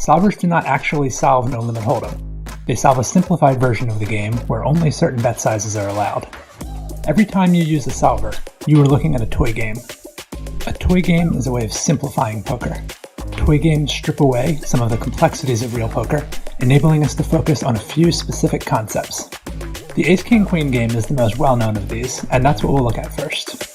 Solvers do not actually solve No Limit Hold'em. They solve a simplified version of the game where only certain bet sizes are allowed. Every time you use a solver, you are looking at a toy game. A toy game is a way of simplifying poker. Toy games strip away some of the complexities of real poker, enabling us to focus on a few specific concepts. The Ace King Queen game is the most well-known of these, and that's what we'll look at first.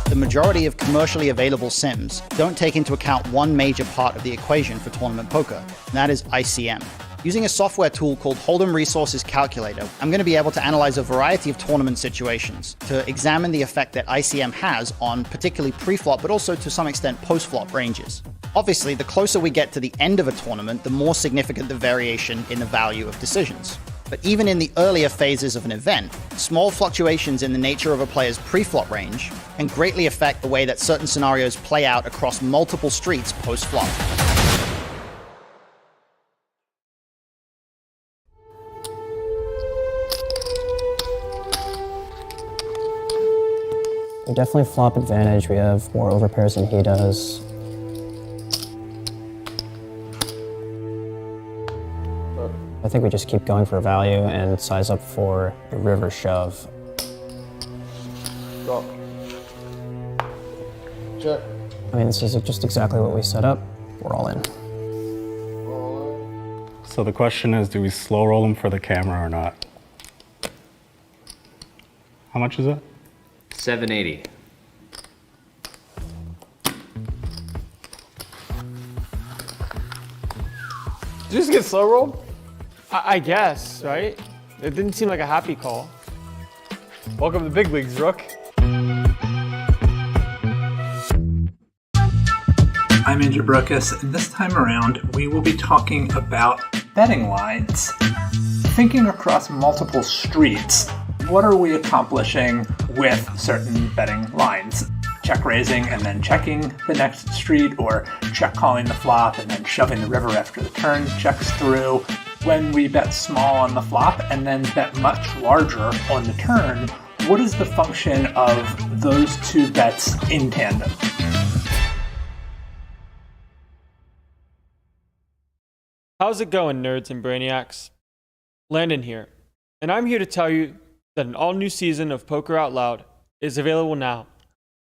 The majority of commercially available sims don't take into account one major part of the equation for tournament poker, and that is ICM. Using a software tool called Hold'em Resources Calculator, I'm going to be able to analyze a variety of tournament situations to examine the effect that ICM has on particularly pre-flop, but also to some extent post-flop ranges. Obviously, the closer we get to the end of a tournament, the more significant the variation in the value of decisions. But even in the earlier phases of an event, small fluctuations in the nature of a player's pre-flop range can greatly affect the way that certain scenarios play out across multiple streets post-flop. We definitely flop advantage. We have more overpairs than he does. I think we just keep going for value and size up for the river shove. Go. Check. I mean, this is just exactly what we set up. We're all in. So the question is, do we slow roll them for the camera or not? How much is it? 780. Did you just get slow rolled? I guess, right? It didn't seem like a happy call. Welcome to the big leagues, Rook. I'm Andrew Brokus, and this time around we will be talking about betting lines. Thinking across multiple streets, what are we accomplishing with certain betting lines? Check raising and then checking the next street, or check calling the flop and then shoving the river after the turn checks through. When we bet small on the flop and then bet much larger on the turn, what is the function of those two bets in tandem? How's it going, nerds and brainiacs? Landon here, and I'm here to tell you that an all-new season of Poker Out Loud is available now.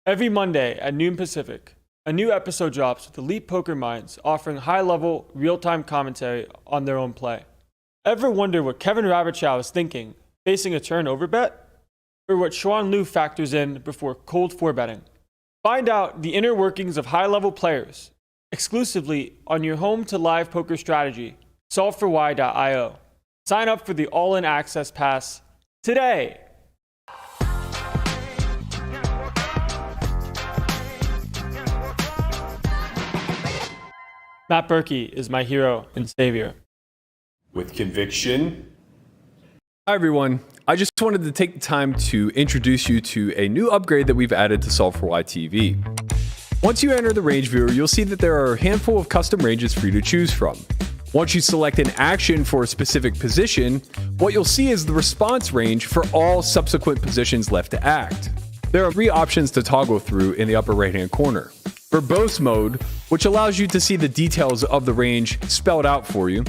Every Monday at noon Pacific, a new episode drops with elite poker minds offering high-level, real-time commentary on their own play. Ever wonder what Kevin Rabbitschow is thinking, facing a turn over bet? Or what Xuan Liu factors in before cold four-betting? Find out the inner workings of high-level players exclusively on your home to live poker strategy, solveforwhy.io. Sign up for the all-in access pass today. Matt Berkey is my hero and savior. With conviction. Hi everyone. I just wanted to take the time to introduce you to a new upgrade that we've added to Solve for Why TV. Once you enter the range viewer, you'll see that there are a handful of custom ranges for you to choose from. Once you select an action for a specific position, what you'll see is the response range for all subsequent positions left to act. There are 3 options to toggle through in the upper right-hand corner. Verbose mode, which allows you to see the details of the range spelled out for you.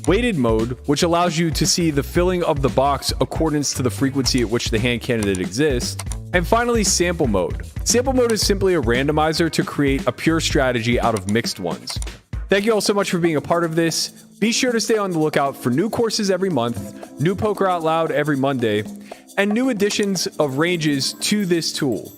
Weighted mode, which allows you to see the filling of the box accordance to the frequency at which the hand candidate exists. And finally, sample mode. Sample mode is simply a randomizer to create a pure strategy out of mixed ones. Thank you all so much for being a part of this. Be sure to stay on the lookout for new courses every month, new Poker Out Loud every Monday, and new additions of ranges to this tool.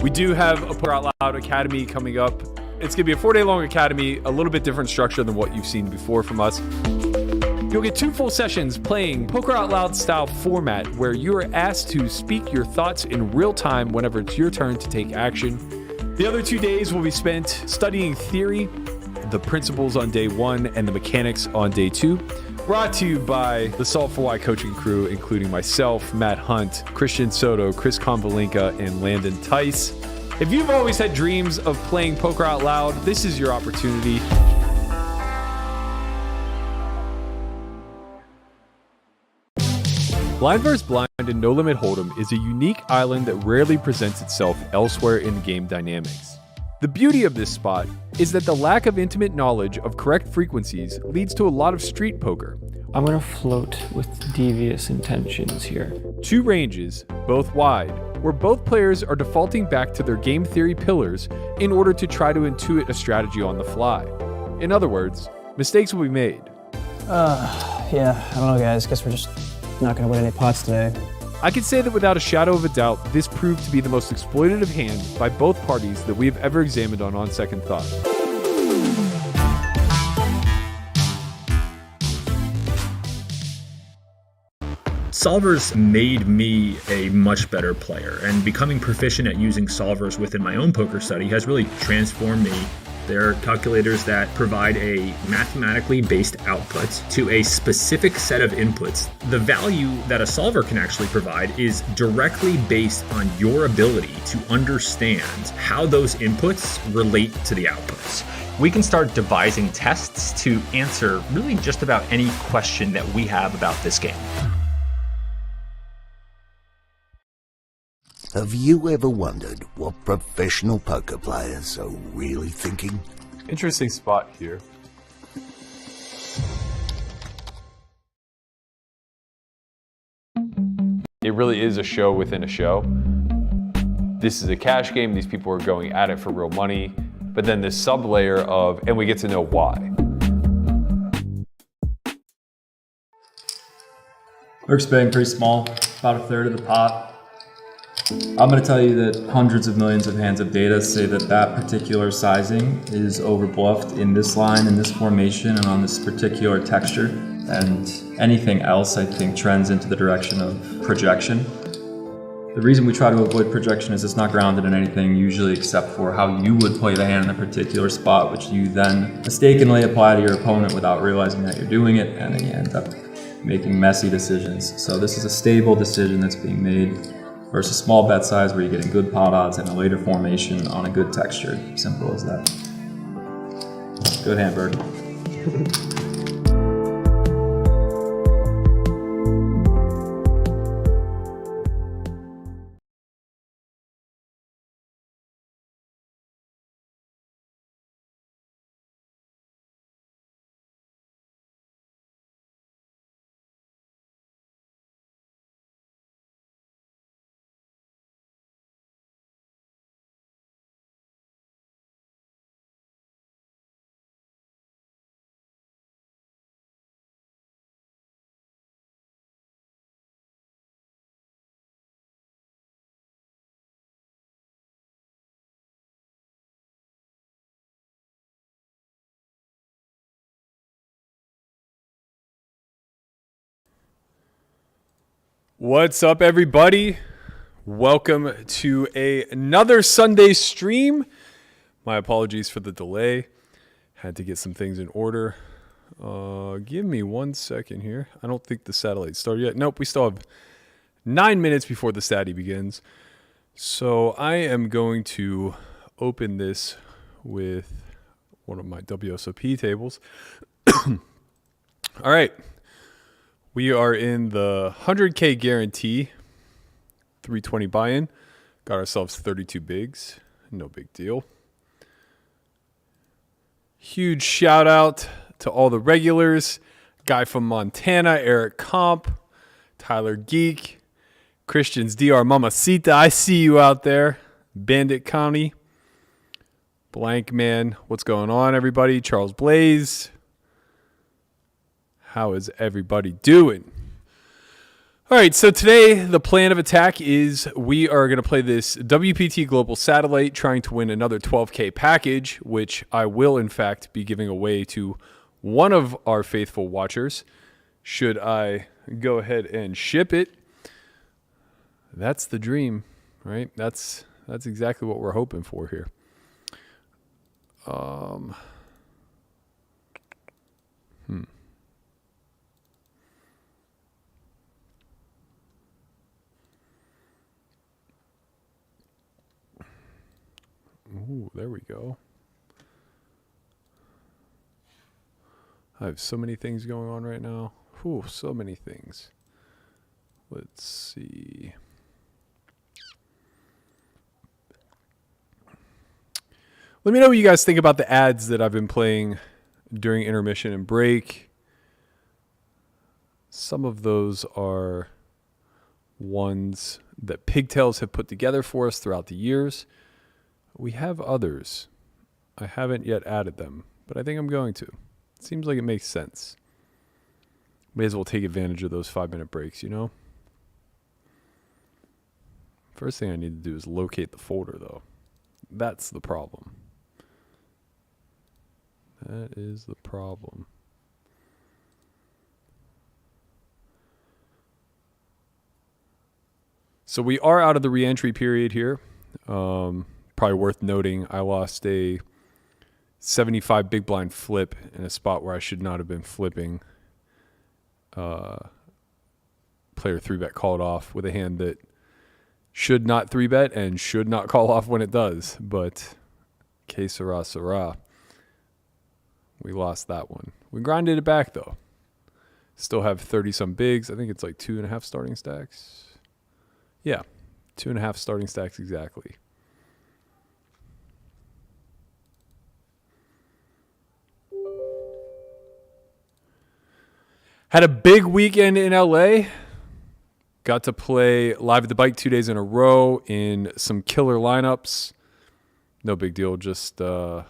We do have a Poker Out Loud Academy coming up. It's going to be a 4-day long academy, a little bit different structure than what you've seen before from us. You'll get 2 full sessions playing Poker Out Loud style format, where you are asked to speak your thoughts in real time whenever it's your turn to take action. The other 2 days will be spent studying theory, the principles on day 1 and the mechanics on day 2. Brought to you by the Solve for Why coaching crew, including myself, Matt Hunt, Christian Soto, Chris Convalinka, and Landon Tice. If you've always had dreams of playing Poker Out Loud, this is your opportunity. Blind vs. Blind in No Limit Hold'em is a unique island that rarely presents itself elsewhere in game dynamics. The beauty of this spot is that the lack of intimate knowledge of correct frequencies leads to a lot of street poker. I'm gonna float with devious intentions here. Two ranges, both wide, where both players are defaulting back to their game theory pillars in order to try to intuit a strategy on the fly. In other words, mistakes will be made. Yeah, I don't know, guys. Guess we're just not gonna win any pots today. I can say that without a shadow of a doubt, this proved to be the most exploitative hand by both parties that we have ever examined on Second Thought. Solvers made me a much better player, and becoming proficient at using solvers within my own poker study has really transformed me. They're calculators that provide a mathematically based output to a specific set of inputs. The value that a solver can actually provide is directly based on your ability to understand how those inputs relate to the outputs. We can start devising tests to answer really just about any question that we have about this game. Have you ever wondered what professional poker players are really thinking? Interesting spot here. It really is a show within a show. This is a cash game. These people are going at it for real money. But then this sub-layer of, and we get to know why. We're betting pretty small, about a third of the pot. I'm going to tell you that hundreds of millions of hands of data say that that particular sizing is overbluffed in this line, in this formation, and on this particular texture. And anything else, I think, trends into the direction of projection. The reason we try to avoid projection is it's not grounded in anything usually except for how you would play the hand in a particular spot, which you then mistakenly apply to your opponent without realizing that you're doing it, and then you end up making messy decisions. So this is a stable decision that's being made versus small bet size where you're getting good pot odds and a later formation on a good texture. Simple as that. Good hand, Berkey. What's up, everybody? Welcome to another Sunday stream. My apologies for the delay. Had to get some things in order. Give me 1 second here. I don't think the satellite started yet. Nope, we still have 9 minutes before the statty begins. So I am going to open this with one of my WSOP tables. All right. We are in the 100K guarantee, 320 buy-in. Got ourselves 32 bigs. No big deal. Huge shout out to all the regulars. Guy from Montana, Eric Comp, Tyler Geek, Christian's DR Mamacita. I see you out there. Bandit County. Blank Man. What's going on, everybody? Charles Blaze. How is everybody doing? All right, so today the plan of attack is we are going to play this WPT Global Satellite, trying to win another 12K package, which I will, in fact, be giving away to one of our faithful watchers. Should I go ahead and ship it? That's the dream, right? That's exactly what we're hoping for here. Ooh, there we go. I have so many things going on right now. Ooh, so many things. Let's see. Let me know what you guys think about the ads that I've been playing during intermission and break. Some of those are ones that Pigtails have put together for us throughout the years. We have others. I haven't yet added them, but I think I'm going to. It seems like it makes sense. May as well take advantage of those 5-minute breaks, you know? First thing I need to do is locate the folder, though. That's the problem. That is the problem. So we are out of the re-entry period here. Probably worth noting, I lost a 75 big blind flip in a spot where I should not have been flipping. Player 3-bet called off with a hand that should not 3-bet and should not call off when it does. But que sera, sera. We lost that one. We grinded it back, though. Still have 30-some bigs. I think it's like 2.5 starting stacks. Yeah, 2.5 starting stacks exactly. Had a big weekend in LA. Got to play live at the bike 2 days in a row in some killer lineups. No big deal, just the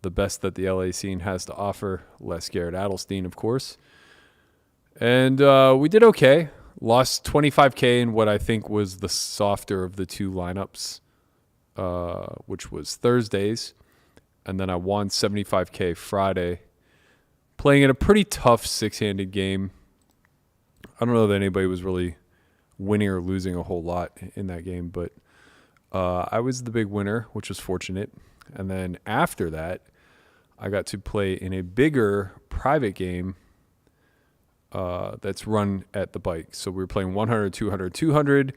best that the LA scene has to offer. Less Garrett Adelstein, of course. And we did okay. Lost 25K in what I think was the softer of the two lineups, which was Thursdays. And then I won 75K Friday, playing in a pretty tough 6-handed game. I don't know that anybody was really winning or losing a whole lot in that game, but I was the big winner, which was fortunate. And then after that, I got to play in a bigger private game that's run at the bike. So we were playing 100, 200, 200.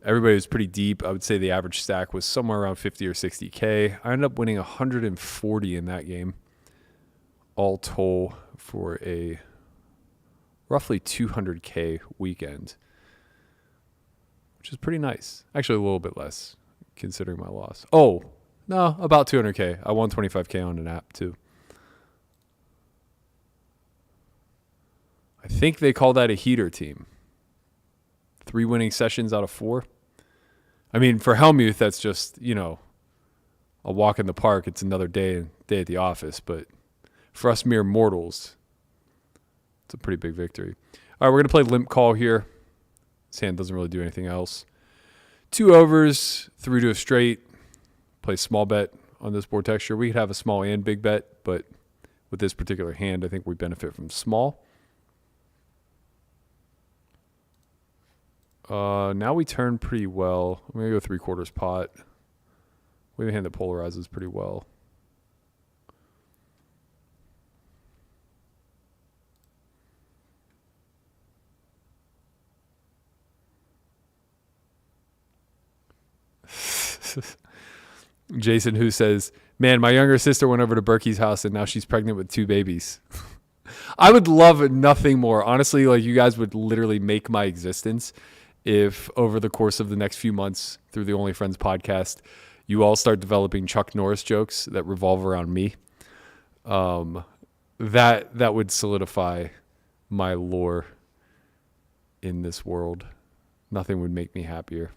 Everybody was pretty deep. I would say the average stack was somewhere around 50 or 60K. I ended up winning 140 in that game, all total, for a roughly 200K weekend, which is pretty nice. Actually, a little bit less considering my loss. Oh, no, about 200K. I won 25K on an app too. I think they call that a heater team. 3 winning sessions out of 4. I mean, for Helmuth, that's just, you know, a walk in the park. It's another day at the office. But for us mere mortals, it's a pretty big victory. All right, we're going to play limp call here. This hand doesn't really do anything else. 2 overs, through to a straight. Play small bet on this board texture. We could have a small and big bet, but with this particular hand, I think we benefit from small. Now we turn pretty well. I'm going to go 3/4 pot. We have a hand that polarizes pretty well. Jason, who says, man, my younger sister went over to Berkey's house and now she's pregnant with 2 babies. I would love nothing more. Honestly, like, you guys would literally make my existence if over the course of the next few months through the Only Friends podcast, you all start developing Chuck Norris jokes that revolve around me. That would solidify my lore in this world. Nothing would make me happier.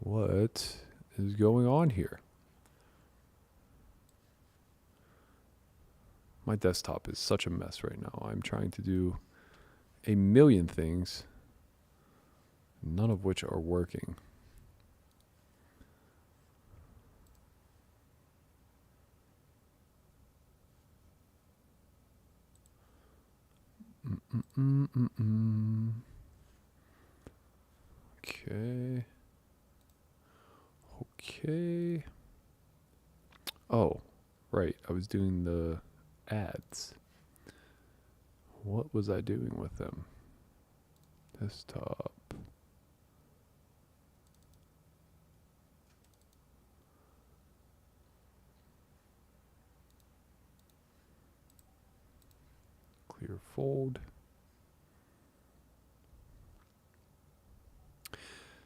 What is going on here? My desktop is such a mess right now. I'm trying to do a million things, none of which are working. Okay. Oh, right. I was doing the ads. What was I doing with them? Desktop. Fold.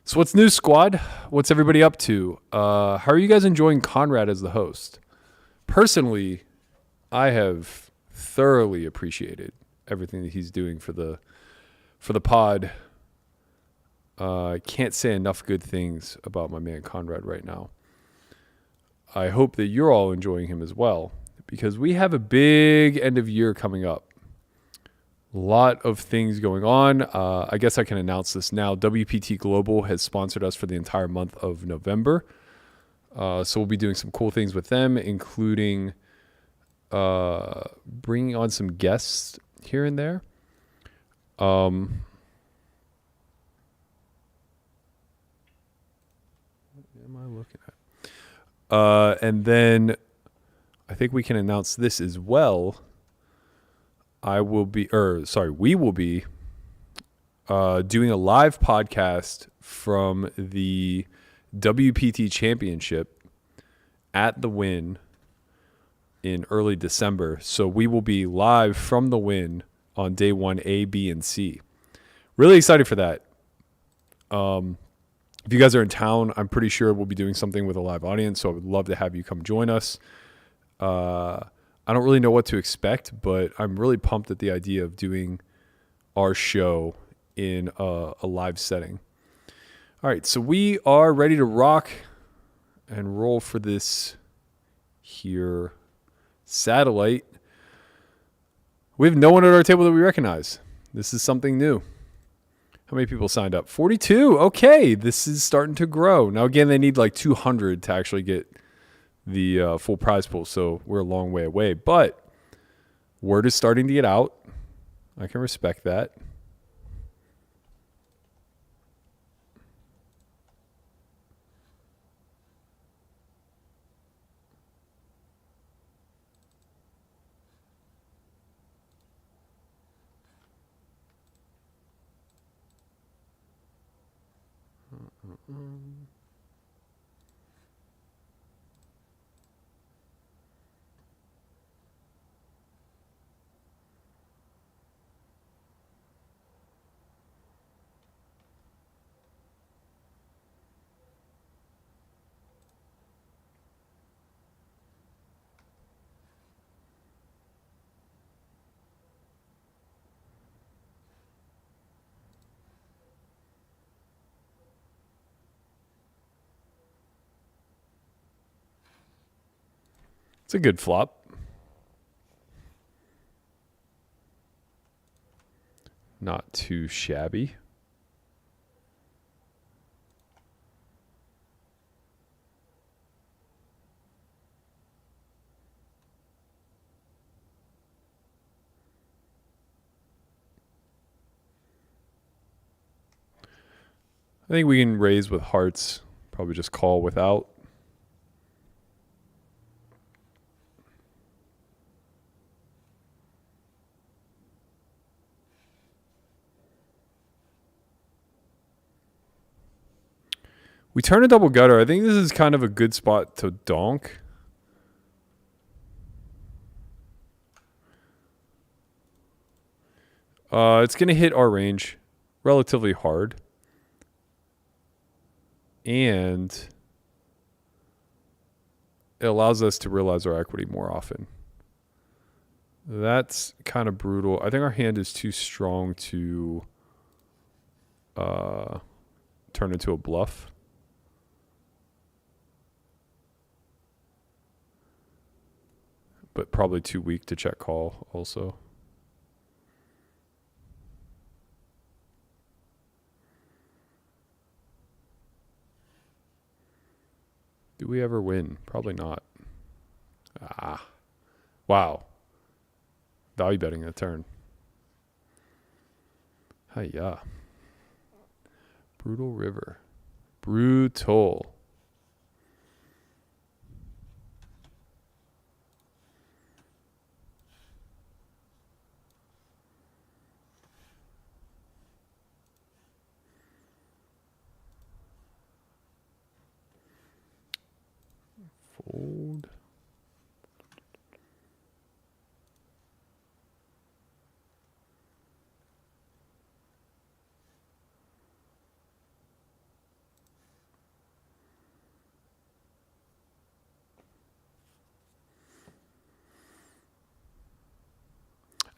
So what's new, squad? What's everybody up to? How are you guys enjoying Conrad as the host? Personally, I have thoroughly appreciated everything that he's doing for the pod. I can't say enough good things about my man Conrad right now. I hope that you're all enjoying him as well, because we have a big end of year coming up. A lot of things going on. I guess I can announce this now. WPT Global has sponsored us for the entire month of November. So we'll be doing some cool things with them, including bringing on some guests here and there. What am I looking at? And then I think we can announce this as well. We will be doing a live podcast from the WPT Championship at the Win in early December. So we will be live from the Win on day 1, A, B, and C. Really excited for that. If you guys are in town, I'm pretty sure we'll be doing something with a live audience, so I would love to have you come join us. I don't really know what to expect, but I'm really pumped at the idea of doing our show in a live setting. All right, so we are ready to rock and roll for this here satellite. We have no one at our table that we recognize. This is something new. How many people signed up? 42. Okay, this is starting to grow. Now, again, they need like 200 to actually get the full prize pool, so we're a long way away. But word is starting to get out. I can respect that. It's a good flop. Not too shabby. I think we can raise with hearts. Probably just call without. We turn a double gutter. I think this is kind of a good spot to donk. It's going to hit our range relatively hard. And it allows us to realize our equity more often. That's kind of brutal. I think our hand is too strong to turn into a bluff. But probably too weak to check call also. Do we ever win? Probably not. Wow. Value betting a turn. Hiya. Brutal river. Brutal. Fold.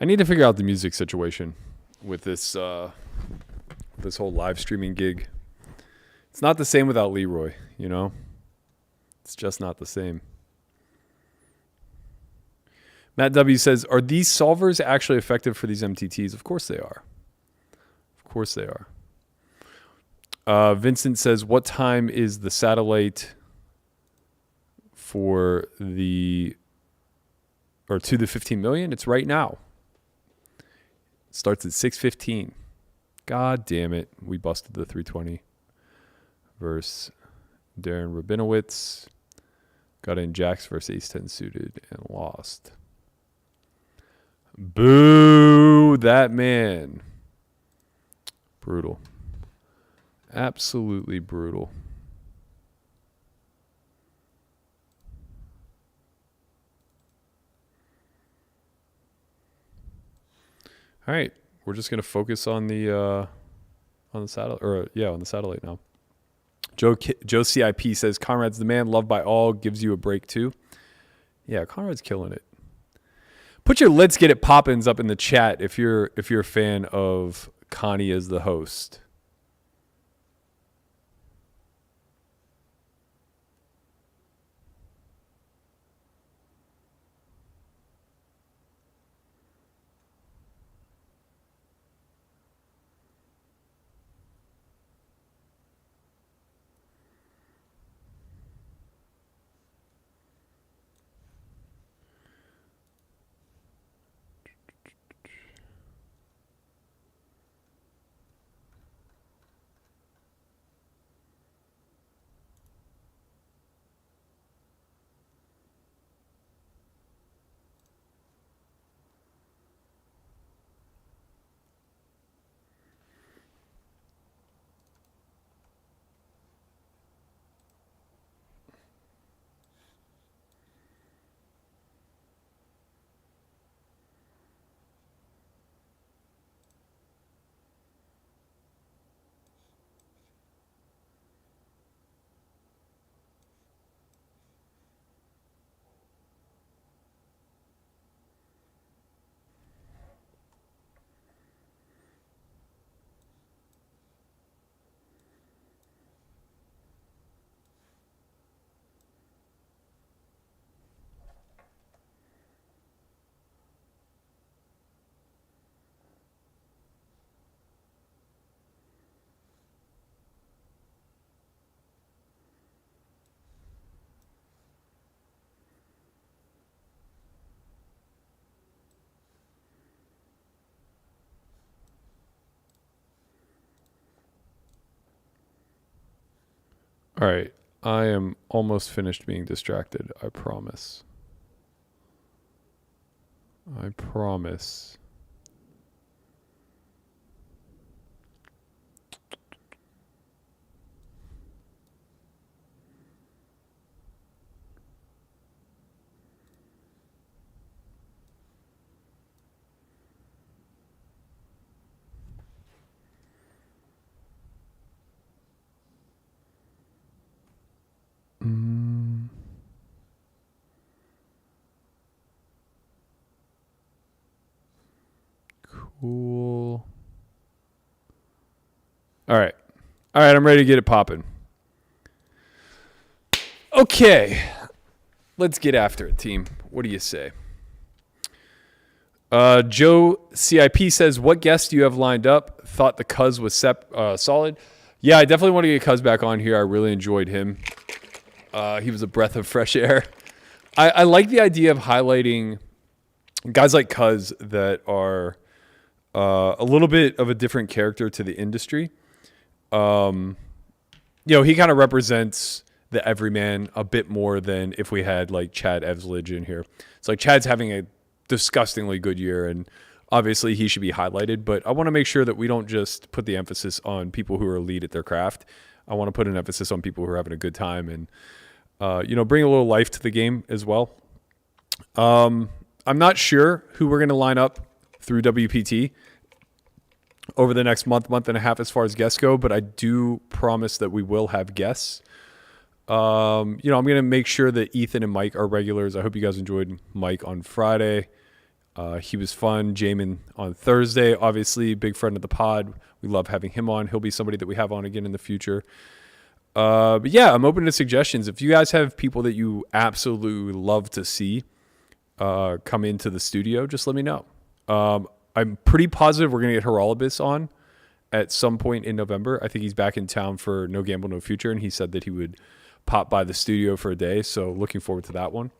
I need to figure out the music situation with this this whole live streaming gig. It's not the same without Leroy, you know? It's just not the same. Matt W says, are these solvers actually effective for these MTTs? Of course they are. Of course they are. Vincent says, what time is the satellite for the, or to the 15 million? It's right now. It starts at 6:15. God damn it. We busted the 320 versus Darren Rabinowitz. Got in jacks versus ace 10 suited and lost. Boo, that man. Brutal. Absolutely brutal. All right, we're just gonna focus on the satellite, on the satellite now. Joe CIP says Conrad's the man, loved by all, gives you a break too. Yeah, Conrad's killing it. Put your let's get it poppins up in the chat if you're a fan of Connie as the host. All right, I am almost finished being distracted. I promise. I promise. Cool. All right. All right, I'm ready to get it popping. Okay. Let's get after it, team. What do you say? Joe CIP says, what guests do you have lined up? Thought the Cuz was solid. Yeah, I definitely want to get Cuz back on here. I really enjoyed him. He was a breath of fresh air. I like the idea of highlighting guys like Cuz that are a little bit of a different character to the industry. He kind of represents the everyman a bit more than if we had like Chad Evsledge in here. It's like Chad's having a disgustingly good year, and obviously he should be highlighted, but I want to make sure that we don't just put the emphasis on people who are elite at their craft. I want to put an emphasis on people who are having a good time and, bring a little life to the game as well. I'm not sure who we're going to line up through WPT over the next month and a half as far as guests go, but I do promise that we will have guests. I'm going to make sure that Ethan and Mike are regulars. I hope you guys enjoyed Mike on Friday. He was fun. Jamin on Thursday, obviously, big friend of the pod. We love having him on. He'll be somebody that we have on again in the future. But yeah, I'm open to suggestions. If you guys have people that you absolutely love to see come into the studio, just let me know. I'm pretty positive we're going to get Haralabis on at some point in November. I think he's back in town for No Gamble, No Future, and he said that he would pop by the studio for a day, so looking forward to that one.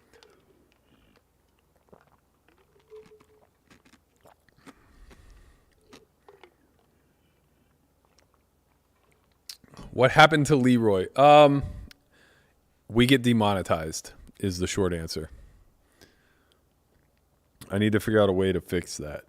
What happened to Leroy? We get demonetized is the short answer. I need to figure out a way to fix that.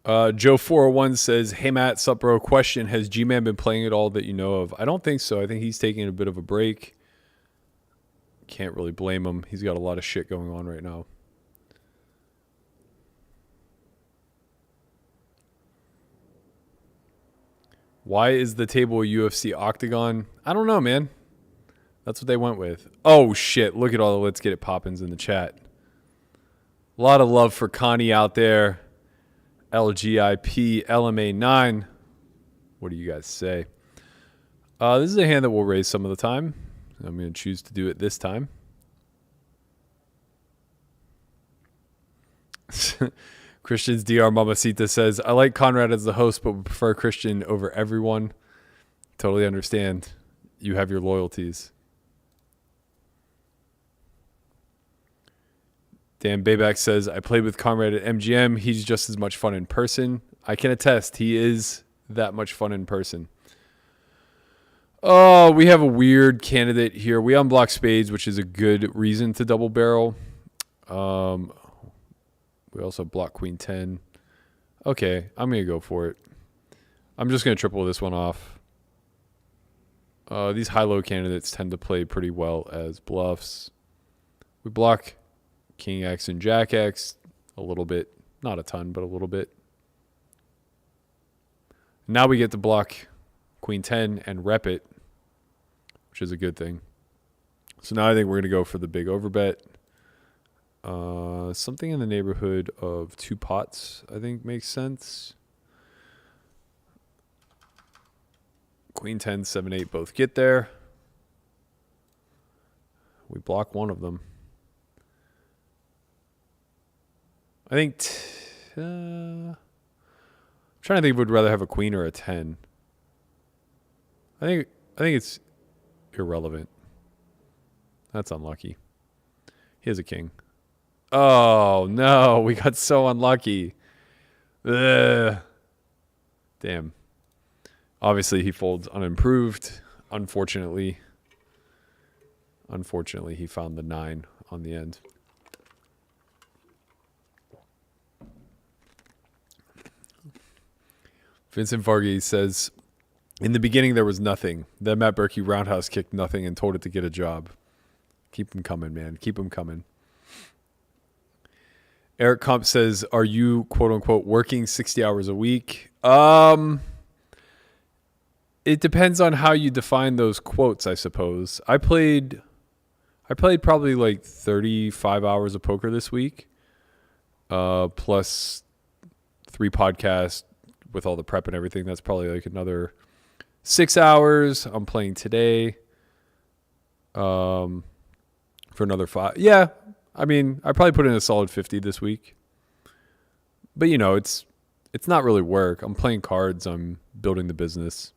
Joe401 says, "Hey Matt, sup bro, question, has G-Man been playing at all that you know of?" I don't think so. I think he's taking a bit of a break. Can't really blame him. He's got a lot of shit going on right now. Why is the table a UFC octagon? I don't know, man. That's what they went with. Oh shit, look at all the Let's Get It Poppins in the chat. A lot of love for Connie out there. LGIP, LMA9. What do you guys say? This is a hand that we'll raise some of the time. I'm going to choose to do it this time. Christian's DR Mamacita says, "I like Conrad as the host, but would prefer Christian over everyone." Totally understand. You have your loyalties. Dan Bayback says, "I played with Conrad at MGM. He's just as much fun in person." I can attest. He is that much fun in person. Oh, we have a weird candidate here. We unblock spades, which is a good reason to double barrel. We also block queen 10. Okay, I'm going to go for it. I'm just going to triple this one off. These high-low candidates tend to play pretty well as bluffs. We block King X and Jack X a little bit. Not a ton, but a little bit. Now we get to block Queen 10 and rep it, which is a good thing. So now I think we're going to go for the big overbet. Something in the neighborhood of 2 pots, I think, makes sense. Queen 10, 7, 8 both get there. We block one of them. I think I'm trying to think if we'd rather have a queen or a 10. I think it's irrelevant. That's unlucky. He has a king. Oh no, we got so unlucky. Ugh. Damn. Obviously he folds unimproved. Unfortunately, he found the 9 on the end. Vincent Varghese says, "In the beginning, there was nothing. Then Matt Berkey roundhouse kicked nothing and told it to get a job." Keep them coming, man. Keep them coming. Eric Comp says, "Are you, quote unquote, working 60 hours a week?" It depends on how you define those quotes, I suppose. I played probably like 35 hours of poker this week, plus 3 podcasts. With all the prep and everything, that's probably like another 6 hours. I'm playing today for another 5. Yeah, I mean, I probably put in a solid 50 this week. But, you know, it's not really work. I'm playing cards. I'm building the business.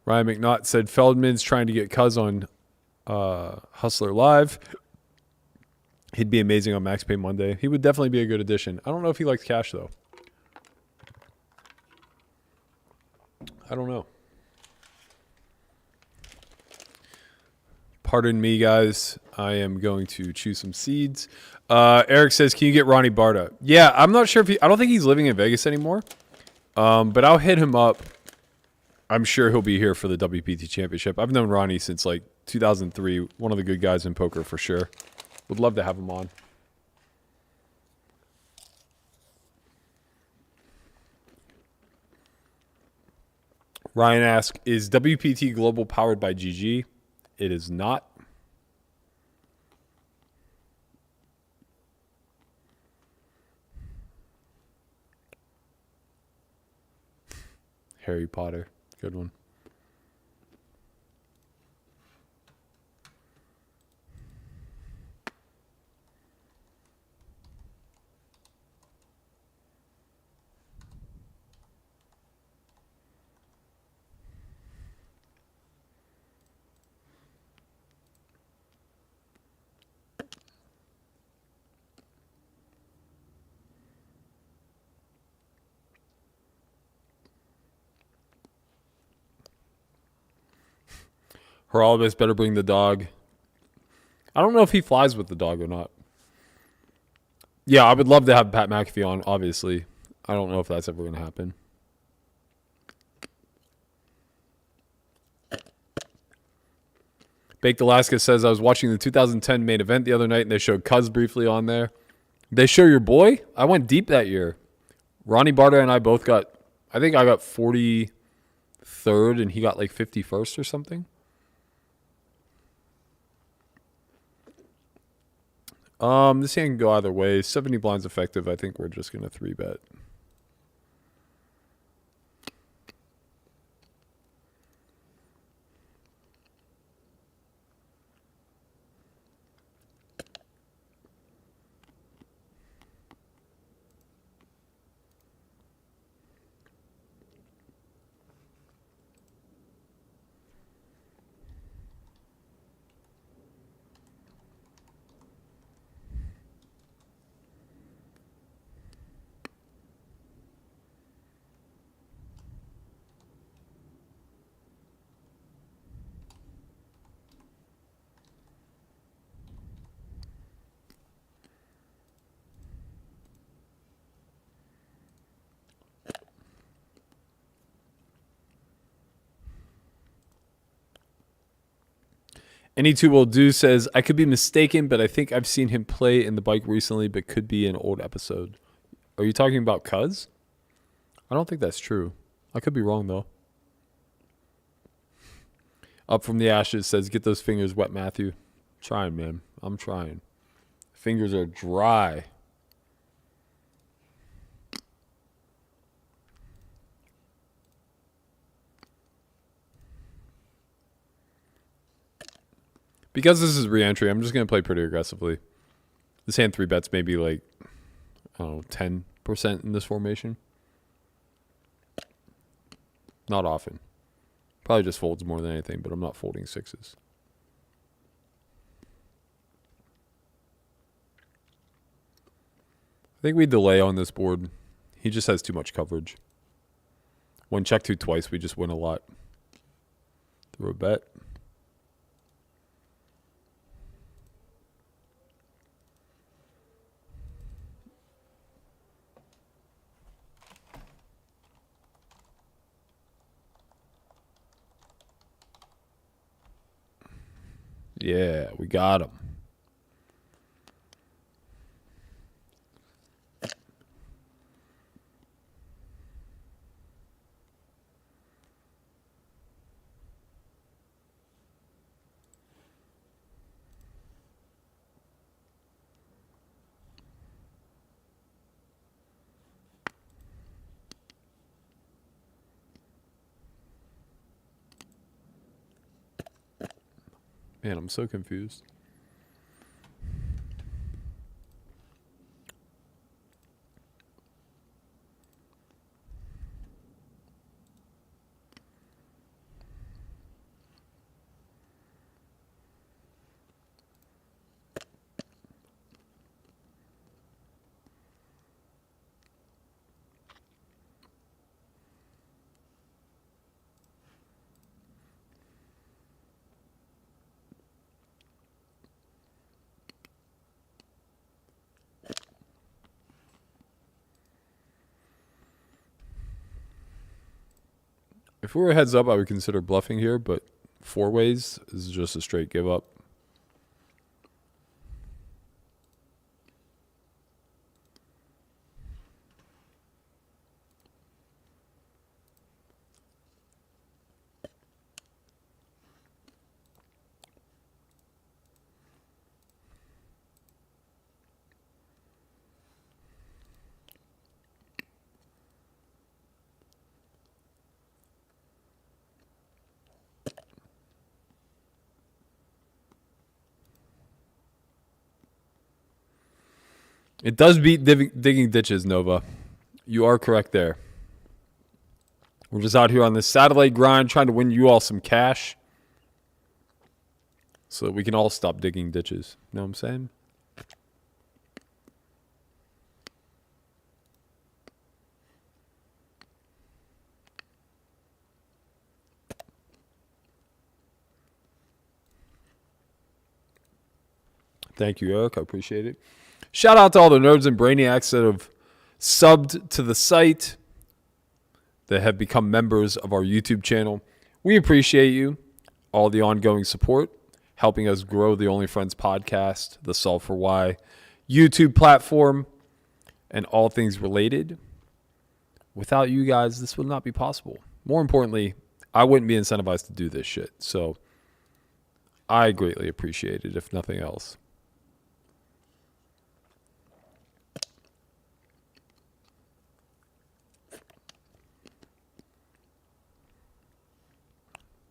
Ryan McNaught said Feldman's trying to get Cuz on Hustler Live. He'd be amazing on Max Pay Monday. He would definitely be a good addition. I don't know if he likes cash, though. I don't know. Pardon me, guys. I am going to choose some seeds. Eric says, can you get Ronnie Barta? Yeah, I'm not sure if I don't think he's living in Vegas anymore. But I'll hit him up. I'm sure he'll be here for the WPT Championship. I've known Ronnie since like 2003. One of the good guys in poker for sure. Would love to have him on. Ryan asks, is WPT Global powered by GG? It is not. Harry Potter. Good one. Geraldes better bring the dog. I don't know if he flies with the dog or not. Yeah, I would love to have Pat McAfee on, obviously. I don't know if that's ever going to happen. Baked Alaska says, I was watching the 2010 main event the other night and they showed Cuz briefly on there. They show your boy? I went deep that year. Ronnie Barta and I both got, I think I got 43rd and he got like 51st or something. This hand can go either way. 70 blinds effective. I think we're just going to 3-bet. Any two will do says, I could be mistaken, but I think I've seen him play in the bike recently, but could be an old episode. Are you talking about Cuz? I don't think that's true. I could be wrong, though. Up from the ashes says, get those fingers wet, Matthew. Trying, man. I'm trying. Fingers are dry. Because this is re-entry, I'm just going to play pretty aggressively. This hand 3-bets maybe like, I don't know, 10% in this formation. Not often. Probably just folds more than anything, but I'm not folding sixes. I think we delay on this board. He just has too much coverage. When check 2 twice, we just win a lot. Throw a bet. Yeah, we got him. Man, I'm so confused. If we were heads up, I would consider bluffing here, but 4 ways is just a straight give up. It does beat digging ditches, Nova. You are correct there. We're just out here on this satellite grind trying to win you all some cash so that we can all stop digging ditches. You know what I'm saying? Thank you, Eric. I appreciate it. Shout out to all the nerds and brainiacs that have subbed to the site, that have become members of our YouTube channel. We appreciate you, all the ongoing support, helping us grow the Only Friends podcast, the Solve for Why YouTube platform, and all things related. Without you guys, this would not be possible. More importantly, I wouldn't be incentivized to do this shit. So I greatly appreciate it, if nothing else.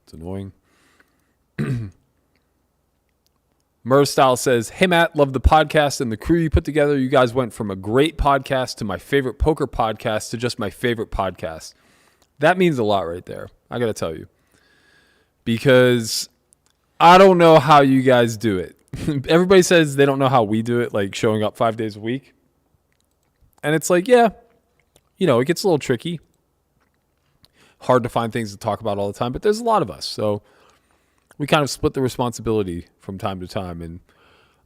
It's annoying. Murr Style says, "Hey Matt, love the podcast and the crew you put together. You guys went from a great podcast to my favorite poker podcast to just my favorite podcast." That means a lot right there. I got to tell you. Because I don't know how you guys do it. Everybody says they don't know how we do it, like showing up 5 days a week. And it's like, yeah, you know, it gets a little tricky. Hard to find things to talk about all the time, but there's a lot of us. So we kind of split the responsibility from time to time. And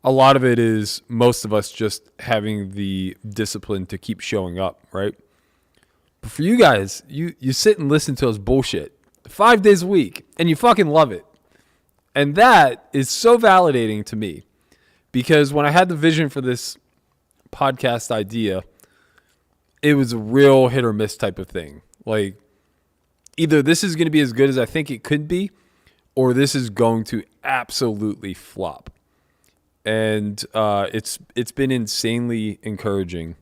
a lot of it is most of us just having the discipline to keep showing up, right? But for you guys, you sit and listen to us bullshit 5 days a week, and you fucking love it. And that is so validating to me, because when I had the vision for this podcast idea, it was a real hit or miss type of thing. Like, either this is going to be as good as I think it could be, or this is going to absolutely flop. And it's been insanely encouraging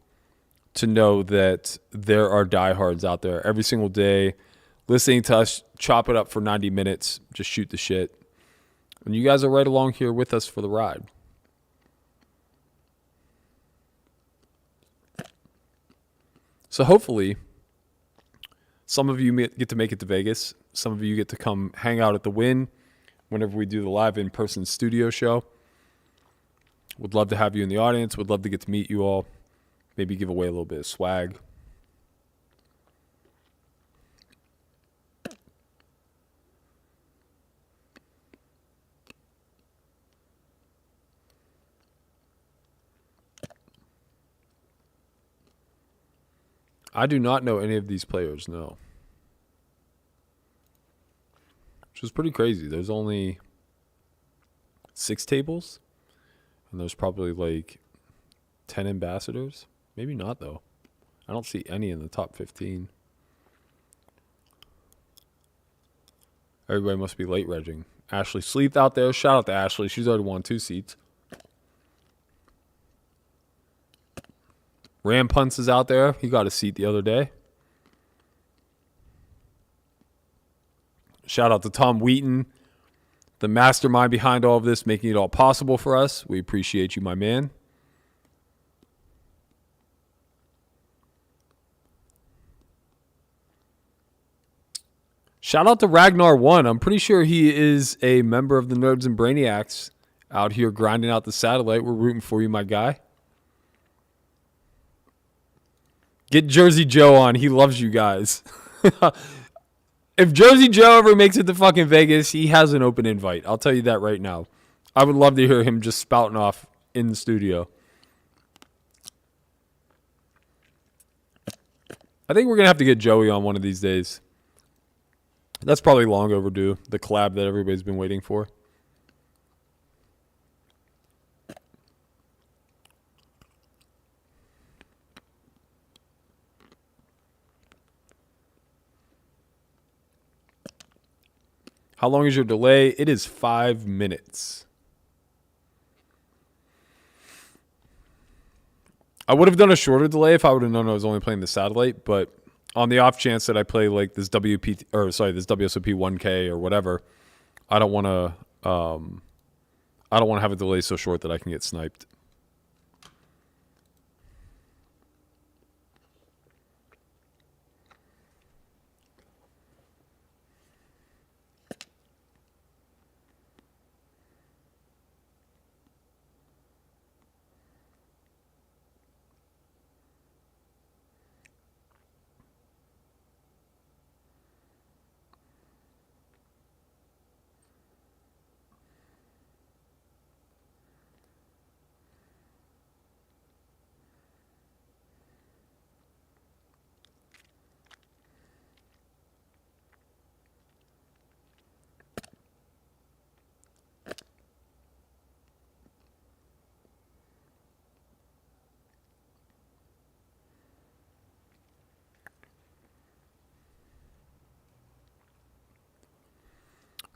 to know that there are diehards out there every single day listening to us chop it up for 90 minutes, just shoot the shit. And you guys are right along here with us for the ride. So hopefully, some of you get to make it to Vegas. Some of you get to come hang out at the Wynn whenever we do the live in-person studio show. Would love to have you in the audience. Would love to get to meet you all. Maybe give away a little bit of swag. I do not know any of these players, no. Which is pretty crazy. There's only 6 tables, and there's probably like 10 ambassadors. Maybe not, though. I don't see any in the top 15. Everybody must be late regging. Ashley Sleeth out there. Shout out to Ashley. She's already won 2 seats. Ram Punts is out there. He got a seat the other day. Shout out to Tom Wheaton, the mastermind behind all of this, making it all possible for us. We appreciate you, my man. Shout out to Ragnar1. I'm pretty sure he is a member of the Nerds and Brainiacs out here grinding out the satellite. We're rooting for you, my guy. Get Jersey Joe on. He loves you guys. If Jersey Joe ever makes it to fucking Vegas, he has an open invite. I'll tell you that right now. I would love to hear him just spouting off in the studio. I think we're going to have to get Joey on one of these days. That's probably long overdue. The collab that everybody's been waiting for. How long is your delay? It is 5 minutes. I would have done a shorter delay if I would have known I was only playing the satellite, but on the off chance that I play like this this WSOP 1K or whatever, I don't want to have a delay so short that I can get sniped.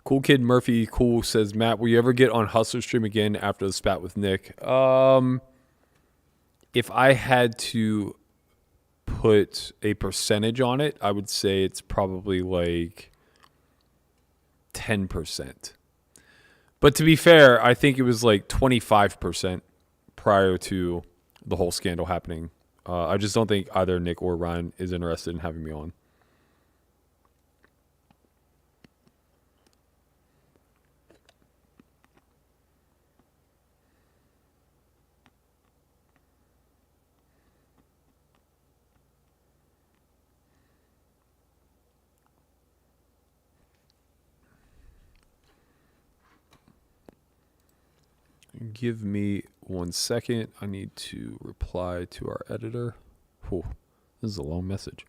Cool Kid Murphy Cool says, Matt, will you ever get on Hustler Stream again after the spat with Nick? If I had to put a percentage on it, I would say it's probably like 10%. But to be fair, I think it was like 25% prior to the whole scandal happening. I just don't think either Nick or Ryan is interested in having me on. Give me 1 second. I need to reply to our editor. Whew, this is a long message.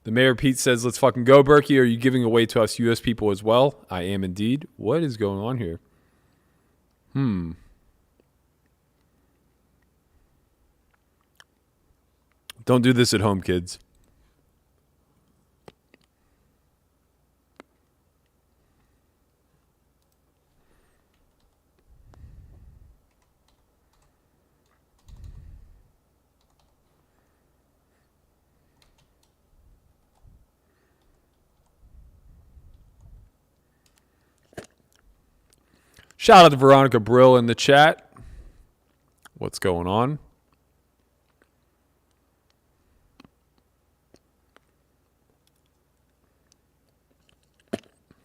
The Mayor Pete says, let's fucking go, Berkey. Are you giving away to us US people as well? I am indeed. What is going on here? Don't do this at home, kids. Shout out to Veronica Brill in the chat. What's going on?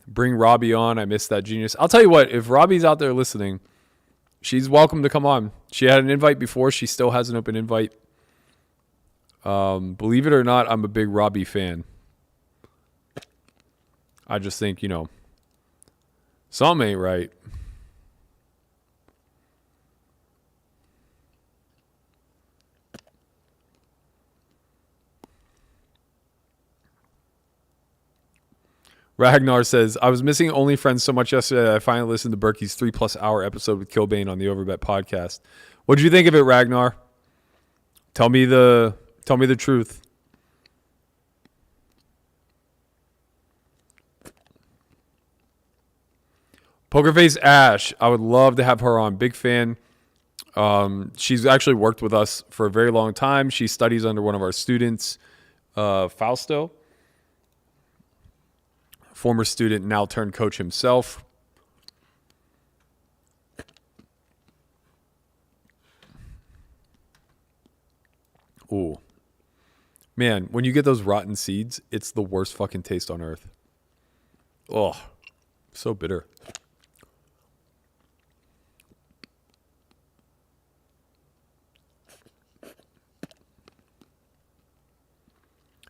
Bring Robbie on. I missed that genius. I'll tell you what, if Robbie's out there listening, she's welcome to come on. She had an invite before. She still has an open invite. Believe it or not, I'm a big Robbie fan. I just think, something ain't right. Ragnar says, I was missing OnlyFriends so much yesterday that I finally listened to Berkey's 3+ hour episode with Kilbane on the Overbet podcast. What did you think of it, Ragnar? Tell me the truth. Pokerface Ash, I would love to have her on. Big fan. She's actually worked with us for a very long time. She studies under one of our students, Fausto. Former student, now turned coach himself. Ooh. Man, when you get those rotten seeds, it's the worst fucking taste on earth. Oh, so bitter.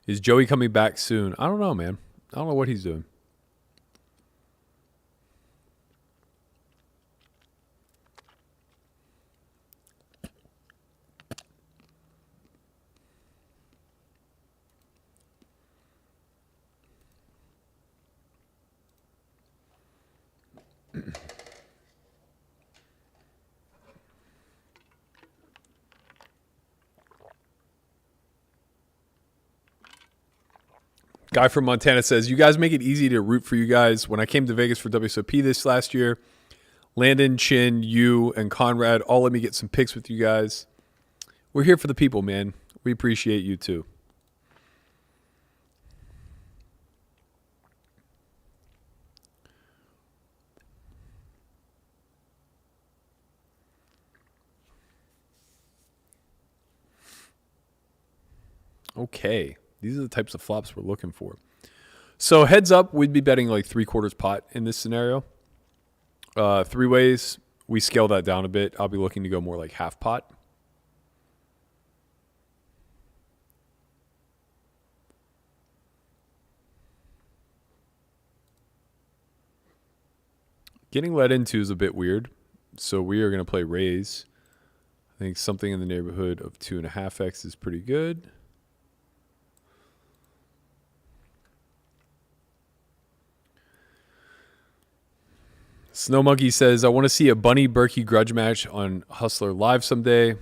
Is Joey coming back soon? I don't know, man. I don't know what he's doing. Guy from Montana says, you guys make it easy to root for you guys. When I came to Vegas for WSOP this last year, Landon, Chin, you, and Conrad all let me get some picks with you guys. We're here for the people, man. We appreciate you too. Okay. These are the types of flops we're looking for. So heads up, we'd be betting like 3/4 pot in this scenario. 3 ways, we scale that down a bit. I'll be looking to go more like half pot. Getting let into is a bit weird. So we are going to play raise. I think something in the neighborhood of 2.5x is pretty good. Snow Monkey says, I want to see a Bunny Berkey grudge match on Hustler Live someday.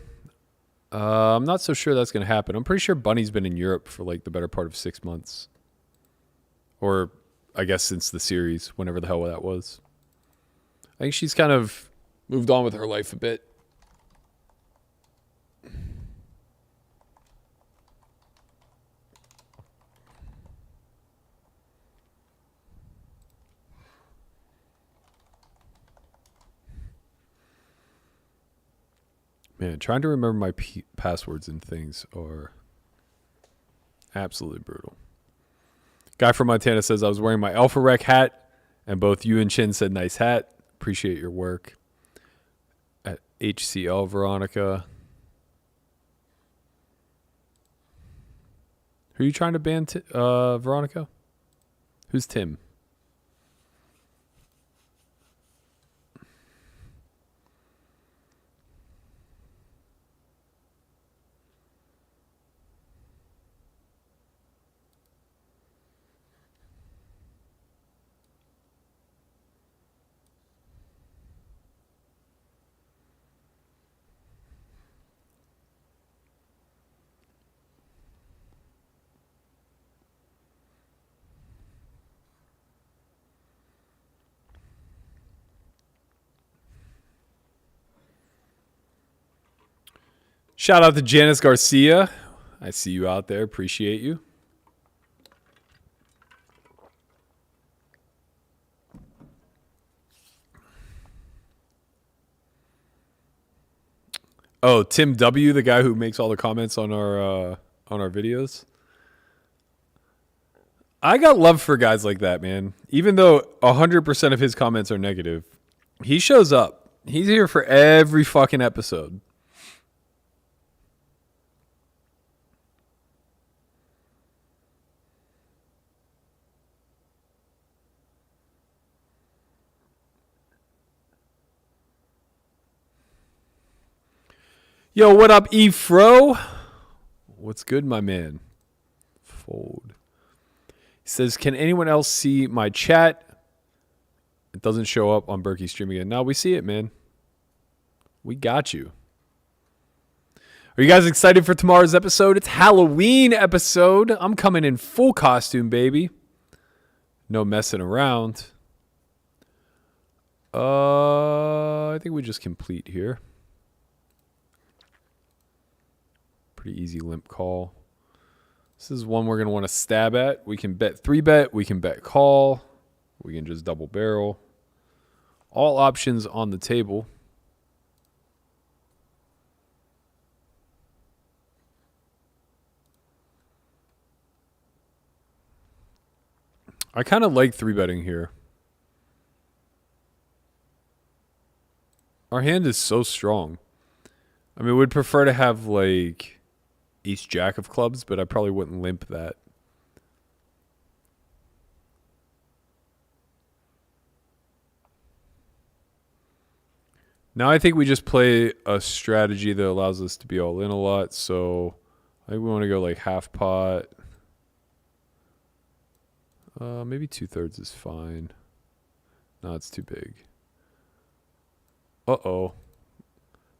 I'm not so sure that's going to happen. I'm pretty sure Bunny's been in Europe for like the better part of 6 months. Or I guess since the series, whenever the hell that was. I think she's kind of moved on with her life a bit. Man, trying to remember my passwords and things are absolutely brutal. Guy from Montana says, I was wearing my Alpha Rec hat, and both you and Chin said, nice hat. Appreciate your work. At HCL, Veronica. Who are you trying to ban, Veronica? Who's Tim? Shout out to Janice Garcia. I see you out there. Appreciate you. Oh, Tim W., the guy who makes all the comments on our videos. I got love for guys like that, man. Even though 100% of his comments are negative, he shows up. He's here for every fucking episode. Yo, what up, E-Fro? What's good, my man? Fold. He says, can anyone else see my chat? It doesn't show up on Berkey's stream again. No, we see it, man. We got you. Are you guys excited for tomorrow's episode? It's Halloween episode. I'm coming in full costume, baby. No messing around. I think we just complete here. Pretty easy limp call. This is one we're going to want to stab at. We can bet 3-bet. We can bet call. We can just double barrel. All options on the table. I kind of like 3-betting here. Our hand is so strong. I mean, we'd prefer to have like ace jack of clubs, but I probably wouldn't limp that. Now I think we just play a strategy that allows us to be all in a lot. So I think we want to go like half pot. Maybe 2/3 is fine. No, it's too big. Uh-oh.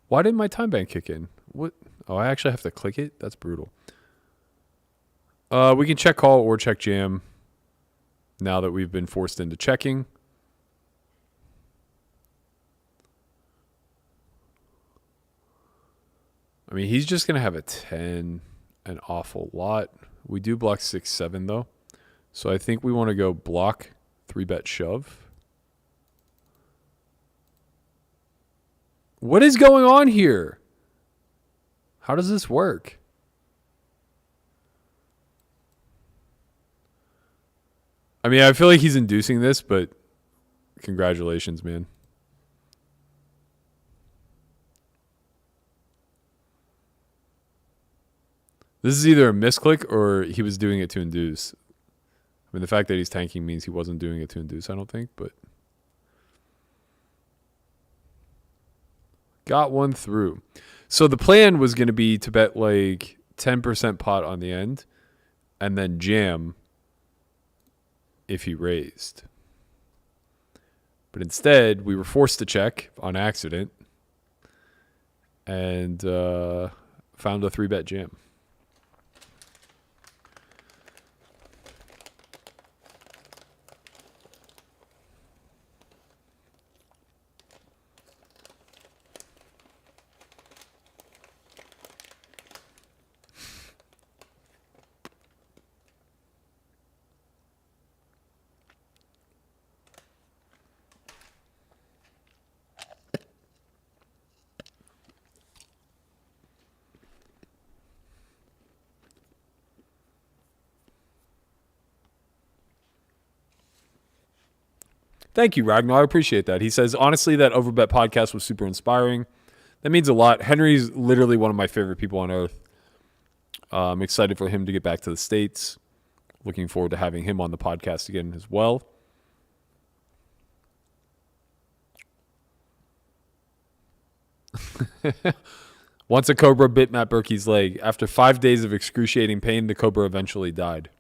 Why didn't my time bank kick in? What? Oh, I actually have to click it? That's brutal. We can check call or check jam now that we've been forced into checking. I mean, he's just going to have a 10 an awful lot. We do block 6-7 though. So I think we want to go block 3-bet shove. What is going on here? How does this work? I mean, I feel like he's inducing this, but congratulations, man. This is either a misclick or he was doing it to induce. I mean, the fact that he's tanking means he wasn't doing it to induce, I don't think, but got one through. So the plan was going to be to bet like 10% pot on the end and then jam if he raised. But instead, we were forced to check on accident and found a 3-bet jam. Thank you, Ragnar. I appreciate that. He says, honestly, that Overbet podcast was super inspiring. That means a lot. Henry's literally one of my favorite people on earth. I'm excited for him to get back to the States. Looking forward to having him on the podcast again as well. Once a cobra bit Matt Berkey's leg. After 5 days of excruciating pain, the cobra eventually died.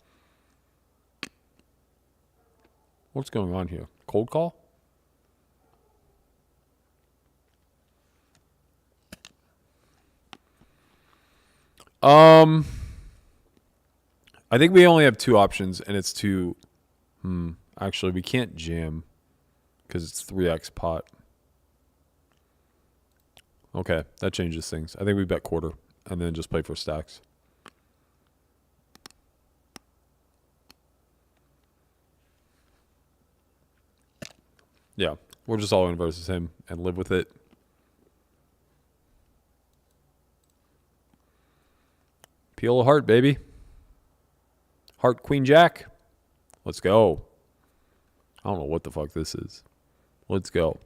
What's going on here? Cold call? I think we only have two options, and it's to... Actually, we can't jam because it's 3x pot. Okay, that changes things. I think we bet quarter and then just play for stacks. Yeah, we're just all in versus him and live with it. Peel a heart, baby. Heart, queen, jack. Let's go. I don't know what the fuck this is. Let's go.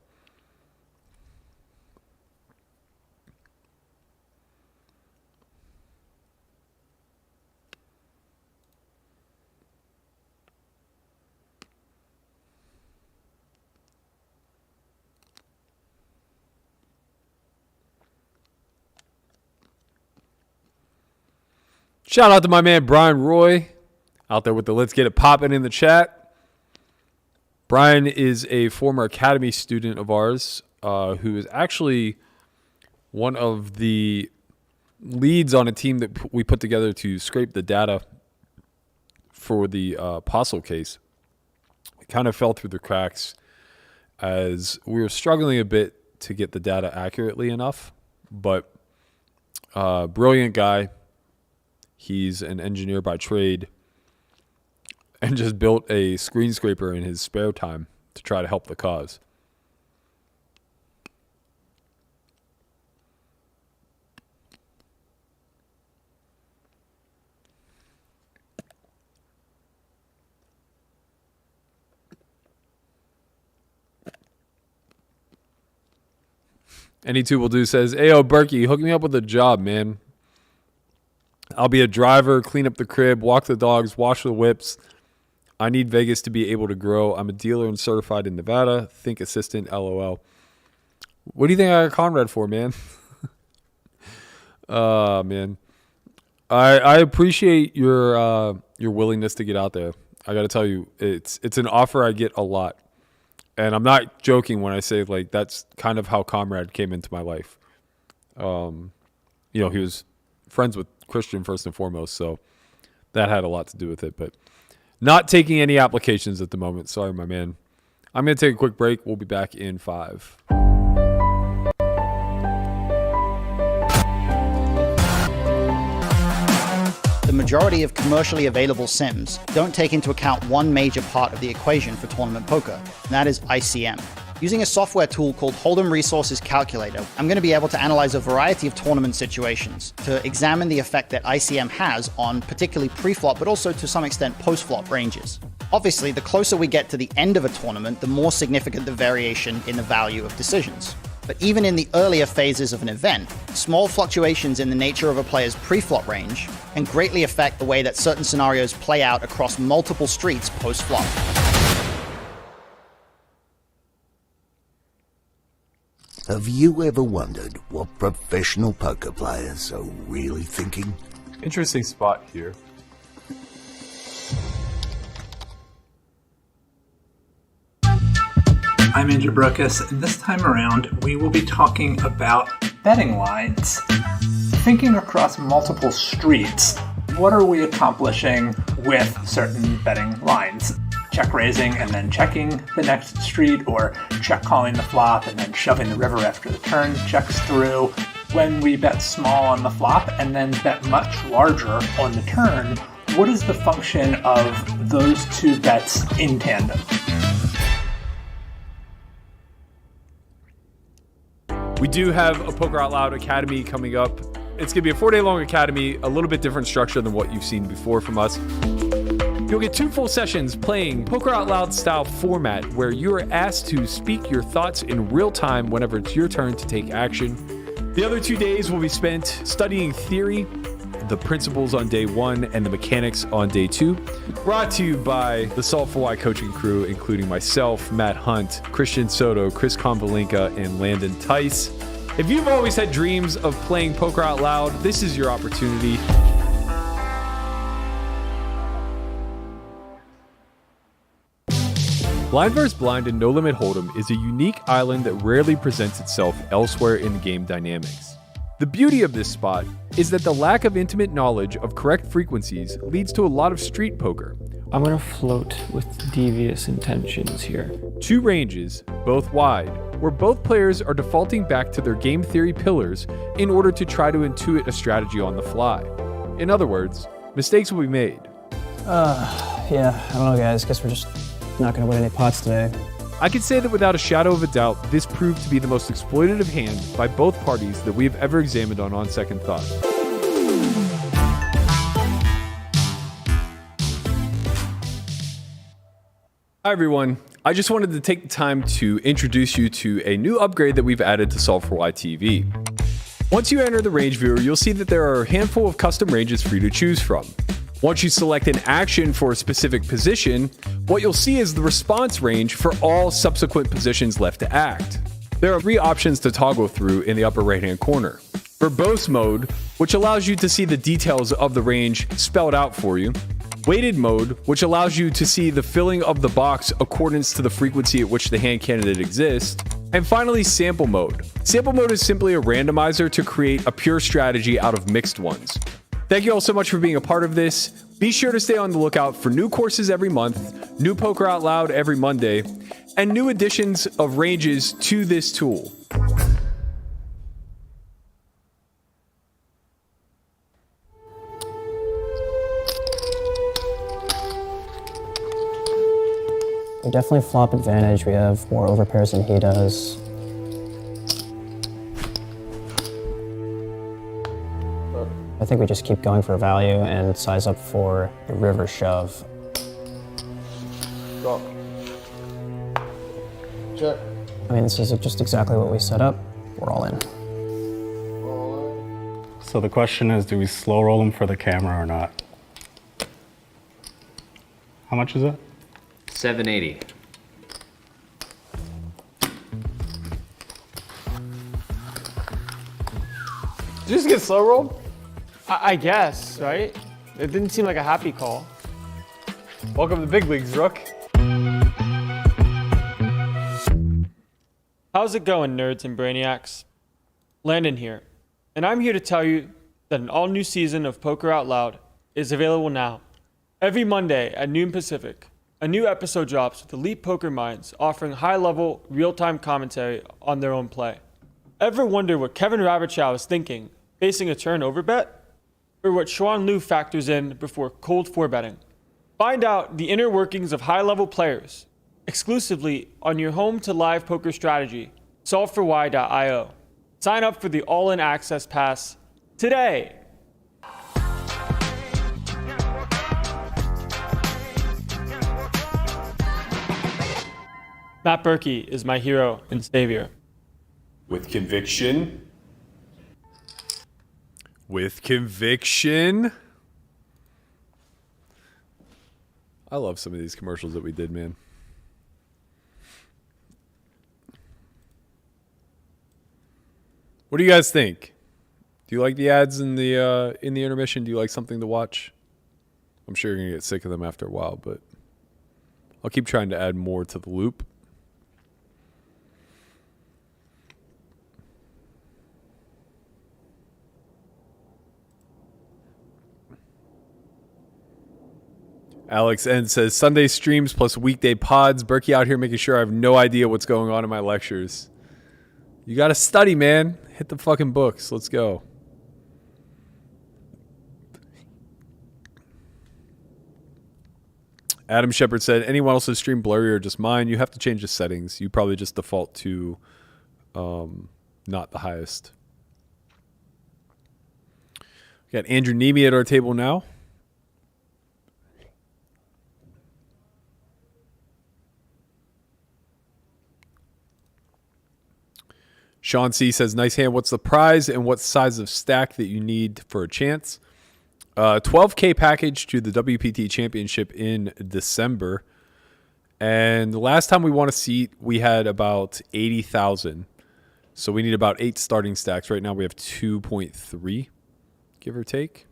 Shout out to my man Brian Roy. out there with the let's get it popping in the chat. Brian is a former Academy student of ours who is actually one of the leads on a team that we put together to scrape the data for the Apostle case. It kind of fell through the cracks as we were struggling a bit to get the data accurately enough, but brilliant guy. He's an engineer by trade and just built a screen scraper in his spare time to try to help the cause. Any two will do says, "Ayo, Berkey, hook me up with a job, man. I'll be a driver, clean up the crib, walk the dogs, wash the whips. I need Vegas to be able to grow. I'm a dealer and certified in Nevada. Think assistant, LOL." What do you think I got Conrad for, man? Man. I appreciate your willingness to get out there. I got to tell you, it's an offer I get a lot. And I'm not joking when I say, like, that's kind of how Comrade came into my life. You know, he was friends with Christian first and foremost, so that had a lot to do with it. But not taking any applications at the moment. Sorry, my man. I'm going to take a quick break. We'll be back in 5. The majority of commercially available sims don't take into account one major part of the equation for tournament poker, and that is ICM. Using a software tool called Hold'em Resources Calculator, I'm going to be able to analyze a variety of tournament situations to examine the effect that ICM has on particularly pre-flop, but also to some extent post-flop ranges. Obviously, the closer we get to the end of a tournament, the more significant the variation in the value of decisions. But even in the earlier phases of an event, small fluctuations in the nature of a player's pre-flop range can greatly affect the way that certain scenarios play out across multiple streets post-flop. Have you ever wondered what professional poker players are really thinking? Interesting spot here. I'm Andrew Brokus, and this time around we will be talking about betting lines. Thinking across multiple streets, what are we accomplishing with certain betting lines? Check raising and then checking the next street, or check calling the flop and then shoving the river after the turn checks through. When we bet small on the flop and then bet much larger on the turn, what is the function of those two bets in tandem? We do have a Poker Out Loud Academy coming up. It's going to be a 4-day-long academy, a little bit different structure than what you've seen before from us. You'll get 2 full sessions playing Poker Out Loud style format, where you are asked to speak your thoughts in real time whenever it's your turn to take action. The other 2 days will be spent studying theory, the principles on day 1 and the mechanics on day 2. Brought to you by the Solve for Why coaching crew, including myself, Matt Hunt, Christian Soto, Chris Convalinka, and Landon Tice. If you've always had dreams of playing Poker Out Loud, this is your opportunity. Blind vs. Blind and No Limit Hold'em is a unique island that rarely presents itself elsewhere in the game dynamics. The beauty of this spot is that the lack of intimate knowledge of correct frequencies leads to a lot of street poker. I'm going to float with devious intentions here. 2 ranges, both wide, where both players are defaulting back to their game theory pillars in order to try to intuit a strategy on the fly. In other words, mistakes will be made. Yeah, I don't know, guys. Guess we're just not going to win any pots today. I can say that without a shadow of a doubt, this proved to be the most exploitative hand by both parties that we have ever examined on Second Thought. Hi everyone, I just wanted to take the time to introduce you to a new upgrade that we've added to Solve for Why TV. Once you enter the range viewer, you'll see that there are a handful of custom ranges for you to choose from. Once you select an action for a specific position, what you'll see is the response range for all subsequent positions left to act. There are 3 options to toggle through in the upper right-hand corner. Verbose mode, which allows you to see the details of the range spelled out for you. weighted mode, which allows you to see the filling of the box accordance to the frequency at which the hand candidate exists. And finally, sample mode. Sample mode is simply a randomizer to create a pure strategy out of mixed ones. Thank you all so much for being a part of this. Be sure to stay on the lookout for new courses every month, new Poker Out Loud every Monday, and new additions of ranges to this tool. We definitely flop advantage. We have more overpairs than he does. I think we just keep going for value and size up for a river shove. Go. Check. I mean, this is just exactly what we set up. We're all in. So the question is, do we slow roll them for the camera or not? How much is it? 780. Did you just get slow rolled? I guess, right? It didn't seem like a happy call. Welcome to the big leagues, Rook. How's it going, nerds and brainiacs? Landon here, and I'm here to tell you that an all-new season of Poker Out Loud is available now. Every Monday at noon Pacific, a new episode drops with elite poker minds offering high-level, real-time commentary on their own play. Ever wonder what Kevin Ravichow is thinking, facing a turn over bet? Or what Xuan Liu factors in before cold four-betting? Find out the inner workings of high-level players exclusively on your home to live poker strategy, solveforwhy.io. Sign up for the all-in access pass today. Matt Berkey is my hero and savior. With conviction. With conviction. I love some of these commercials that we did, man. What do you guys think? Do you like the ads in the intermission? Do you like something to watch? I'm sure you're gonna get sick of them after a while, but I'll keep trying to add more to the loop. Alex N says, Sunday streams plus weekday pods. Berkey out here making sure I have no idea what's going on in my lectures. You got to study, man. Hit the fucking books. Let's go. Adam Shepard said, anyone else's stream blurry or just mine? You have to change the settings. You probably just default to not the highest. We got Andrew Nemi at our table now. Sean C says, nice hand. What's the prize and what size of stack that you need for a chance? 12K package to the WPT Championship in December. And the last time we won a seat, we had about 80,000. So we need about 8 starting stacks. Right now we have 2.3, give or take.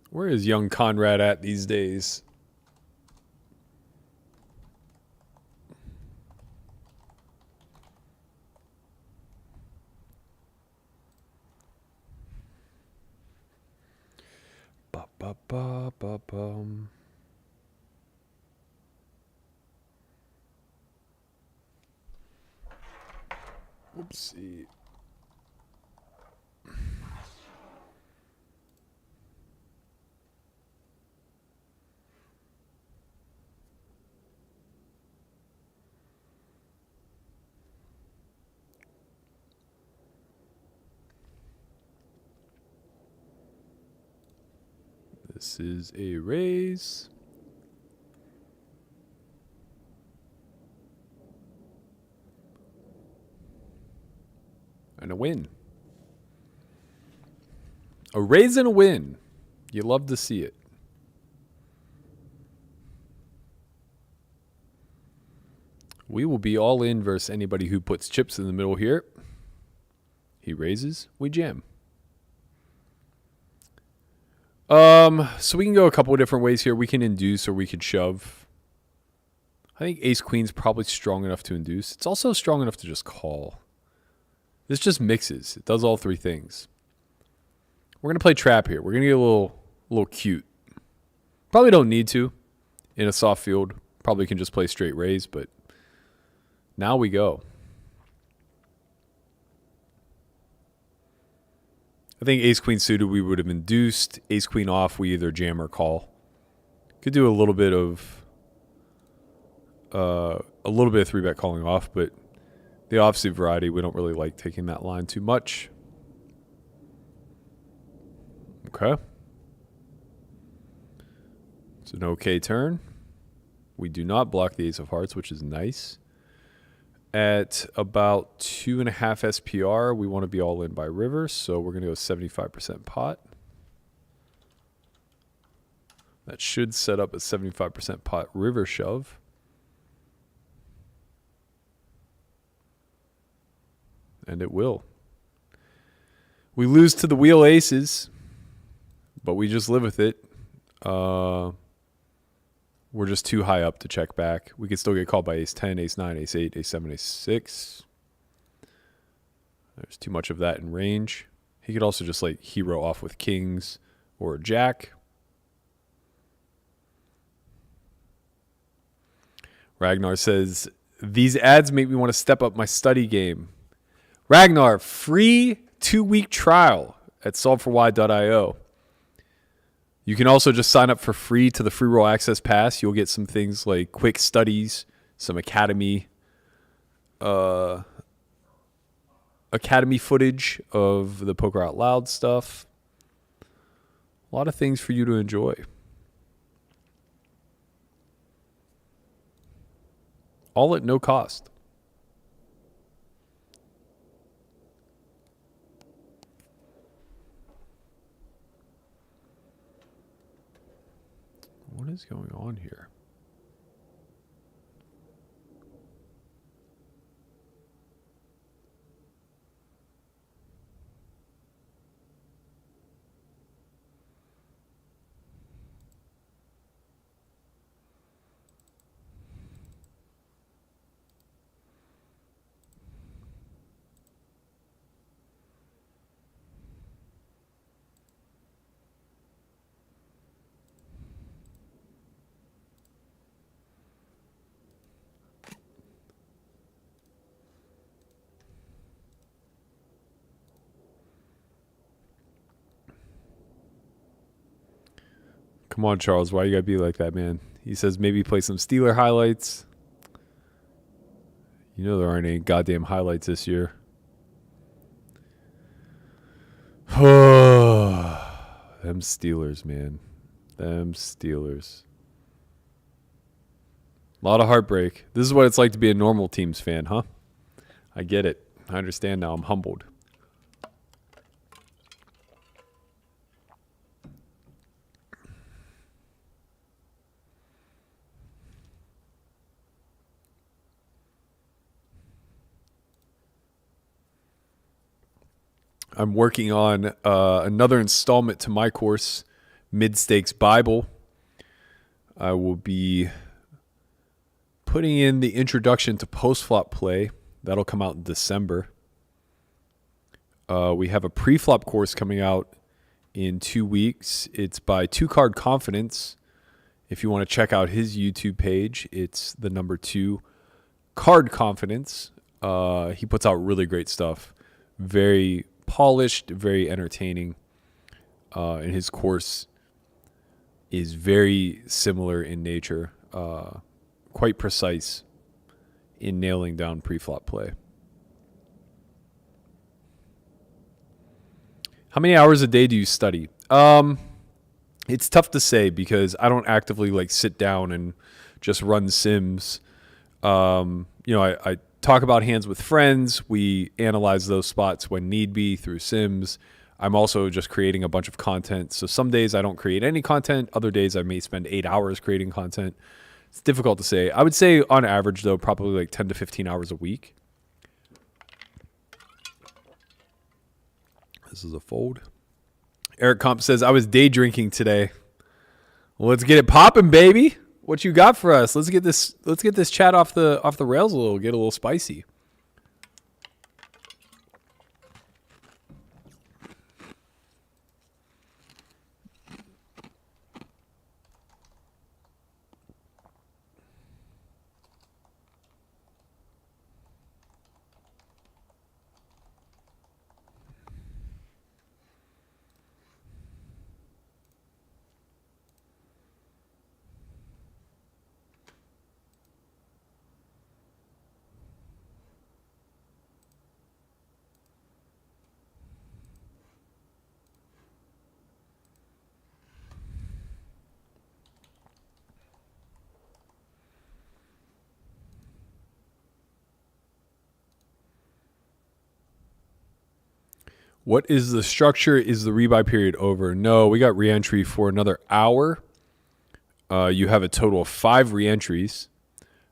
Where is young Conrad at these days? Ba-ba-ba-ba-bum. Oopsie. This is a raise. And a win. A raise and a win. You love to see it. We will be all in versus anybody who puts chips in the middle here. He raises. We jam. So we can go a couple of different ways here. We can induce or we could shove. I think ace queen's probably strong enough to induce. It's also strong enough to just call. This just mixes. It does all three things. We're gonna play trap here. We're gonna get a little cute. Probably don't need to in a soft field. Probably can just play straight raise, but now we go. I think ace queen suited we would have induced. Ace queen off we either jam or call. Could do a little bit of 3-bet calling off, but the offsuit variety we don't really like taking that line too much. Okay. It's an okay turn. We do not block the ace of hearts, which is nice. At about 2.5 SPR, we want to be all in by river, so we're going to go 75% pot. That should set up a 75% pot river shove. And it will. We lose to the wheel aces, but we just live with it. We're just too high up to check back. We could still get called by ace 10, ace 9, ace 8, ace 7, ace 6. There's too much of that in range. He could also just like hero off with kings or a jack. Ragnar says, these ads make me want to step up my study game. Ragnar, free 2-week trial at solveforwhy.io. You can also just sign up for free to the free roll access pass. You'll get some things like quick studies, some academy footage of the Poker Out Loud stuff. A lot of things for you to enjoy. All at no cost. What is going on here? Come on, Charles. Why you gotta be like that, man? He says maybe play some Steeler highlights. You know there aren't any goddamn highlights this year. Them Steelers, man. Them Steelers. A lot of heartbreak. This is what it's like to be a normal teams fan, huh? I get it. I understand now. I'm humbled. I'm working on another installment to my course, Mid-Stakes Bible. I will be putting in the introduction to post-flop play. That'll come out in December. We have a pre-flop course coming out in 2 weeks. It's by Two Card Confidence. If you want to check out his YouTube page, it's the number 2 Card Confidence. He puts out really great stuff. Very polished, very entertaining, and his course is very similar in nature, quite precise in nailing down pre-flop play. How many hours a day do you study? It's tough to say because I don't actively like sit down and just run sims. I talk about hands with friends. We analyze those spots when need be through sims. I'm also just creating a bunch of content. So some days I don't create any content. Other days I may spend 8 hours creating content. It's difficult to say. I would say on average, though, probably like 10 to 15 hours a week. This is a fold. Eric Comp says, I was day drinking today. Well, let's get it popping, baby. What you got for us? Let's get this chat off the rails a little, get a little spicy. What is the structure? Is the rebuy period over? No, we got reentry for another hour. You have a total of 5 reentries.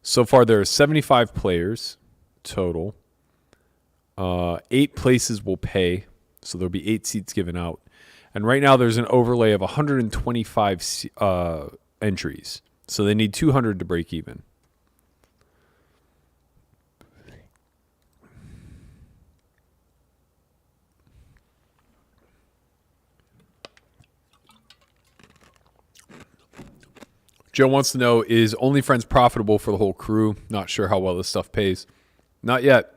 So far, there are 75 players total. 8 places will pay, so there'll be 8 seats given out. And right now, there's an overlay of 125 entries. So they need 200 to break even. Joe wants to know, is OnlyFriends profitable for the whole crew? Not sure how well this stuff pays. Not yet.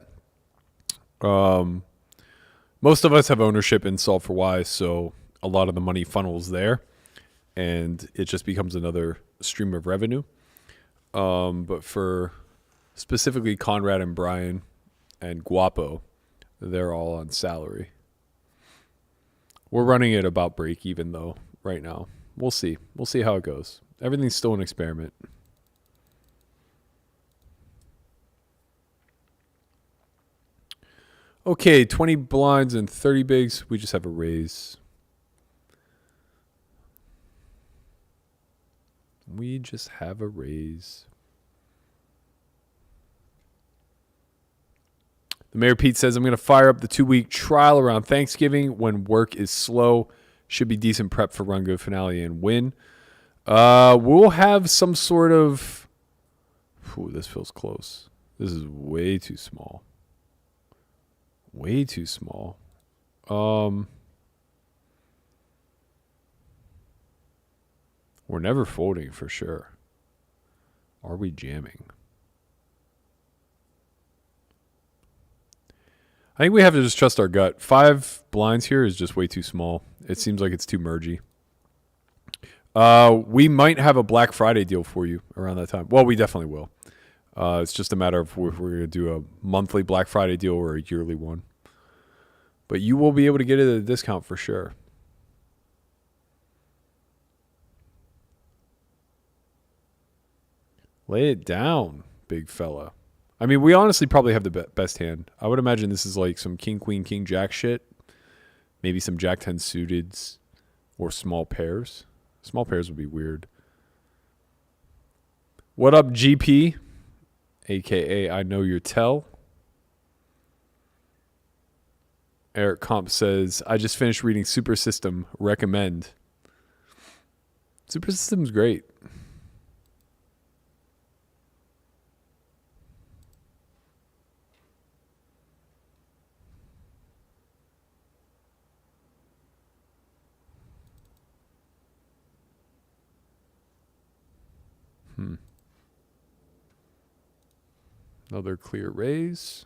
Most of us have ownership in Solve for Why, so a lot of the money funnels there, and it just becomes another stream of revenue. But for specifically Conrad and Brian and Guapo, they're all on salary. We're running at about break even, though, right now. We'll see. We'll see how it goes. Everything's still an experiment. Okay, 20 blinds and 30 bigs. We just have a raise. We just have a raise. The Mayor Pete says, I'm going to fire up the 2-week trial around Thanksgiving when work is slow. Should be decent prep for Run Good Finale and win. We'll have some sort of... Ooh, this feels close. This is way too small. Way too small. We're never folding for sure. Are we jamming? I think we have to just trust our gut. 5 blinds here is just way too small. It seems like it's too mergy. We might have a Black Friday deal for you around that time. Well, we definitely will. It's just a matter of if we're going to do a monthly Black Friday deal or a yearly one. But you will be able to get it at a discount for sure. Lay it down, big fella. I mean, we honestly probably have the best hand. I would imagine this is like some king, queen, king, jack shit. Maybe some jack 10 suiteds or small pairs. Small pairs would be weird. What up, GP? AKA I know your tell. Eric Comp says, I just finished reading Super System. Recommend. Super System's great. Another clear raise.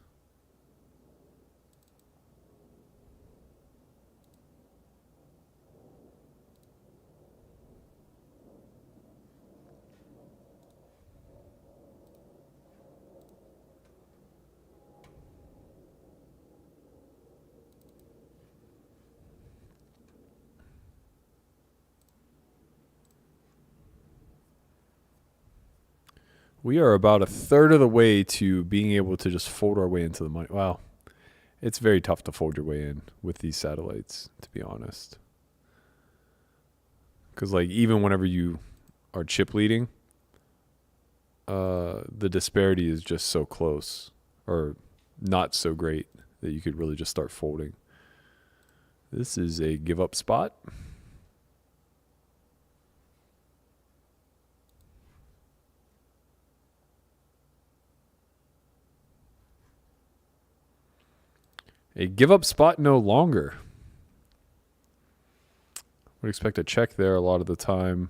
We are about a third of the way to being able to just fold our way into the money. Wow. It's very tough to fold your way in with these satellites, to be honest. Because, like, even whenever you are chip leading, the disparity is just so close or not so great that you could really just start folding. This is a give up spot. A give up spot no longer. Would expect a check there a lot of the time.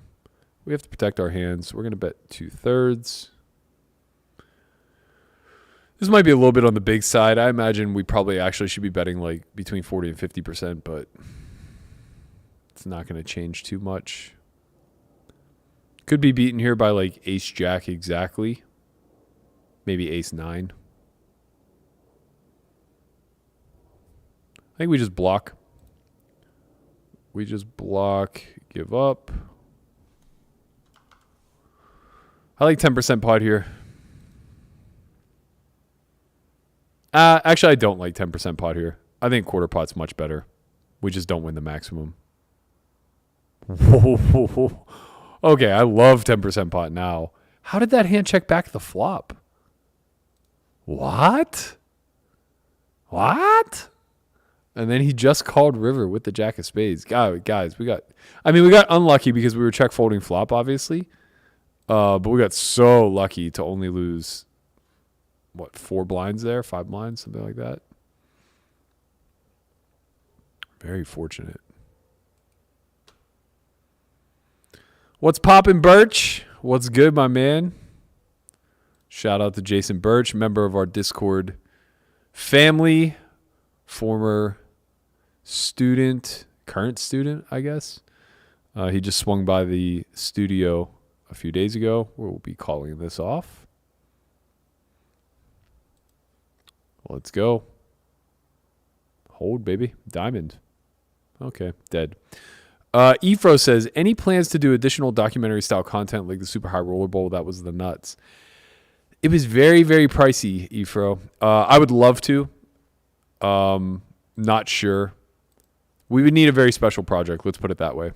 We have to protect our hands. We're going to bet 2/3. This might be a little bit on the big side. I imagine we probably actually should be betting like between 40 and 50%, but it's not going to change too much. Could be beaten here by like ace jack exactly. Maybe ace 9. I think we just block. We just block, give up. I like 10% pot here. Actually, I don't like 10% pot here. I think quarter pot's much better. We just don't win the maximum. Okay, I love 10% pot now. How did that hand check back the flop? What? What? And then he just called river with the jack of spades. Guys, we got unlucky because we were check folding flop, obviously. But we got so lucky to only lose, 4 blinds there? 5 blinds? Something like that. Very fortunate. What's poppin', Birch? What's good, my man? Shout out to Jason Birch, member of our Discord family, former student, current student, I guess. He just swung by the studio a few days ago. We'll be calling this off. Let's go. Hold, baby. Diamond. Okay, dead. Efro says, any plans to do additional documentary style content like the Super High Roller Bowl? That was the nuts. It was very, very pricey, Efro. I would love to. Not sure. We would need a very special project. Let's put it that way.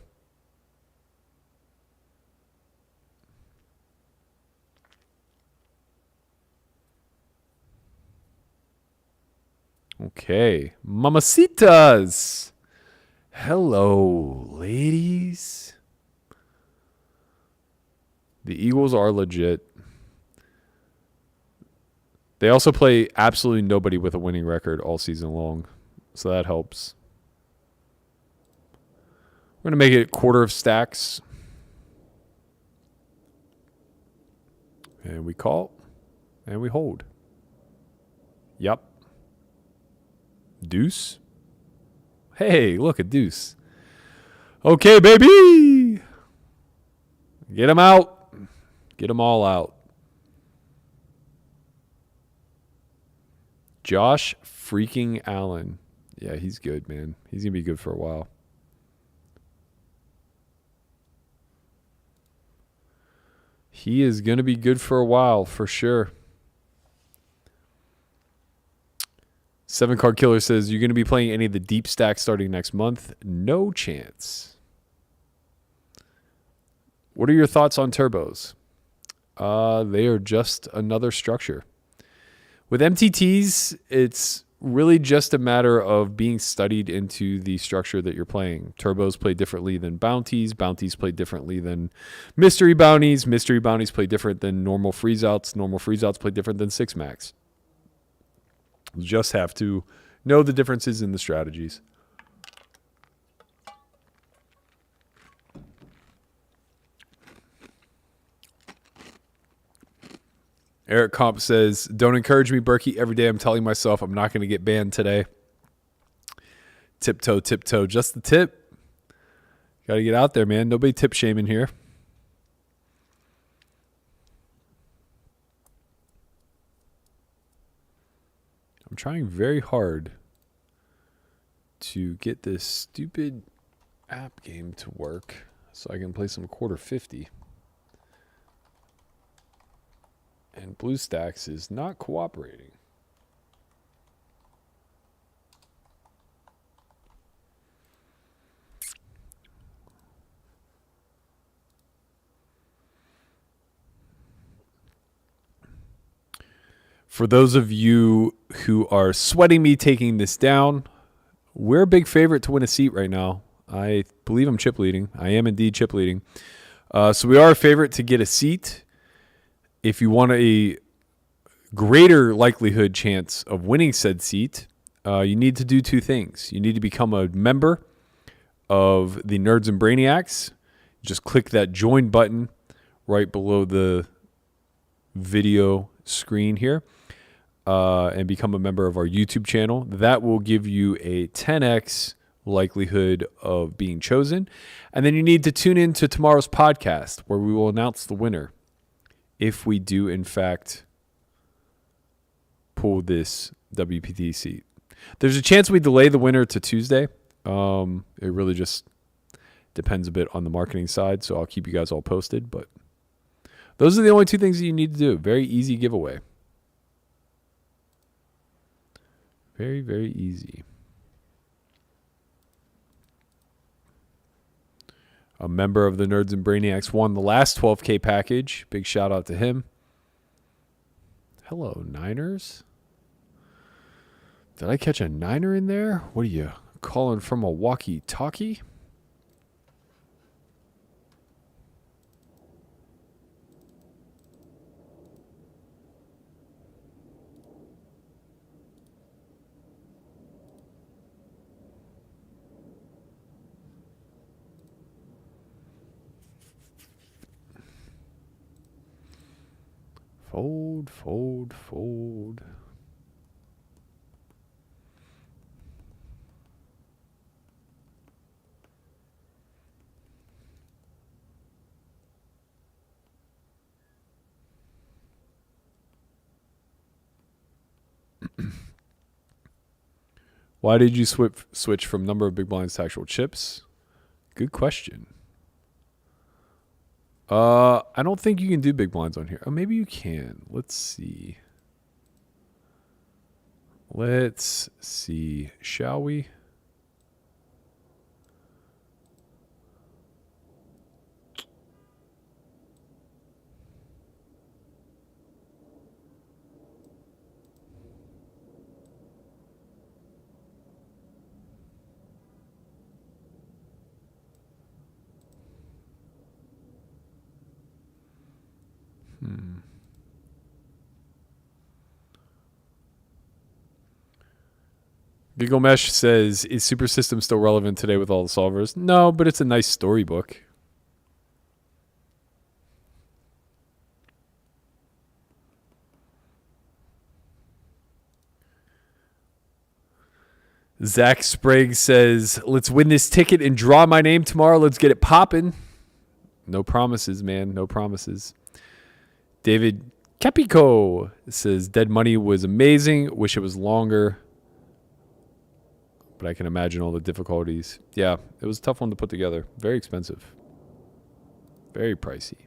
Okay. Mamacitas. Hello, ladies. The Eagles are legit. They also play absolutely nobody with a winning record all season long. So that helps. We're going to make it a quarter of stacks. And we call. And we hold. Yup. Deuce. Hey, look, a deuce. Okay, baby. Get him out. Get them all out. Josh freaking Allen. Yeah, he's good, man. He's going to be good for a while. He is going to be good for a while, for sure. 7 Card Killer says, you're going to be playing any of the deep stacks starting next month? No chance. What are your thoughts on turbos? They are just another structure. With MTTs, it's really just a matter of being studied into the structure that you're playing. Turbos play differently than bounties. Bounties play differently than mystery bounties. Mystery bounties play different than normal freeze-outs. Normal freeze-outs play different than 6-max. You just have to know the differences in the strategies. Eric Comp says, don't encourage me, Berkey. Every day I'm telling myself I'm not going to get banned today. Tiptoe, tiptoe, just the tip. Got to get out there, man. Nobody tip shaming here. I'm trying very hard to get this stupid app game to work so I can play some quarter 50. And BlueStacks is not cooperating. For those of you who are sweating me taking this down, we're a big favorite to win a seat right now. I believe I'm chip leading. I am indeed chip leading. So we are a favorite to get a seat. If you want a greater likelihood chance of winning said seat, you need to do two things. You need to become a member of the Nerds and Brainiacs. Just click that join button right below the video screen here and become a member of our YouTube channel. That will give you a 10x likelihood of being chosen. And then you need to tune in to tomorrow's podcast where we will announce the winner if we do, in fact, pull this WPT seat. There's a chance we delay the winner to Tuesday. It really just depends a bit on the marketing side, so I'll keep you guys all posted. But those are the only two things that you need to do. Very easy giveaway. Very, very easy. A member of the Nerds and Brainiacs won the last 12K package. Big shout out to him. Hello, Niners. Did I catch a Niner in there? What are you calling from a walkie-talkie? Fold, fold, fold. Why did you switch from number of big blinds to actual chips? Good question. I don't think you can do big blinds on here. Oh, maybe you can. Let's see. Let's see. Shall we? Giggle Mesh says, is Super System still relevant today with all the solvers? No, but it's a nice storybook. Zach Sprague says, let's win this ticket and draw my name tomorrow. Let's get it popping. No promises, man. No promises. David Capico says, Dead Money was amazing. Wish it was longer. But I can imagine all the difficulties. Yeah, it was a tough one to put together. Very expensive. Very pricey.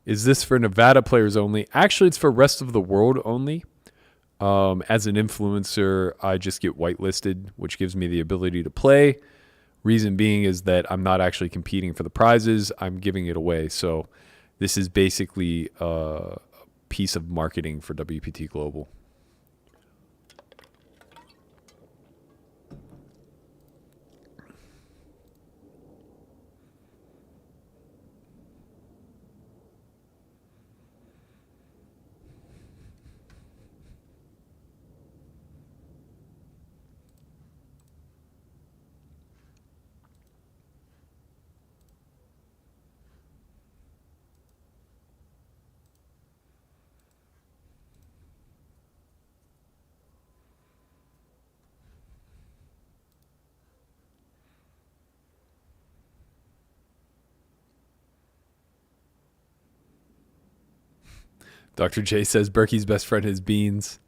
Is this for Nevada players only? Actually, it's for rest of the world only. As an influencer, I just get whitelisted, which gives me the ability to play. Reason being is that I'm not actually competing for the prizes. I'm giving it away. So this is basically a piece of marketing for WPT Global. Dr. J says Berkey's best friend is Beans.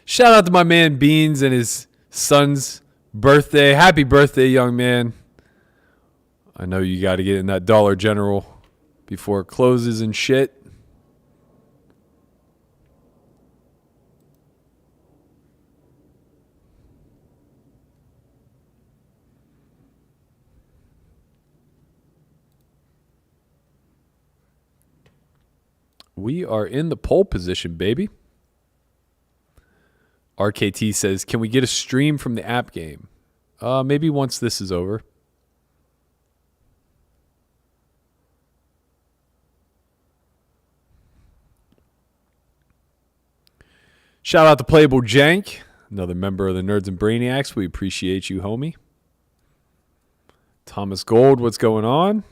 Shout out to my man Beans and his son's birthday. Happy birthday, young man. I know you got to get in that Dollar General before it closes and shit. We are in the pole position, baby. RKT says, can we get a stream from the app game? Maybe once this is over. Shout out to Playable Jank, another member of the Nerds and Brainiacs. We appreciate you, homie. Thomas Gold, what's going on?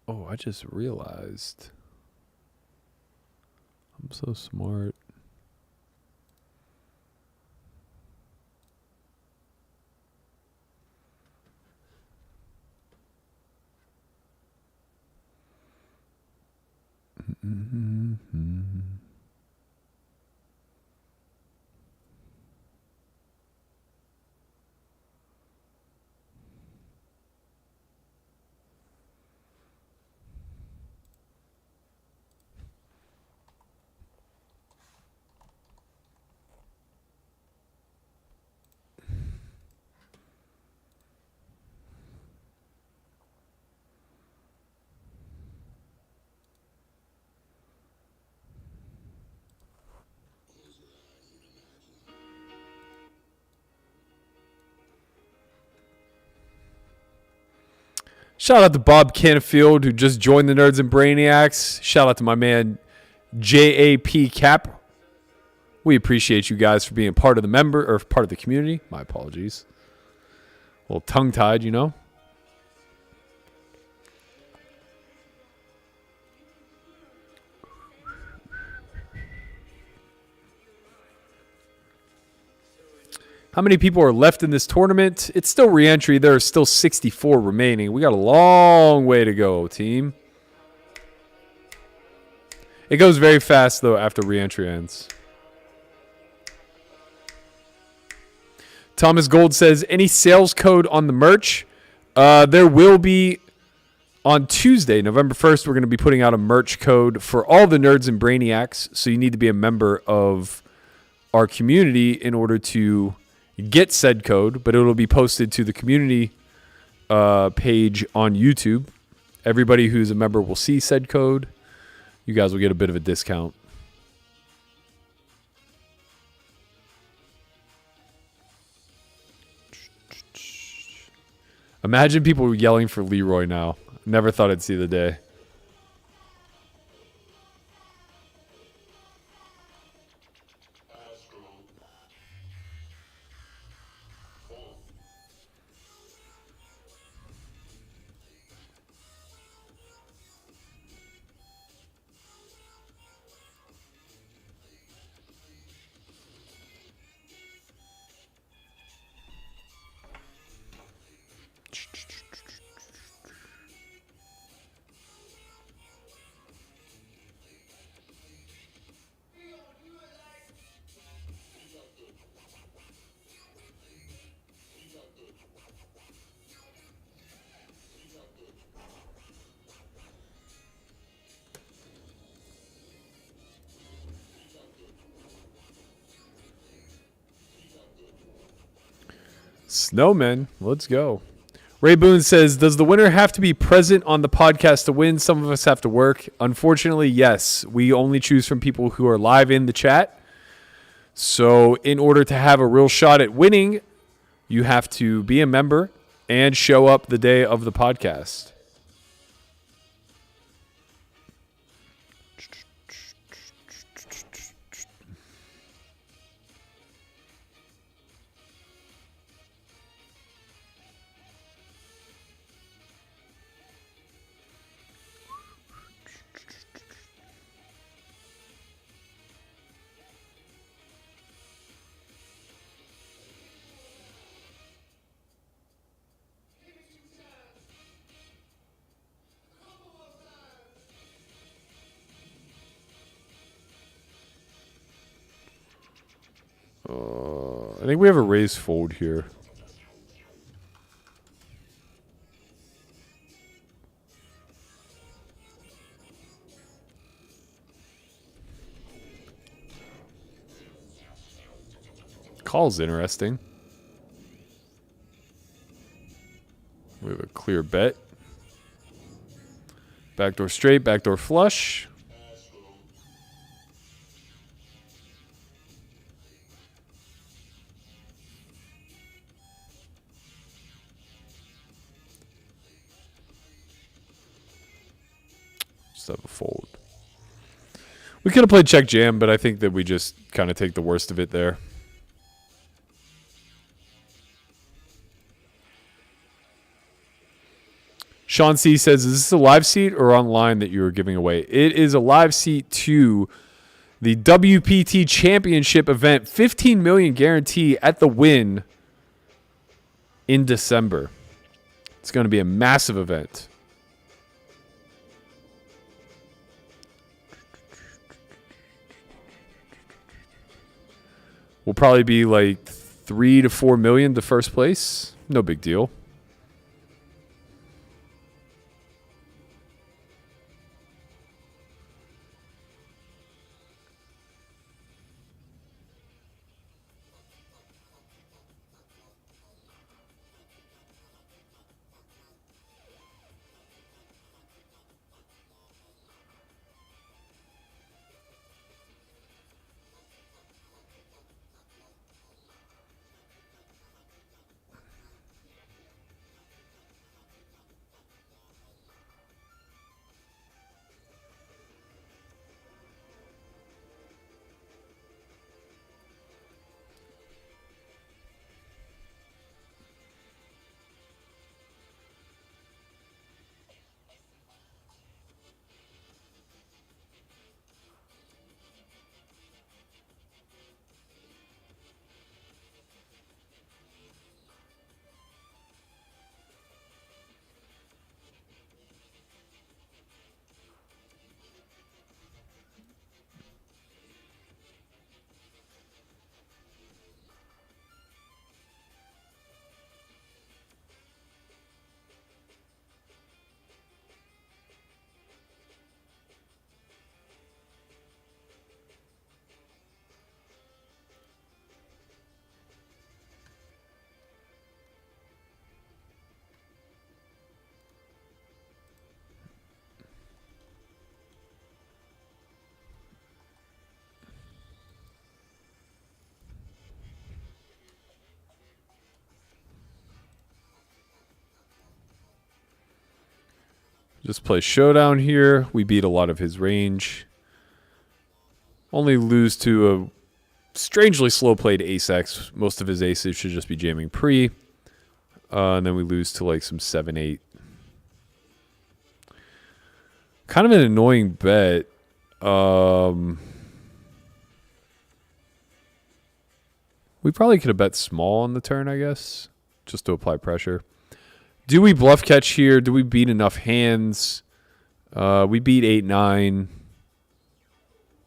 Oh, I just realized. I'm so smart. Shout out to Bob Canfield, who just joined the Nerds and Brainiacs. Shout out to my man, JAP Cap. We appreciate you guys for being part of the community. My apologies. A little tongue-tied, you know. How many people are left in this tournament? It's still re-entry. There are still 64 remaining. We got a long way to go, team. It goes very fast, though, after re-entry ends. Thomas Gold says, any sales code on the merch? There will be on Tuesday, November 1st, we're going to be putting out a merch code for all the Nerds and Brainiacs. So you need to be a member of our community in order to get said code, but it'll be posted to the community page on YouTube. Everybody who's a member will see said code. You guys will get a bit of a discount. Imagine people yelling for Leroy now. Never thought I'd see the day. Snowman, let's go. Ray Boone says, does the winner have to be present on the podcast to win? Some of us have to work. Unfortunately, yes. We only choose from people who are live in the chat. So in order to have a real shot at winning, you have to be a member and show up the day of the podcast. I think we have a raise fold here. Call's interesting. We have a clear bet. Backdoor straight, backdoor flush. Just have a fold. We could have played check jam, but I think that we just kind of take the worst of it there. Sean C says, is this a live seat or online that you are giving away? It is a live seat to the WPT Championship event. 15 million guarantee at the win in December. It's going to be a massive event. Will probably be like 3 to 4 million to first place. No big deal. Just play showdown here. We beat a lot of his range. Only lose to a strangely slow played ace-x. Most of his aces should just be jamming pre. And then we lose to like some 7-8. Kind of an annoying bet. We probably could have bet small on the turn, I guess, just to apply pressure. Do we bluff catch here? Do we beat enough hands? We beat 8-9.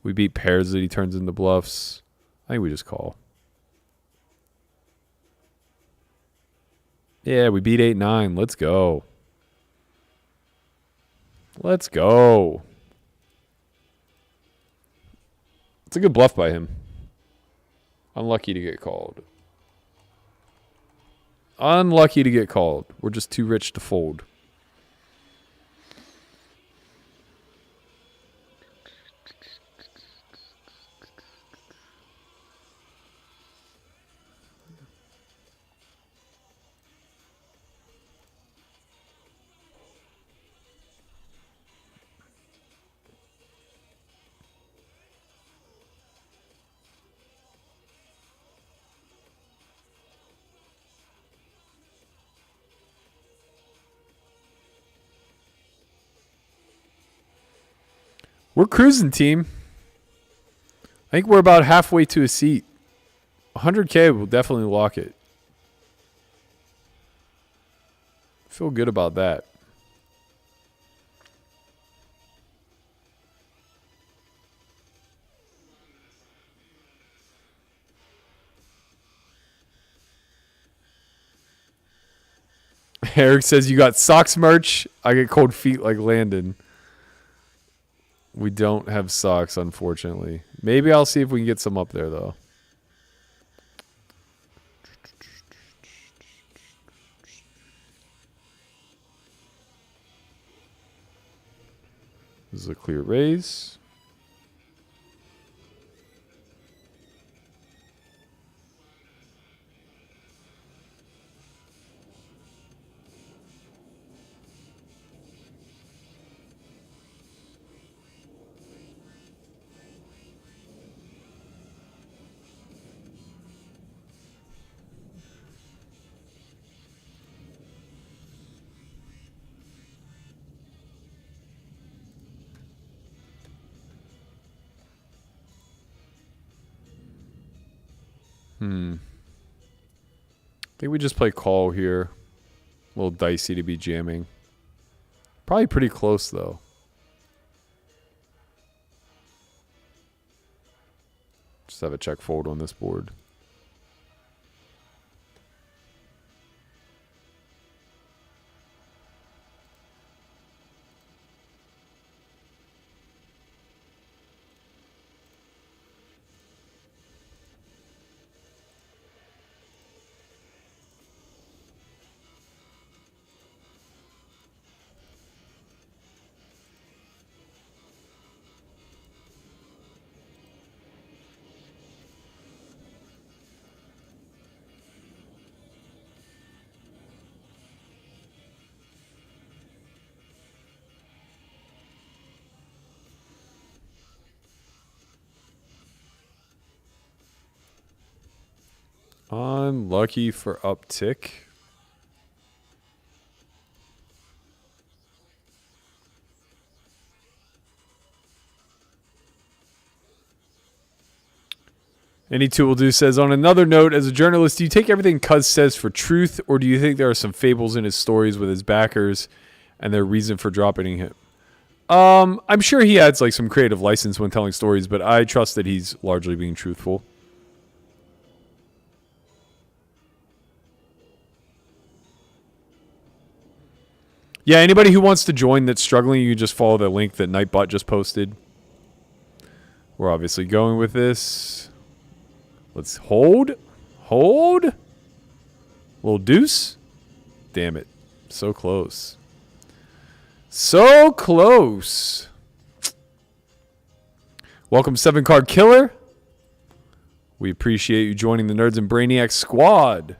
We beat pairs that he turns into bluffs. I think we just call. Yeah, we beat 8-9. Let's go. Let's go. It's a good bluff by him. Unlucky to get called. Unlucky to get called. We're just too rich to fold. We're cruising, team. I think we're about halfway to a seat. 100K will definitely lock it. Feel good about that. Eric says you got socks merch. I get cold feet like Landon. We don't have socks, unfortunately. Maybe I'll see if we can get some up there, though. This is a clear raise. I think we just play call here. A little dicey to be jamming. Probably pretty close, though. Just have a check fold on this board. Unlucky for uptick. Any two will do says, on another note, as a journalist, do you take everything Cuz says for truth, or do you think there are some fables in his stories with his backers and their reason for dropping him? I'm sure he adds like some creative license when telling stories, but I trust that he's largely being truthful. Yeah, anybody who wants to join that's struggling, you can just follow the link that Nightbot just posted. We're obviously going with this. Let's hold. Hold. Little deuce. Damn it. So close. So close. Welcome, 7-Card Killer. We appreciate you joining the Nerds and Brainiacs squad.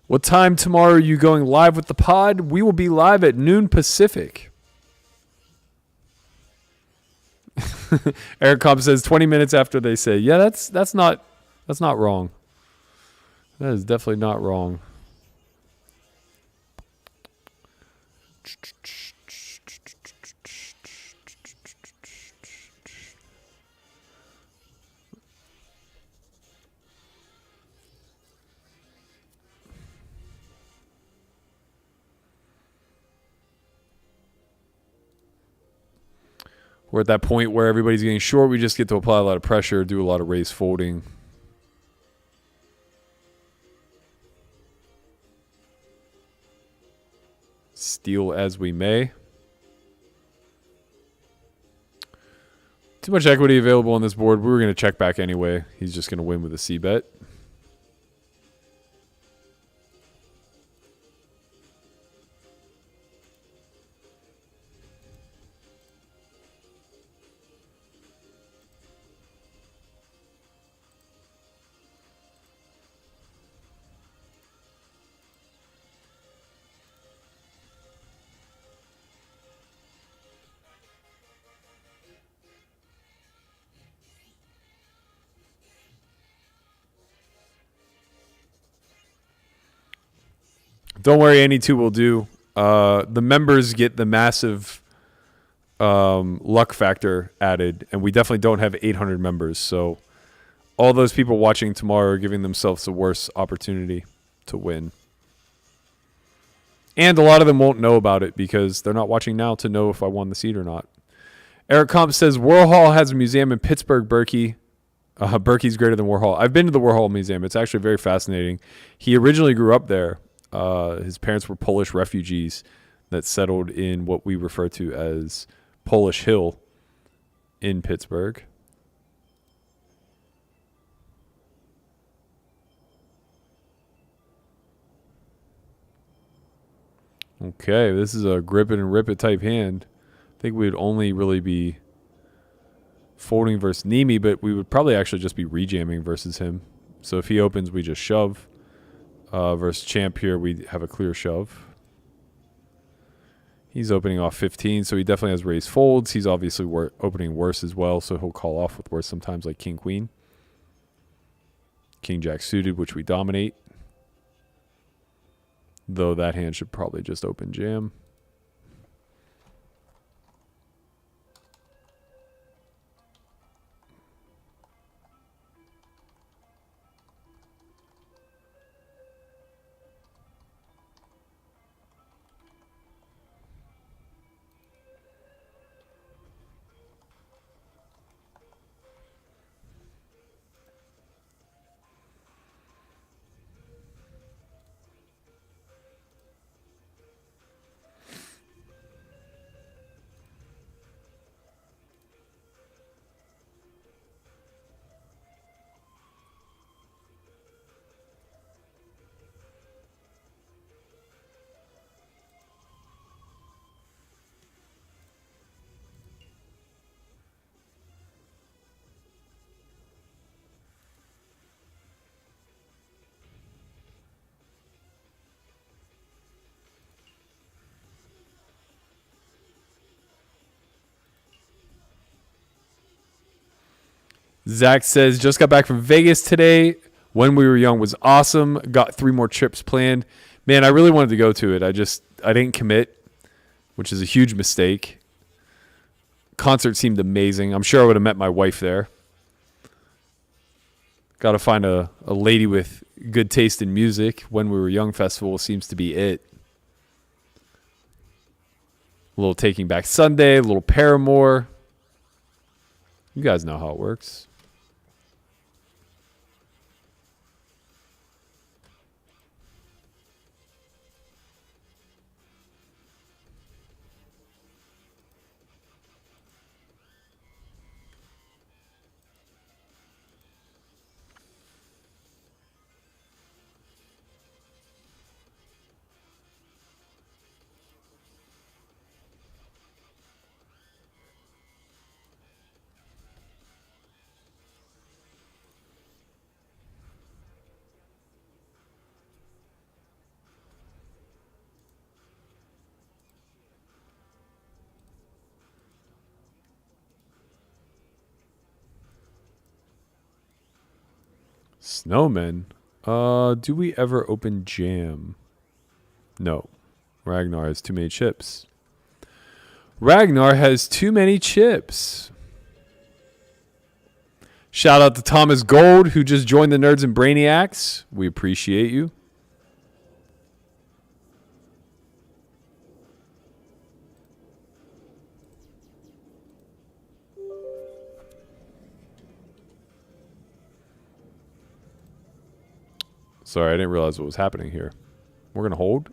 What time tomorrow are you going live with the pod? We will be live at noon Pacific. Eric Cobb says 20 minutes after they say, yeah, that's not wrong. That is definitely not wrong. We're at that point where everybody's getting short. We just get to apply a lot of pressure, do a lot of raise folding. Steal as we may. Too much equity available on this board. We were going to check back anyway. He's just going to win with a C-bet. Don't worry, any two will do. The members get the massive luck factor added, and we definitely don't have 800 members. So all those people watching tomorrow are giving themselves the worst opportunity to win. And a lot of them won't know about it because they're not watching now to know if I won the seat or not. Eric Comp says, Warhol has a museum in Pittsburgh, Berkey. Berkey's greater than Warhol. I've been to the Warhol Museum. It's actually very fascinating. He originally grew up there. His parents were Polish refugees that settled in what we refer to as Polish Hill in Pittsburgh. Okay, this is a grip it and rip it type hand. I think we'd only really be folding versus Nemi, but we would probably actually just be rejamming versus him. So if he opens, we just shove. Versus Champ here, we have a clear shove. He's opening off 15, so he definitely has raised folds. He's obviously opening worse as well, so he'll call off with worse sometimes like King Queen. King Jack suited, which we dominate. Though that hand should probably just open jam. Zach says, just got back from Vegas today. When we were young was awesome. Got 3 more trips planned. Man, I really wanted to go to it. I didn't commit, which is a huge mistake. Concert seemed amazing. I'm sure I would have met my wife there. Got to find a lady with good taste in music. When We Were Young festival seems to be it. A little Taking Back Sunday, a little Paramore. You guys know how it works. Snowmen. Do we ever open jam? No. Ragnar has too many chips. Ragnar has too many chips. Shout out to Thomas Gold, who just joined the Nerds and Brainiacs. We appreciate you. Sorry, I didn't realize what was happening here. We're going to hold.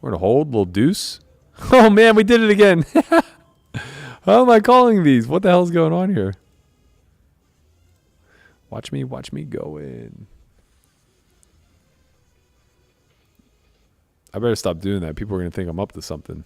We're going to hold. Little deuce. Oh, man, we did it again. How am I calling these? What the hell's going on here? Watch me go in. I better stop doing that. People are going to think I'm up to something.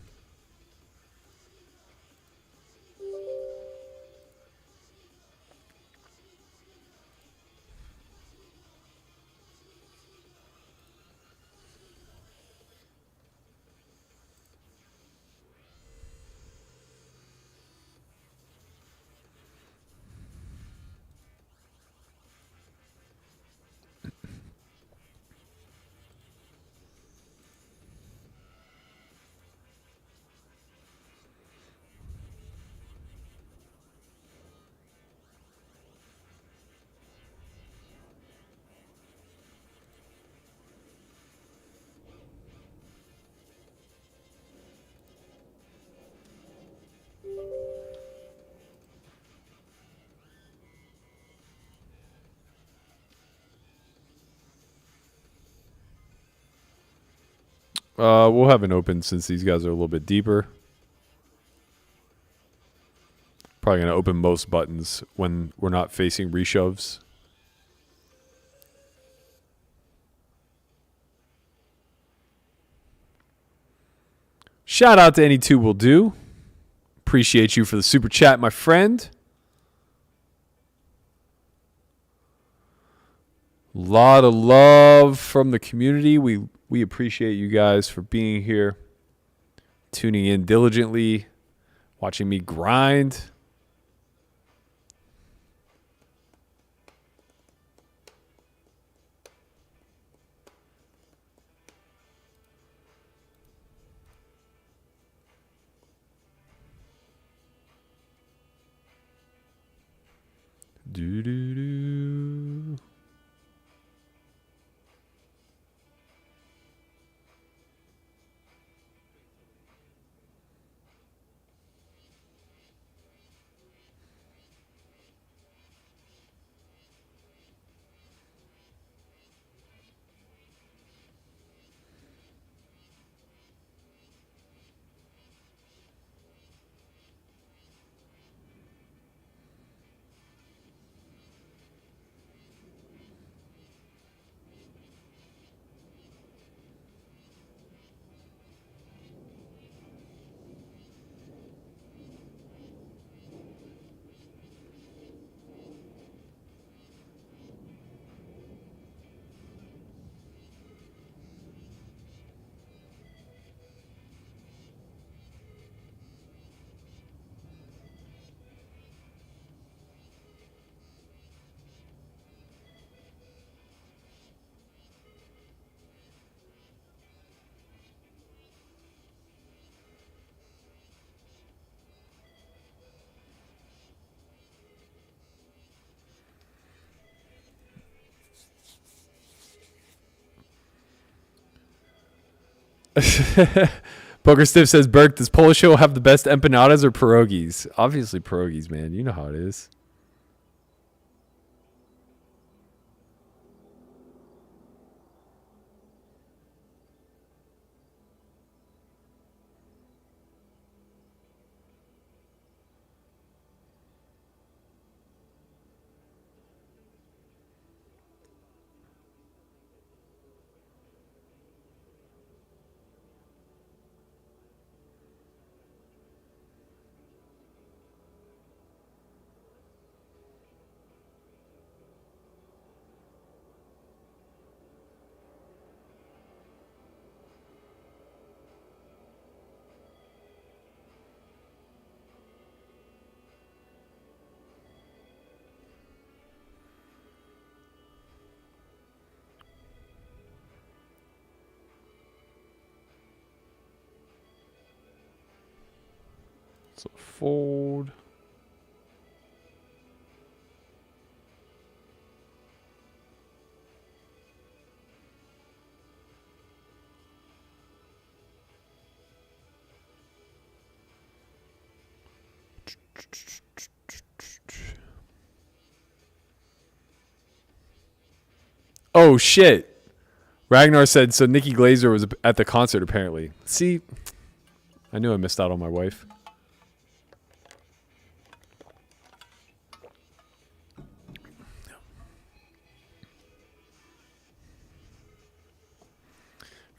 We'll have an open since these guys are a little bit deeper. Probably going to open most buttons when we're not facing reshoves. Shout out to any two will do. Appreciate you for the super chat, my friend. Lot of love from the community. We appreciate you guys for being here, tuning in diligently, watching me grind. Do. Poker Stiff says, Burke, does Polish Hill have the best empanadas or pierogies? Obviously pierogies, man. You know how it is. So fold. Oh shit. Ragnar said so Nikki Glazer was at the concert apparently. See, I knew I missed out on my wife.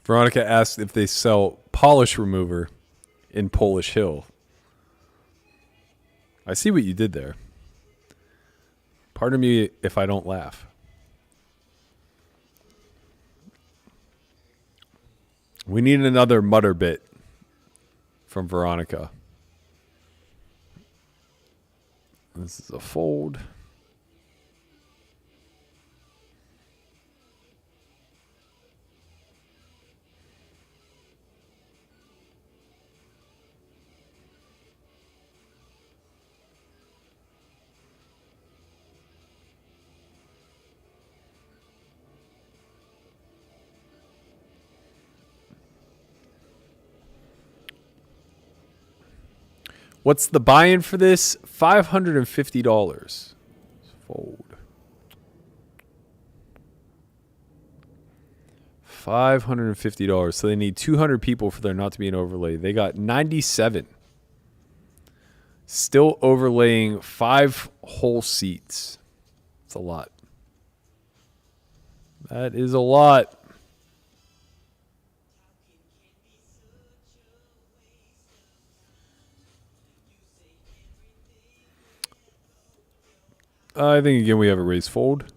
Veronica asked if they sell polish remover in Polish Hill. I see what you did there. Pardon me if I don't laugh. We need another mutter bit from Veronica. This is a fold. What's the buy-in for this? $550. Fold. $550. So they need 200 people for there not to be an overlay. They got 97. Still overlaying 5 whole seats. That's a lot. That is a lot. I think, again, we have a raise fold.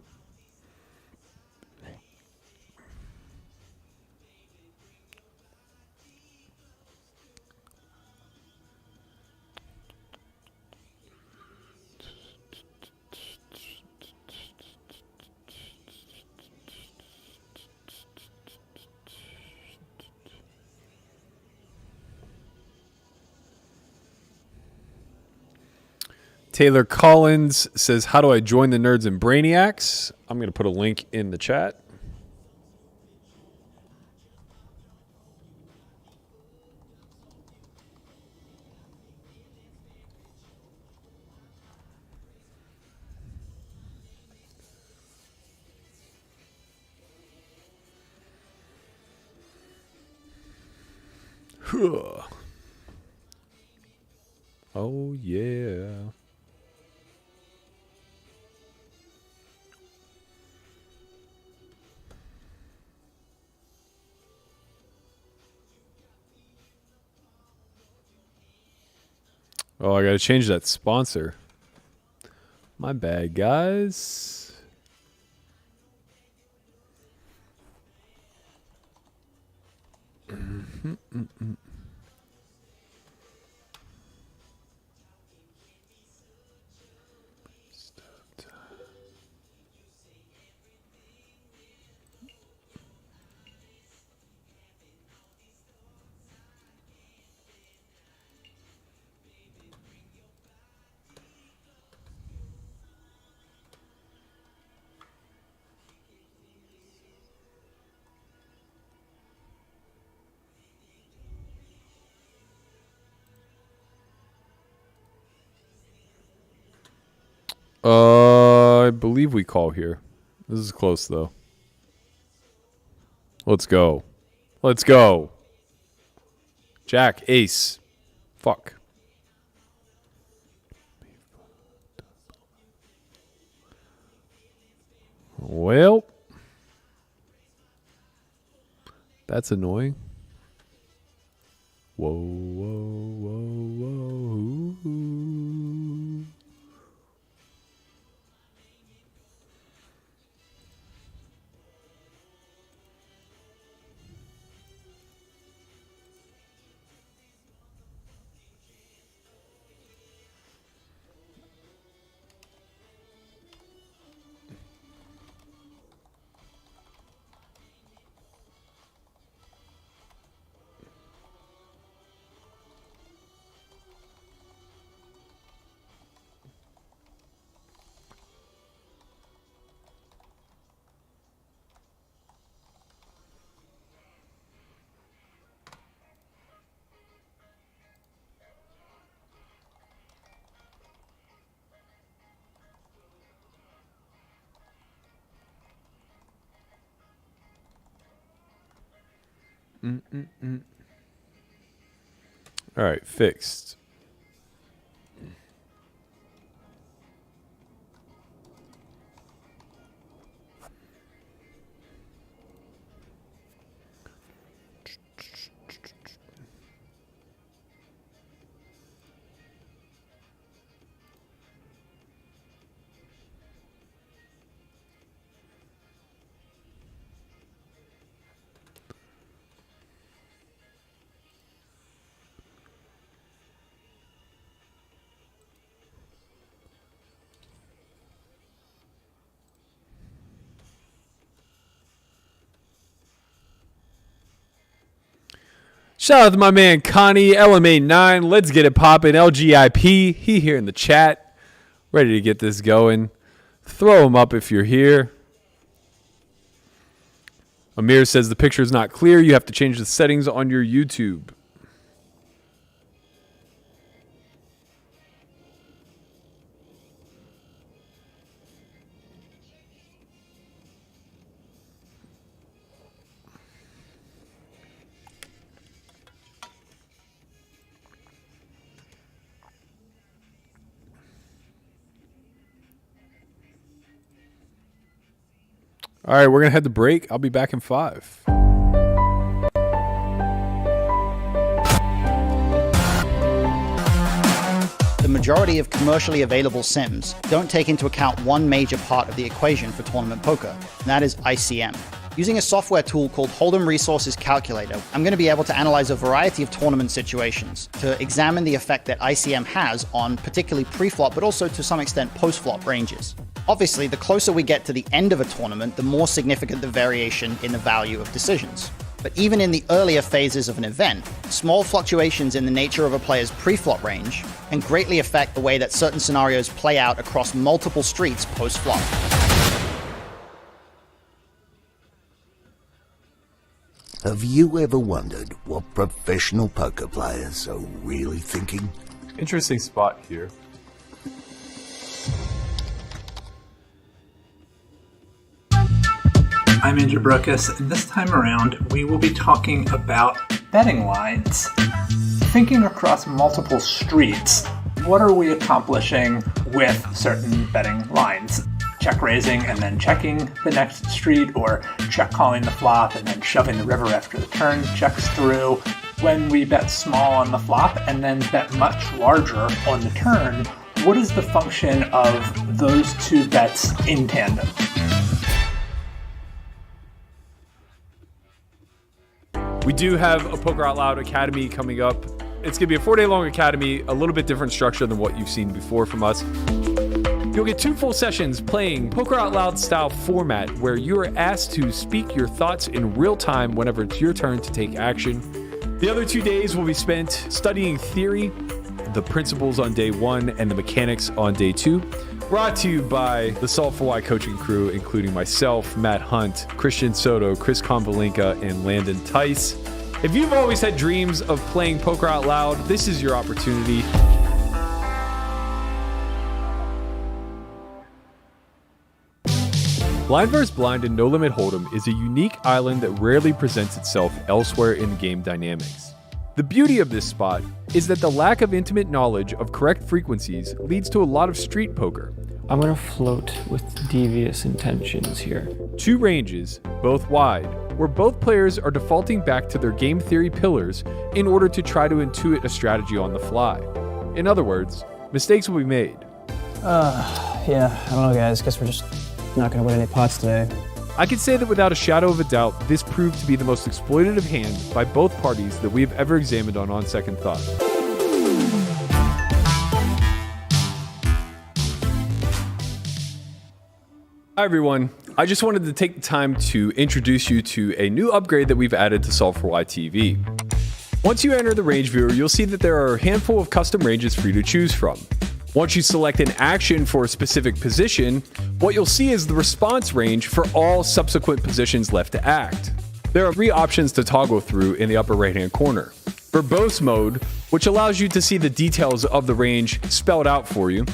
Taylor Collins says, how do I join the Nerds and Brainiacs? I'm going to put a link in the chat. Oh, yeah. Oh, I got to change that sponsor. My bad, guys. I believe we call here. This is close, though. Let's go. Let's go. Jack, ace. Fuck. Well, that's annoying. Whoa, whoa, whoa, whoa. All right, fixed. Shout out to my man Connie, LMA9. Let's get it poppin'. LGIP. He here in the chat. Ready to get this going. Throw him up if you're here. Amir says the picture is not clear. You have to change the settings on your YouTube. All right, we're going to head to break. I'll be back in 5. The majority of commercially available sims don't take into account one major part of the equation for tournament poker, and that is ICM. Using a software tool called Hold'em Resources Calculator, I'm going to be able to analyze a variety of tournament situations to examine the effect that ICM has on particularly pre-flop, but also to some extent post-flop ranges. Obviously, the closer we get to the end of a tournament, the more significant the variation in the value of decisions. But even in the earlier phases of an event, small fluctuations in the nature of a player's pre-flop range can greatly affect the way that certain scenarios play out across multiple streets post-flop. Have you ever wondered what professional poker players are really thinking? Interesting spot here. I'm Andrew Brokus, and this time around we will be talking about betting lines. Thinking across multiple streets, what are we accomplishing with certain betting lines? Check raising and then checking the next street, or check calling the flop and then shoving the river after the turn checks through. When we bet small on the flop and then bet much larger on the turn, what is the function of those two bets in tandem? We do have a Poker Out Loud Academy coming up. It's going to be a 4-day-long academy, a little bit different structure than what you've seen before from us. You'll get 2 full sessions playing Poker Out Loud style format, where you are asked to speak your thoughts in real time whenever it's your turn to take action. The other 2 days will be spent studying theory, the principles on day 1, and the mechanics on day 2. Brought to you by the Solve for Why coaching crew, including myself, Matt Hunt, Christian Soto, Chris Convalinka, and Landon Tice. If you've always had dreams of playing Poker Out Loud, this is your opportunity. Blind vs. Blind and No Limit Hold'em is a unique island that rarely presents itself elsewhere in game dynamics. The beauty of this spot is that the lack of intimate knowledge of correct frequencies leads to a lot of street poker. I'm gonna float with devious intentions here. 2 ranges, both wide, where both players are defaulting back to their game theory pillars in order to try to intuit a strategy on the fly. In other words, mistakes will be made. Yeah, I don't know, guys. Guess we're just not gonna win any pots today. I can say that without a shadow of a doubt, this proved to be the most exploitative hand by both parties that we have ever examined on Second Thought. Hi everyone, I just wanted to take the time to introduce you to a new upgrade that we've added to Solve for Why TV. Once you enter the range viewer, you'll see that there are a handful of custom ranges for you to choose from. Once you select an action for a specific position, what you'll see is the response range for all subsequent positions left to act. There are 3 options to toggle through in the upper right-hand corner. Verbose mode, which allows you to see the details of the range spelled out for you.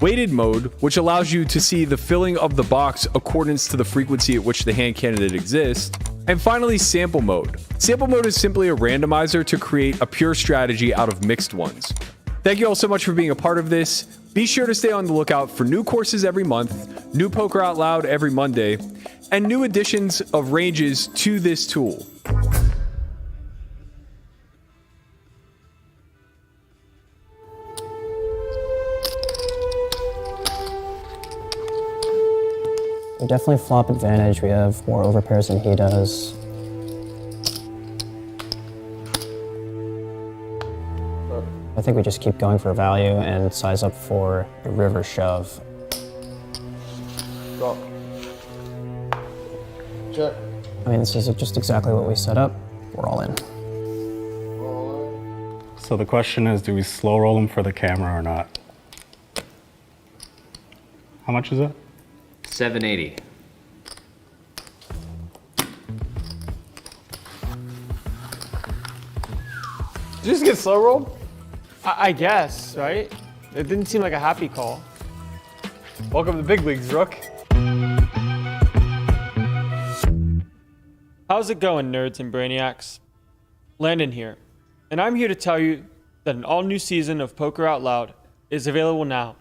Weighted mode, which allows you to see the filling of the box accordance to the frequency at which the hand candidate exists. And finally, sample mode. Sample mode is simply a randomizer to create a pure strategy out of mixed ones. Thank you all so much for being a part of this. Be sure to stay on the lookout for new courses every month, new Poker Out Loud every Monday, and new additions of ranges to this tool. We definitely flop advantage. We have more overpairs than he does. I think we just keep going for value and size up for a river shove. Go. Check. I mean, this is just exactly what we set up. We're all in. So the question is, do we slow roll them for the camera or not? How much is it? 780. Did you just get slow rolled? I guess, right? It didn't seem like a happy call. Welcome to the big leagues, Rook. How's it going, nerds and brainiacs? Landon here, and I'm here to tell you that an all-new season of Poker Out Loud is available now.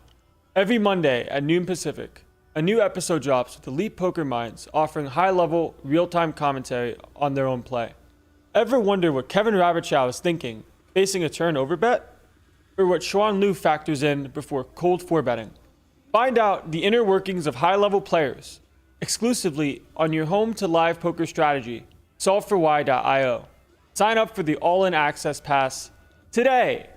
Every Monday at noon Pacific, a new episode drops with elite poker minds offering high-level, real-time commentary on their own play. Ever wonder what Kevin Rabichow is thinking, facing a turn over bet? Or what Xuan Liu factors in before cold four-betting? Find out the inner workings of high-level players exclusively on your home to live poker strategy, solveforwhy.io. Sign up for the all-in access pass today.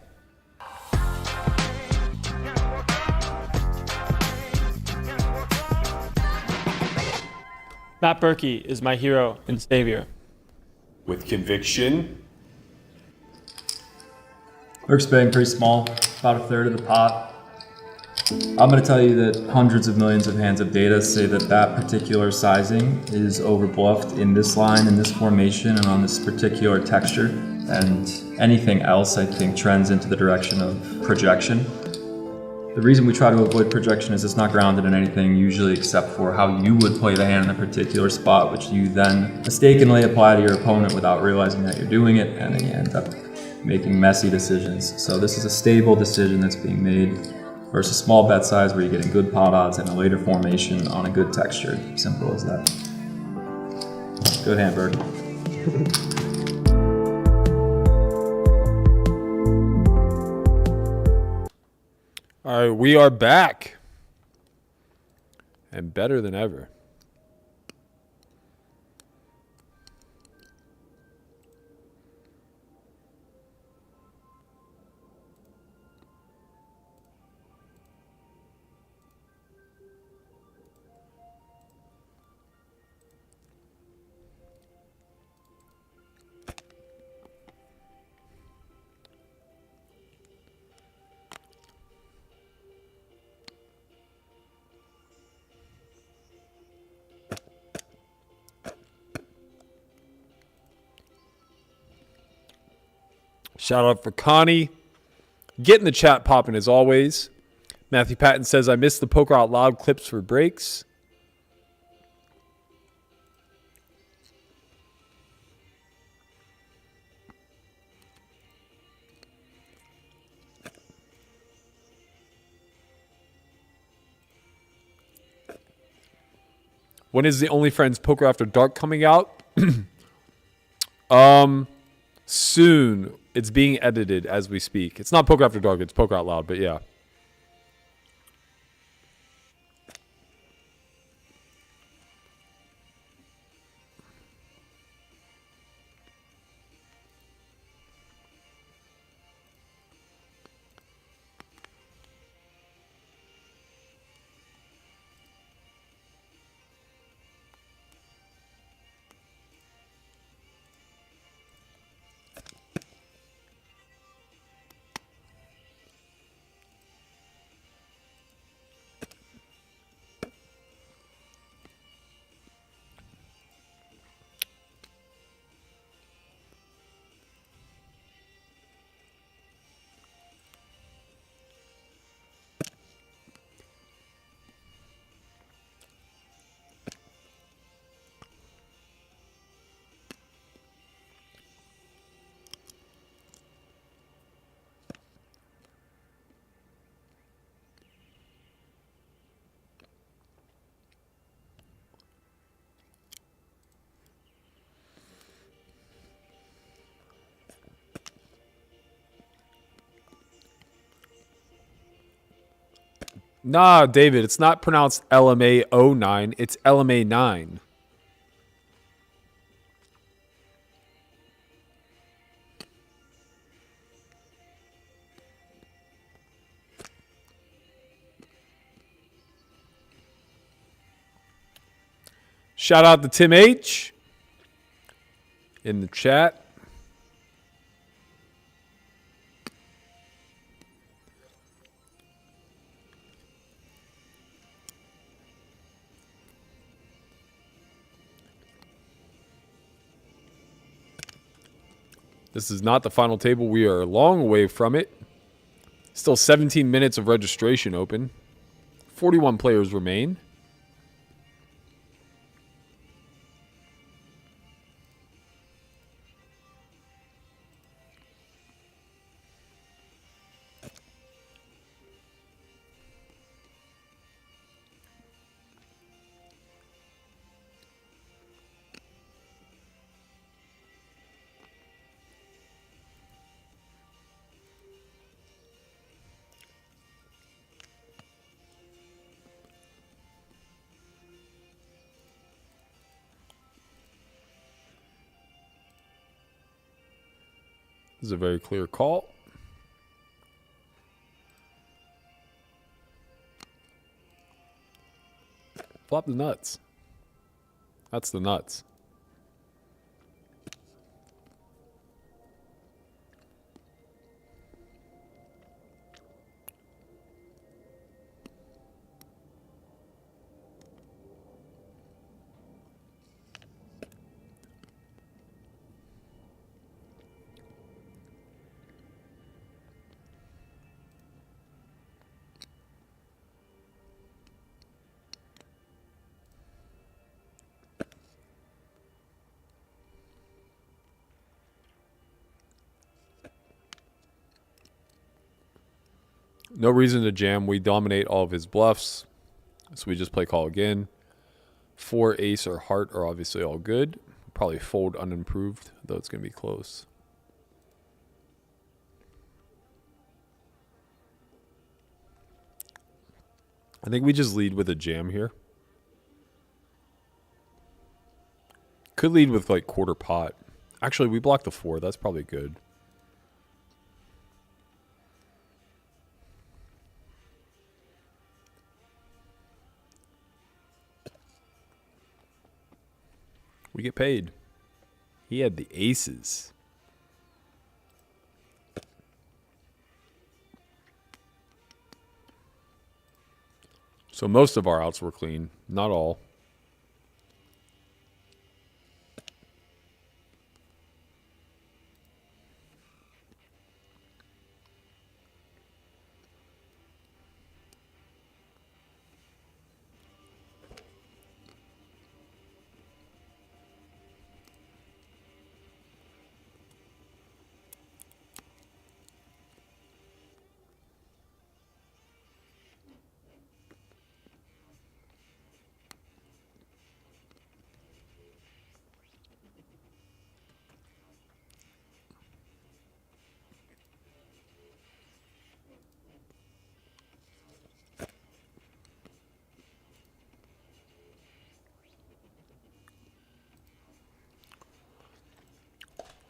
Matt Berkey is my hero and savior. With conviction. Berk's betting pretty small, about a third of the pot. I'm going to tell you that hundreds of millions of hands of data say that that particular sizing is overbluffed in this line, in this formation, and on this particular texture. And anything else, I think, trends into the direction of projection. The reason we try to avoid projection is it's not grounded in anything usually except for how you would play the hand in a particular spot, which you then mistakenly apply to your opponent without realizing that you're doing it, and then you end up making messy decisions. So this is a stable decision that's being made versus small bet size where you're getting good pot odds and a later formation on a good texture. Simple as that. Good hand, Bird. All right, we are back. And better than ever. Shout out for Connie. Getting the chat popping as always. Matthew Patton says, I missed the Poker Out Loud clips for breaks. When is the Only Friends Poker After Dark coming out? Soon. It's being edited as we speak. It's not Poker After Dark, it's Poker Out Loud, but yeah. Nah, David, it's not pronounced LMA09. It's LMA9. Shout out to Tim H in the chat. This is not the final table. We are a long way from it. Still 17 minutes of registration open. 41 players remain. This is a very clear call. Flop the nuts. That's the nuts. No reason to jam. We dominate all of his bluffs. So we just play call again. 4, ace, or heart are obviously all good. Probably fold unimproved, though it's going to be close. I think we just lead with a jam here. Could lead with like quarter pot. Actually, we block the 4. That's probably good. We get paid. He had the aces. So most of our outs were clean. Not all.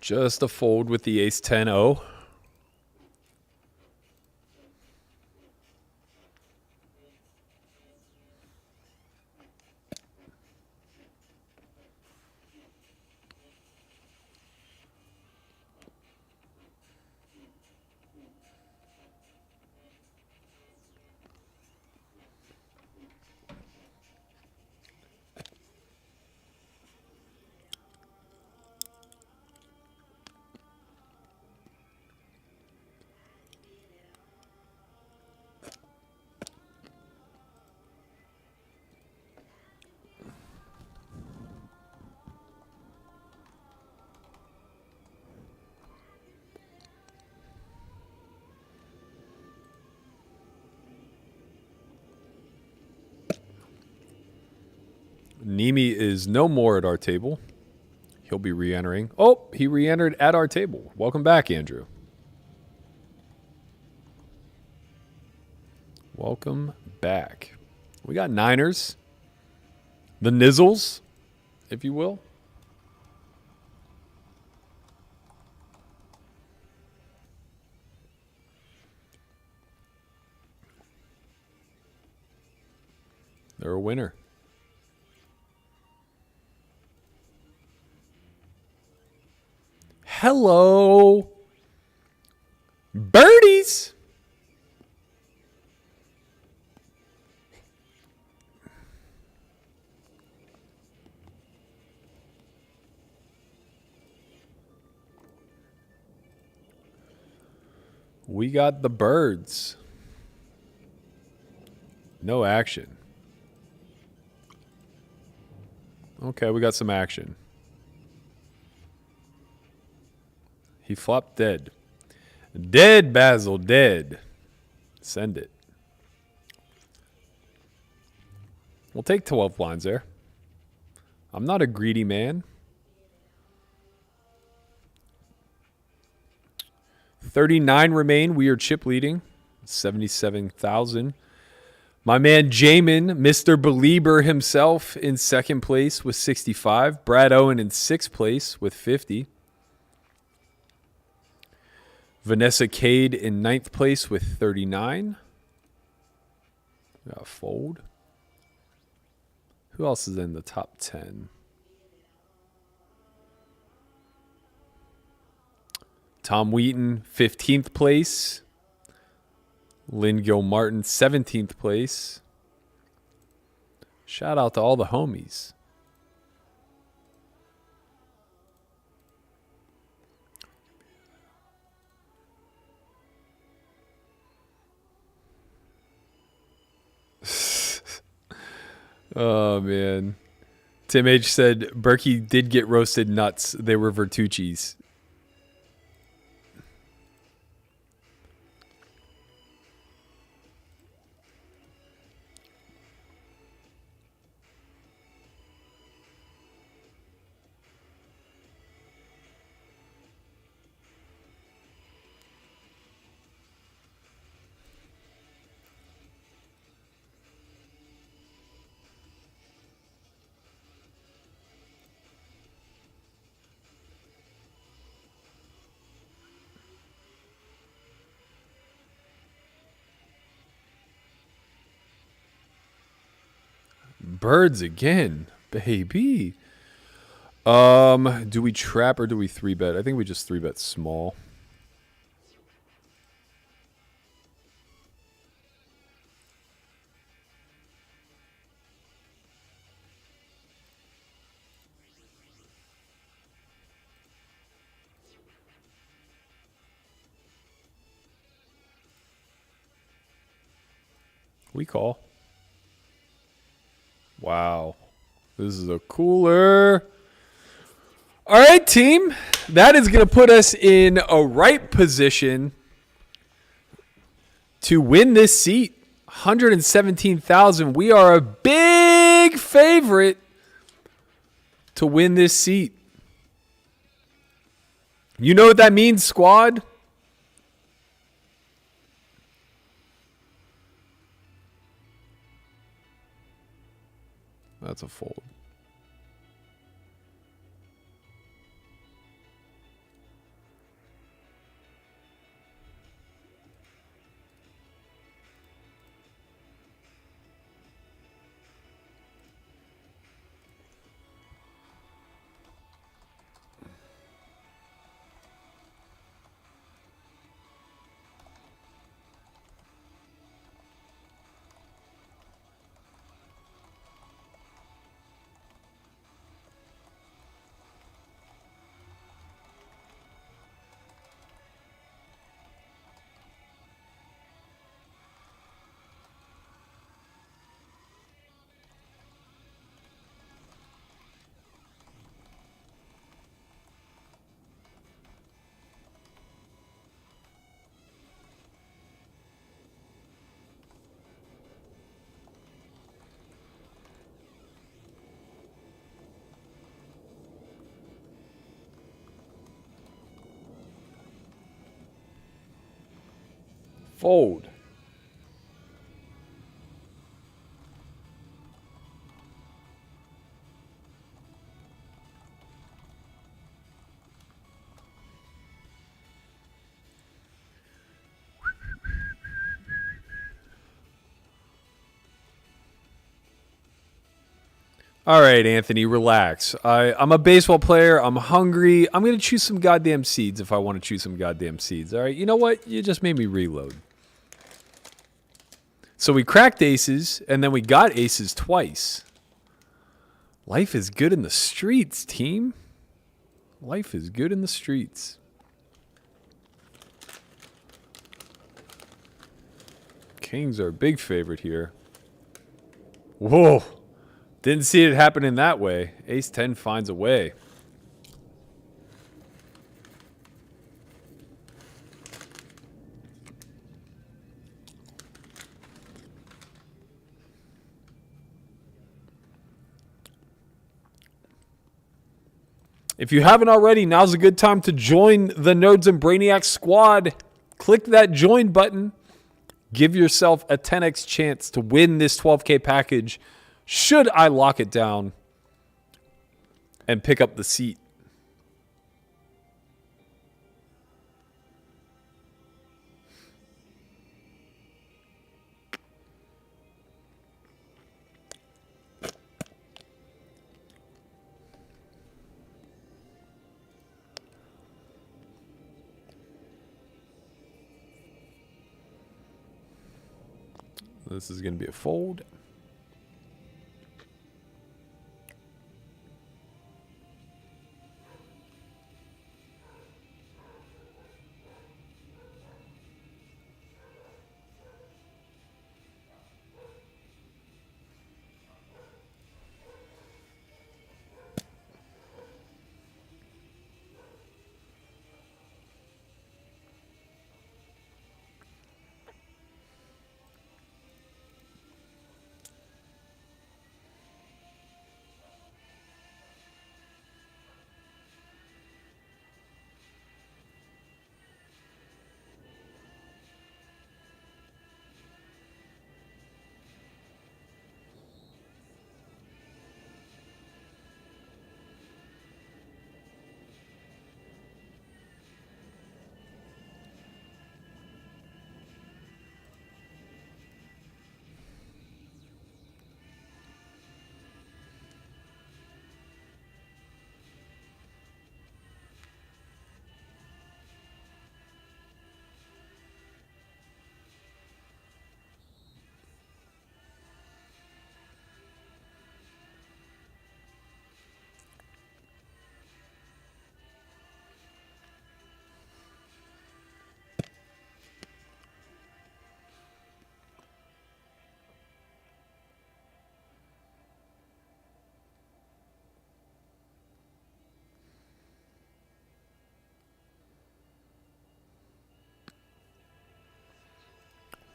Just a fold with the ace 10-0. Nemi is no more at our table. He'll be re-entering. Oh, he re-entered at our table. Welcome back, Andrew. Welcome back. We got Niners. The Nizzles, if you will. They're a winner. Hello. Birdies. We got the birds. No action. Okay, we got some action. He flopped dead. Dead, Basil, dead. Send it. We'll take 12 blinds there. I'm not a greedy man. 39 remain. We are chip leading. 77,000. My man Jamin, Mr. Belieber himself, in second place with 65. Brad Owen in sixth place with 50. Vanessa Cade in ninth place with 39. Got a fold. Who else is in the top 10? Tom Wheaton, 15th place. Lynn Gilmartin, 17th place. Shout out to all the homies. Oh, man. Tim H said Berkey did get roasted nuts. They were Vertucci's. Birds again, baby. Do we trap or do we 3-bet? I think we just 3-bet small. We call. Wow. This is a cooler. All right, team. That is going to put us in a right position to win this seat. 117,000. We are a big favorite to win this seat. You know what that means, squad? That's a fold. Fold. All right, Anthony, relax. I'm a baseball player. I'm hungry. I'm going to choose some goddamn seeds if I want to choose some goddamn seeds. All right, you know what? You just made me reload. So we cracked aces, and then we got aces twice. Life is good in the streets, team. Life is good in the streets. Kings are a big favorite here. Whoa. Didn't see it happen in that way. Ace-10 finds a way. If you haven't already, now's a good time to join the Nerds and Brainiacs squad. Click that join button. Give yourself a 10x chance to win this 12K package should I lock it down and pick up the seat. This is going to be a fold.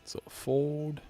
So fold.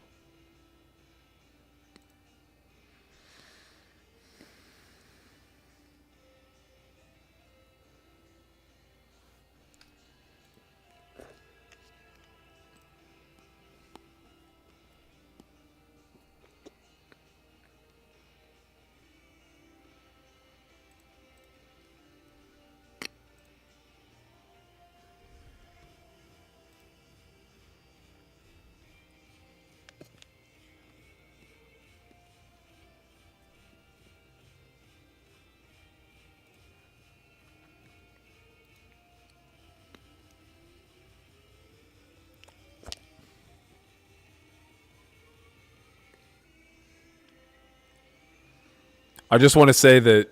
I just want to say that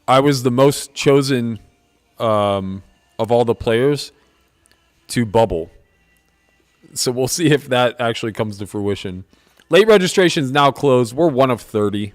I was the most chosen of all the players to bubble. So we'll see if that actually comes to fruition. Late registration is now closed. We're one of 30.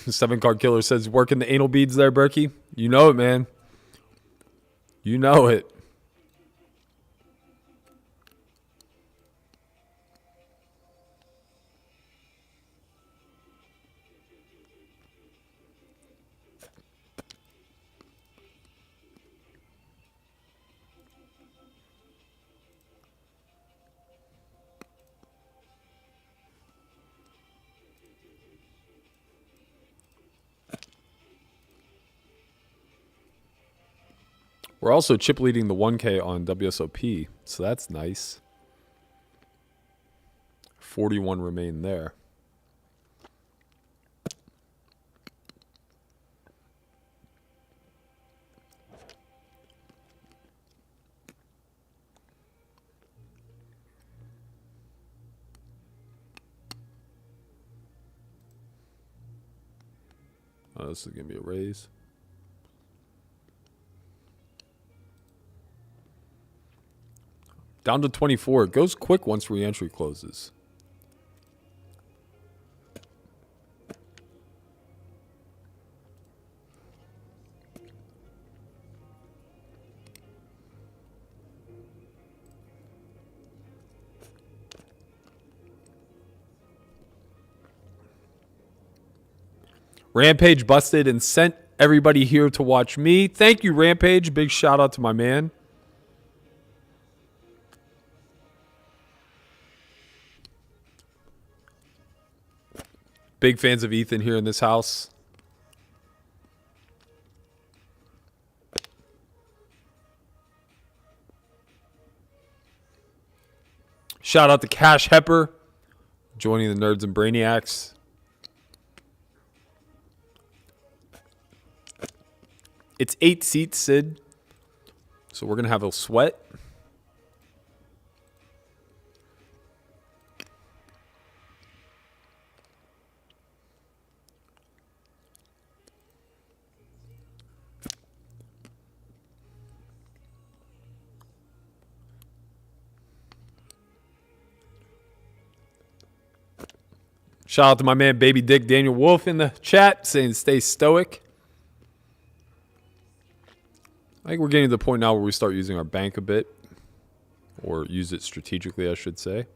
Seven Card Killer says, working the anal beads there, Berkey. You know it, man. You know it. We're also chip leading the 1K on WSOP, so that's nice. 41 remain there. Oh, this is going to be a raise. Down to 24. It goes quick once re-entry closes. Rampage busted and sent everybody here to watch me. Thank you, Rampage. Big shout out to my man. Big fans of Ethan here in this house. Shout out to Cash Hepper joining the Nerds and Brainiacs. It's 8 seats, Sid. So we're going to have a sweat. Shout out to my man, Baby Dick Daniel Wolf in the chat saying stay stoic. I think we're getting to the point now where we start using our bank a bit. Or use it strategically, I should say.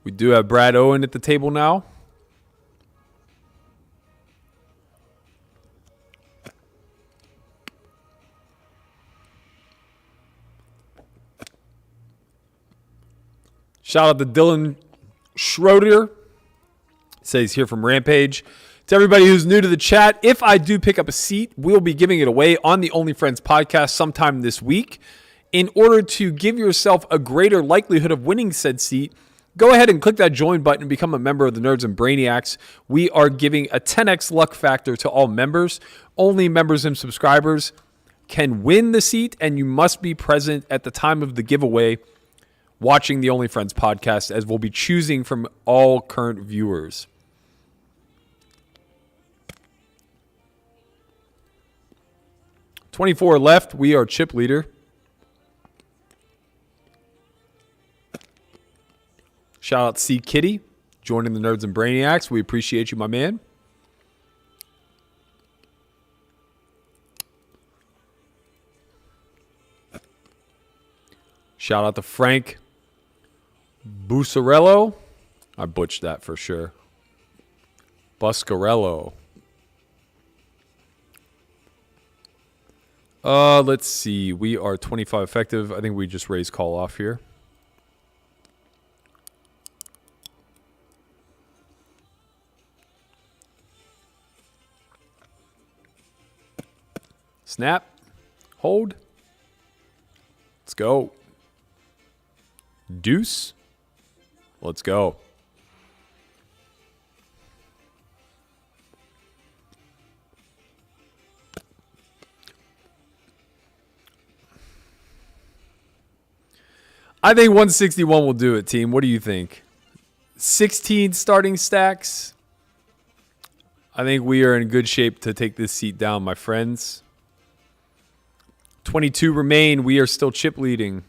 We do have Brad Owen at the table now. Shout out to Dylan Schroeder. Says here from Rampage. To everybody who's new to the chat, if I do pick up a seat, we'll be giving it away on the Only Friends podcast sometime this week. In order to give yourself a greater likelihood of winning said seat, go ahead and click that join button and become a member of the Nerds and Brainiacs. We are giving a 10x luck factor to all members. Only members and subscribers can win the seat, and you must be present at the time of the giveaway watching the Only Friends podcast, as we'll be choosing from all current viewers. $24 left. We are chip leader. Shout out C Kitty joining the Nerds and Brainiacs. We appreciate you, my man. Shout out to Frank Busarello. I butchered that for sure. Buscarello. Let's see. We are 25 effective. I think we just raise call off here. Snap. Hold. Let's go. Deuce. Let's go. I think 161 will do it, team. What do you think? 16 starting stacks. I think we are in good shape to take this seat down, my friends. 22 remain. We are still chip leading.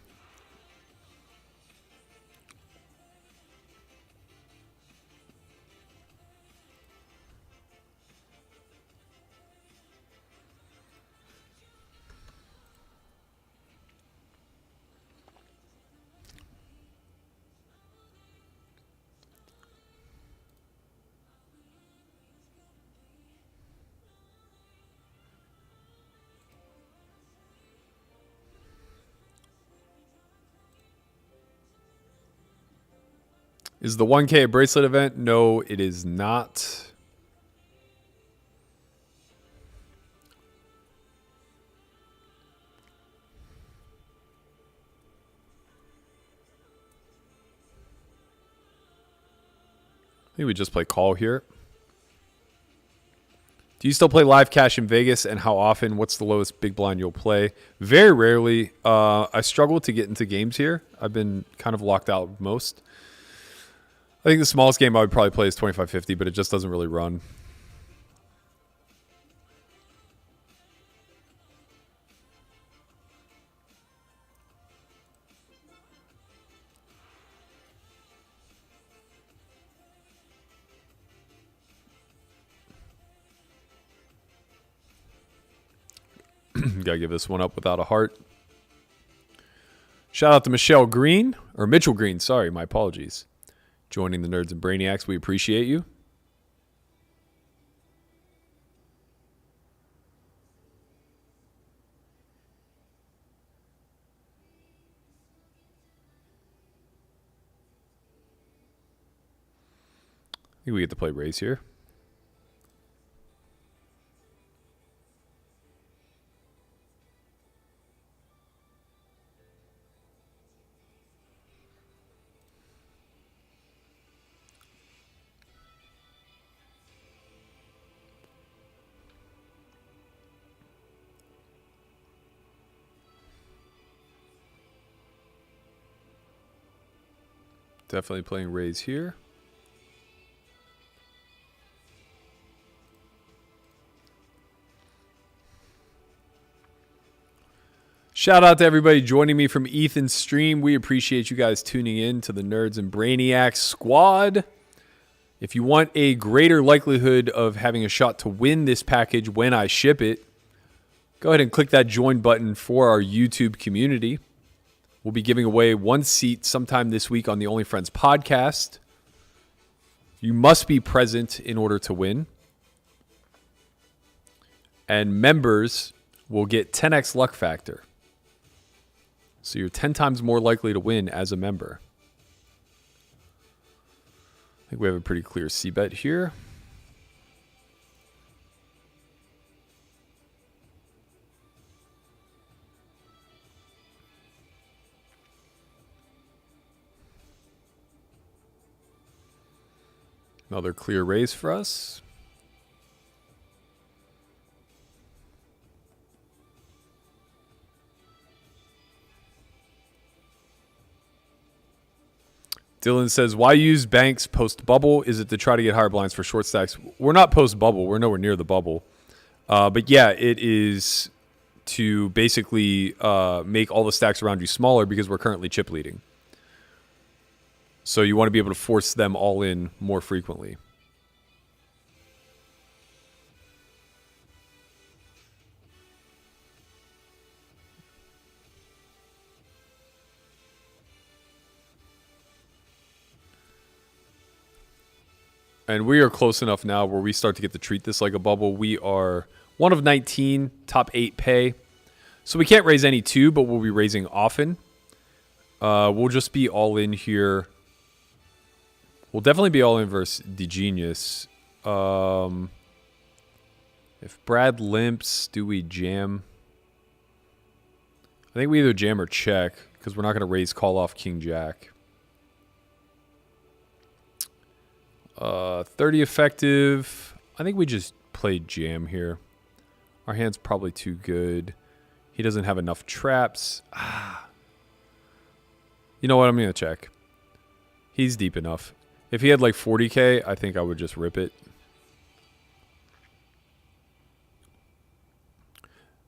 Is the 1K a bracelet event? No, it is not. I think we just play call here. Do you still play live cash in Vegas, and how often? What's the lowest big blind you'll play? Very rarely. I struggle to get into games here. I've been kind of locked out most. I think the smallest game I would probably play is 25-50, but it just doesn't really run. Gotta give this one up without a heart. Shout out to Mitchell Green, sorry, my apologies. Joining the Nerds and Brainiacs, we appreciate you. I think we get to play raise here. Definitely playing raise here. Shout out to everybody joining me from Ethan's stream. We appreciate you guys tuning in to the Nerds and Brainiacs squad. If you want a greater likelihood of having a shot to win this package when I ship it, go ahead and click that join button for our YouTube community. We'll be giving away one seat sometime this week on the Only Friends podcast. You must be present in order to win. And members will get 10x luck factor. So you're 10 times more likely to win as a member. I think we have a pretty clear C-bet here. Another clear raise for us. Dylan says, why use banks post-bubble? Is it to try to get higher blinds for short stacks? We're not post-bubble. We're nowhere near the bubble. But yeah, it is to basically make all the stacks around you smaller because we're currently chip leading. So you want to be able to force them all in more frequently. And we are close enough now where we start to get to treat this like a bubble. We are 1 of 19, top 8 pay. So we can't raise any 2, but we'll be raising often. We'll just be all in here. We'll definitely be all in versus DeGenius. If Brad limps, do we jam? I think we either jam or check because we're not going to raise call off king jack. 30 effective. I think we just play jam here. Our hand's probably too good. He doesn't have enough traps. You know what? I'm going to check. He's deep enough. If he had like 40k, I think I would just rip it.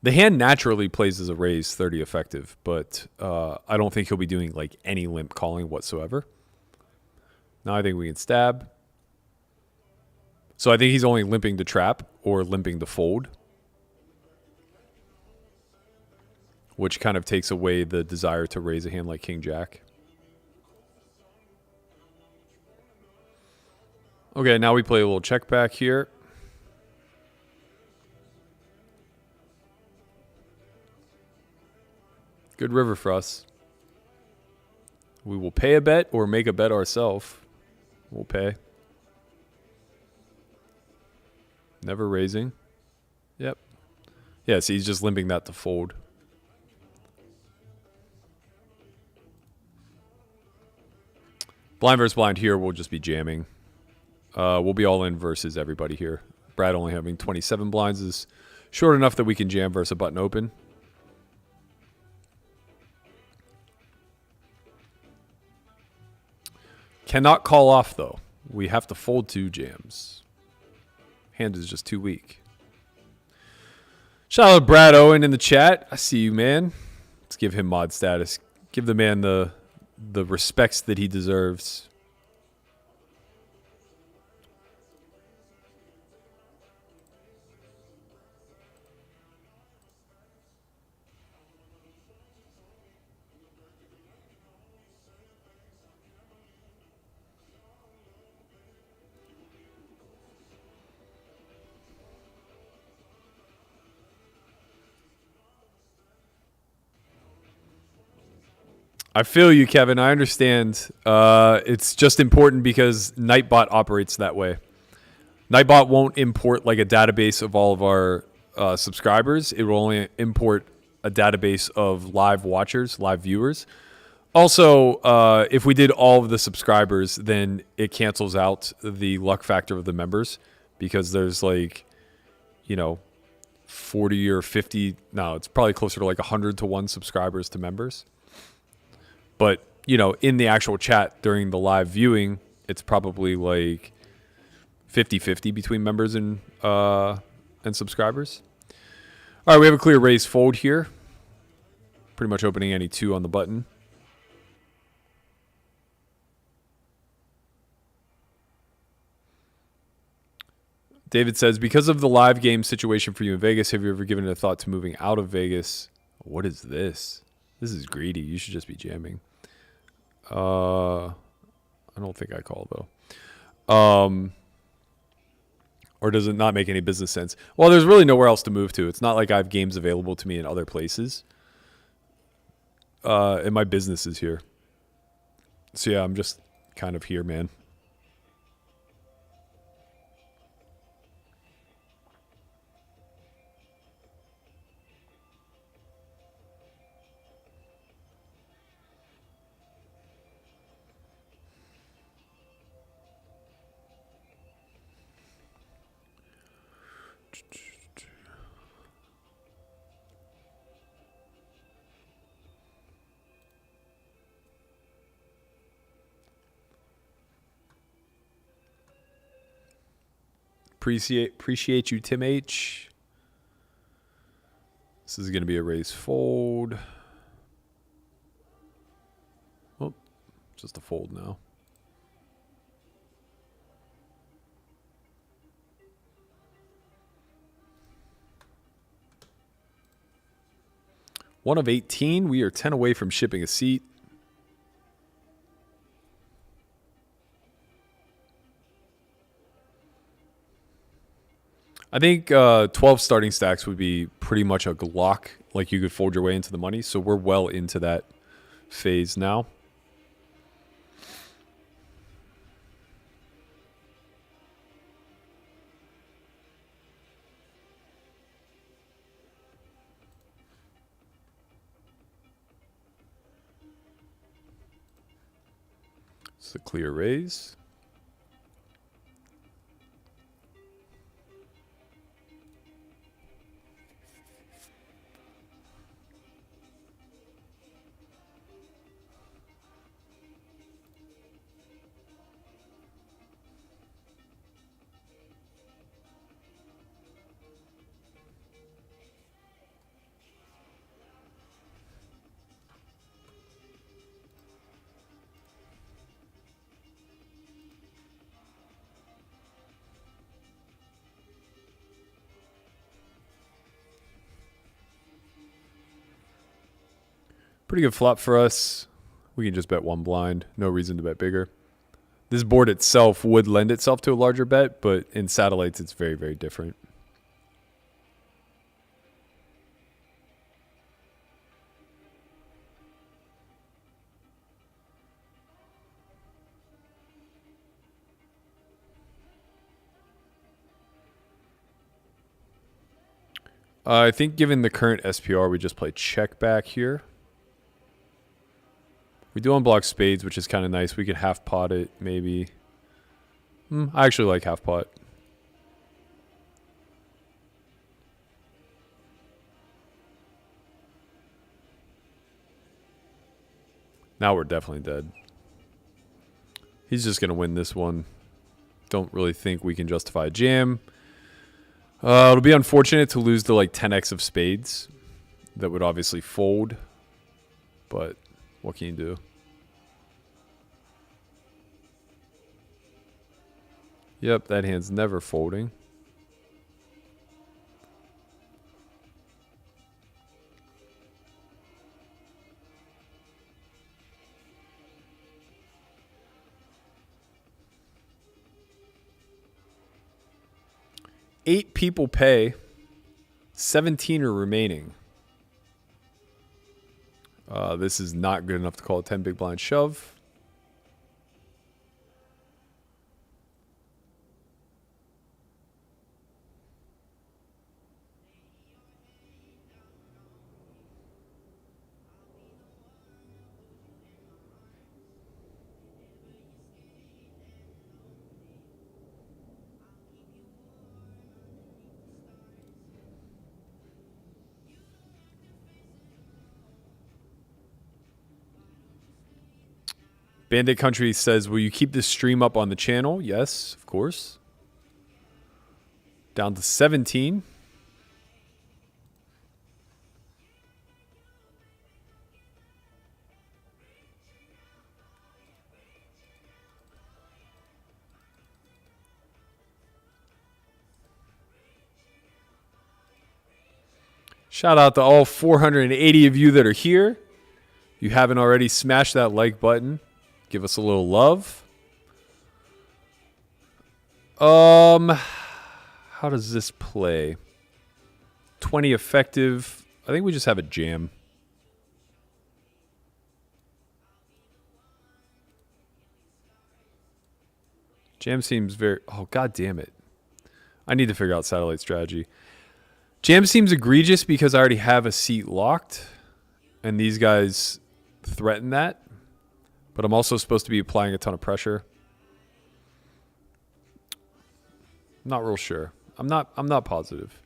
The hand naturally plays as a raise 30 effective, but I don't think he'll be doing like any limp calling whatsoever. Now I think we can stab. So I think he's only limping to trap or limping to fold, which kind of takes away the desire to raise a hand like king jack. Okay, now we play a little check back here. Good river for us. We will pay a bet or make a bet ourselves. We'll pay. Never raising. Yep. Yeah, see, he's just limping that to fold. Blind versus blind here, we'll just be jamming. We'll be all in versus everybody here. Brad only having 27 blinds is short enough that we can jam versus a button open. Cannot call off, though. We have to fold 2 jams. Hand is just too weak. Shout out to Brad Owen in the chat. I see you, man. Let's give him mod status. Give the man the respects that he deserves. I feel you, Kevin. I understand. It's just important because Nightbot operates that way. Nightbot won't import like a database of all of our subscribers. It will only import a database of live watchers, live viewers. Also, if we did all of the subscribers, then it cancels out the luck factor of the members because there's like, 40 or 50. No, it's probably closer to like 100 to 1 subscribers to members. But, in the actual chat during the live viewing, it's probably like 50-50 between members and subscribers. All right, we have a clear raise fold here. Pretty much opening any 2 on the button. David says, because of the live game situation for you in Vegas, have you ever given it a thought to moving out of Vegas? What is this? This is greedy. You should just be jamming. I don't think I call, though. Or does it not make any business sense? Well, there's really nowhere else to move to. It's not like I have games available to me in other places. And my business is here. So, yeah, I'm just kind of here, man. Appreciate you, Tim H. This is going to be a raise fold. Oh, just a fold now. One of 18. We are 10 away from shipping a seat. I think 12 starting stacks would be pretty much a Glock, like you could fold your way into the money. So we're well into that phase now. It's the clear raise. Pretty good flop for us. We can just bet one blind. No reason to bet bigger. This board itself would lend itself to a larger bet, but in satellites, it's very, very different. I think given the current SPR, we just play check back here. We do unblock spades, which is kind of nice. We could half pot it, maybe. I actually like half pot. Now we're definitely dead. He's just going to win this one. Don't really think we can justify a jam. It'll be unfortunate to lose the like 10x of spades. That would obviously fold. But what can you do? Yep, that hand's never folding. Eight people pay. 17 are remaining. This is not good enough to call a 10 big blind shove. Bandit Country says, will you keep this stream up on the channel? Yes, of course. Down to 17. Shout out to all 480 of you that are here. If you haven't already, smash that like button. Give us a little love. How does this play? 20 effective. I think we just have a jam. Jam seems very... Oh, god damn it. I need to figure out satellite strategy. Jam seems egregious because I already have a seat locked. And these guys threaten that. But I'm also supposed to be applying a ton of pressure. Not real sure. I'm not positive.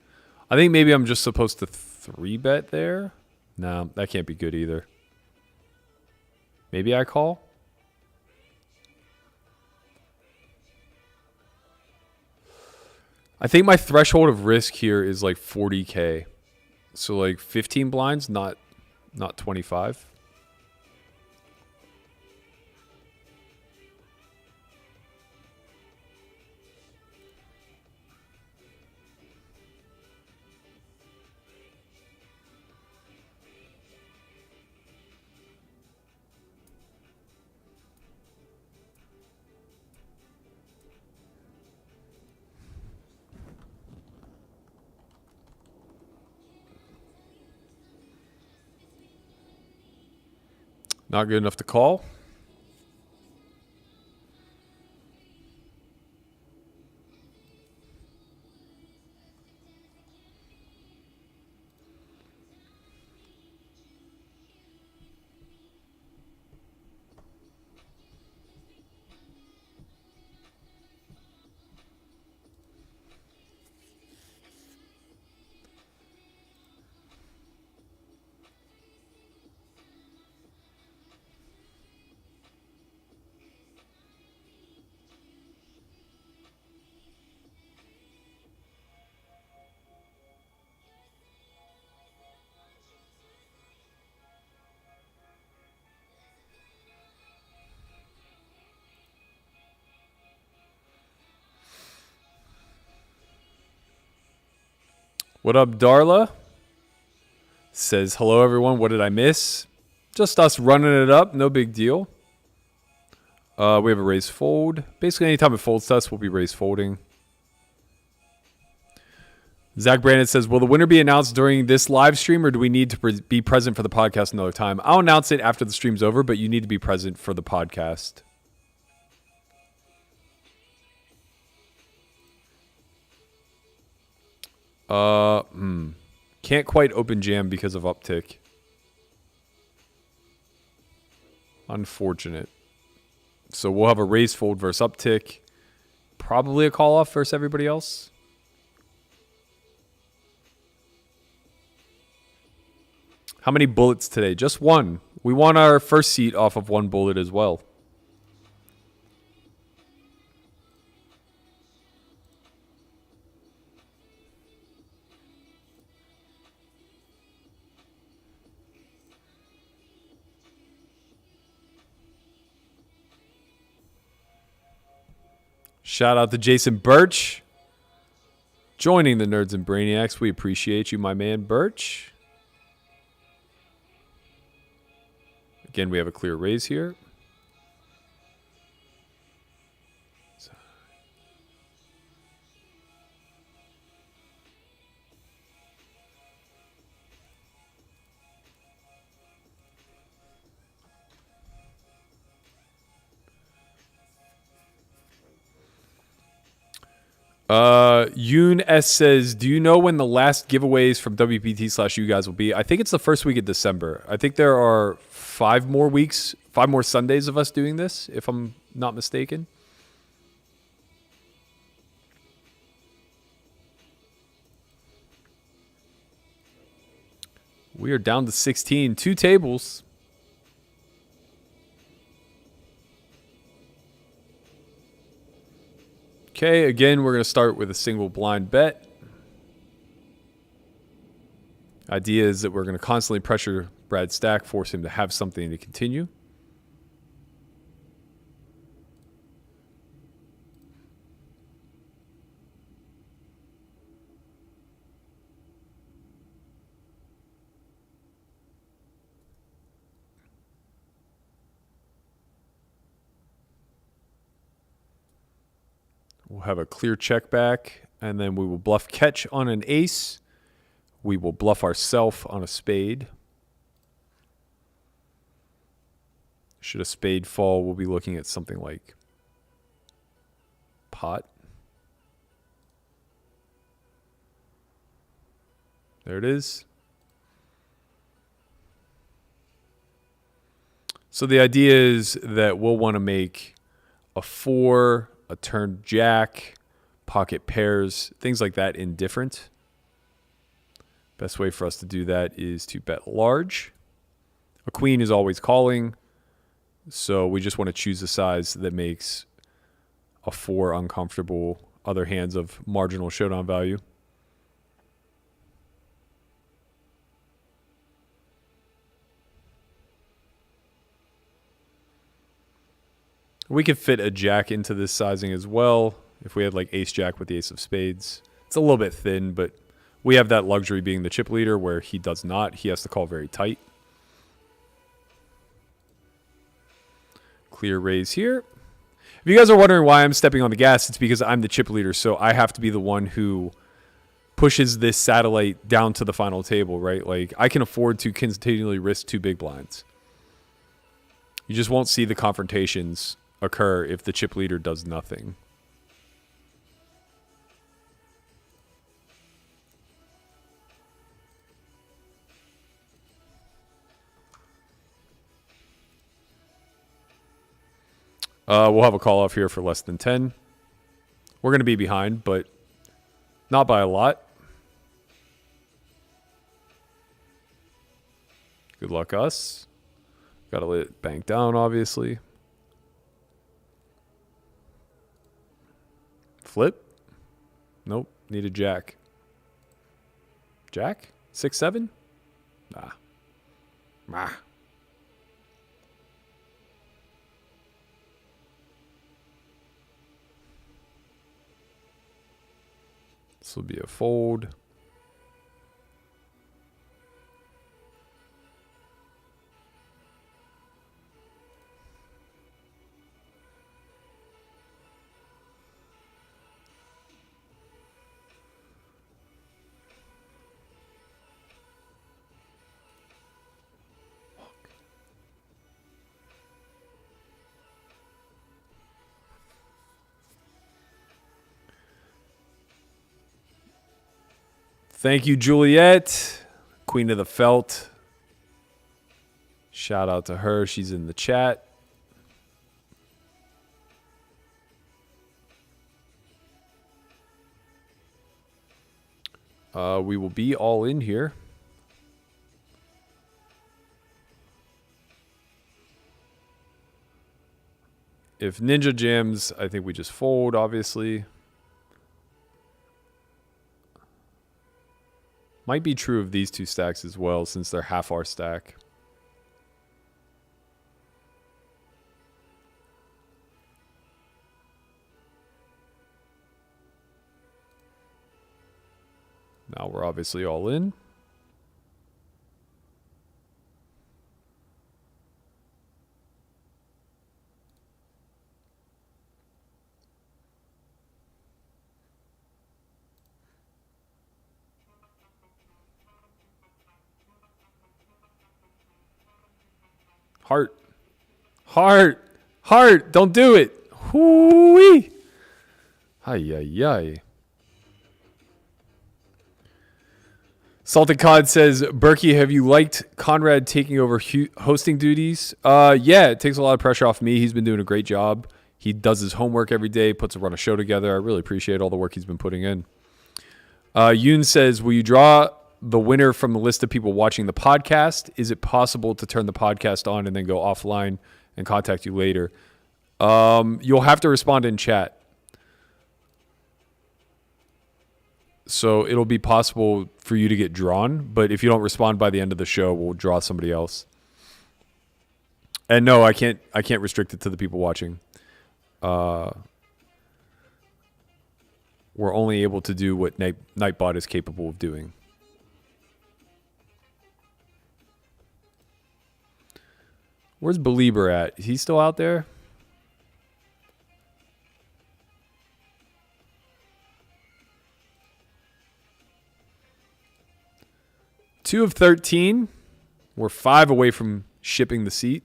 I think maybe I'm just supposed to 3-bet there. No, that can't be good either. Maybe I call? I think my threshold of risk here is like 40K. So like 15 blinds, not 25. Not good enough to call. What up, Darla? Says, hello, everyone. What did I miss? Just us running it up. No big deal. We have a raise fold. Basically, anytime it folds to us, we'll be raise folding. Zach Brandon says, will the winner be announced during this live stream, or do we need to be present for the podcast another time? I'll announce it after the stream's over, but you need to be present for the podcast. Can't quite open jam because of uptick. Unfortunate. So we'll have a raise fold versus uptick. Probably a call off versus everybody else. How many bullets today? Just one. We want our first seat off of one bullet as well. Shout out to Jason Birch joining the Nerds and Brainiacs. We appreciate you, my man Birch. Again, we have a clear raise here. Yoon S says, do you know when the last giveaways from WPT/you guys will be? I think it's the first week of December. I think there are 5 more weeks, 5 more Sundays of us doing this, if I'm not mistaken. We are down to 16, 2 tables. Okay, again, we're going to start with a single blind bet. Idea is that we're going to constantly pressure Brad Stack, force him to have something to continue. We'll have a clear check back, and then we will bluff catch on an ace. We will bluff ourself on a spade. Should a spade fall, we'll be looking at something like pot. There it is. So the idea is that we'll want to make a 4, a turned jack, pocket pairs, things like that indifferent. Best way for us to do that is to bet large. A queen is always calling, so we just want to choose a size that makes a 4 uncomfortable, other hands of marginal showdown value. We could fit a jack into this sizing as well. If we had like ace jack with the ace of spades. It's a little bit thin, but we have that luxury being the chip leader where he does not. He has to call very tight. Clear raise here. If you guys are wondering why I'm stepping on the gas, it's because I'm the chip leader, so I have to be the one who pushes this satellite down to the final table, right? Like, I can afford to continually risk 2 big blinds. You just won't see the confrontations occur if the chip leader does nothing. We'll have a call off here for less than 10. We're going to be behind, but not by a lot. Good luck us. Got to let it bank down, obviously. Flip. Nope. Need a jack. Jack? 6-7? Nah. Nah. This will be a fold. Thank you, Juliet, Queen of the Felt. Shout out to her. She's in the chat. We will be all in here. If Ninja jams, I think we just fold, obviously. Might be true of these two stacks as well, since they're half our stack. Now we're obviously all in. Heart. Heart. Heart. Don't do it. Hoo-wee. Ay. Salted Cod says, Berkey, have you liked Conrad taking over hosting duties? Yeah, it takes a lot of pressure off me. He's been doing a great job. He does his homework every day, puts a run a show together. I really appreciate all the work he's been putting in. Yoon says, will you draw the winner from the list of people watching the podcast? Is it possible to turn the podcast on and then go offline and contact you later? You'll have to respond in chat. So it'll be possible for you to get drawn, but if you don't respond by the end of the show, we'll draw somebody else. And no, I can't restrict it to the people watching. We're only able to do what Nightbot is capable of doing. Where's Belieber at? Is he still out there? Two of 13. We're 5 away from shipping the seat.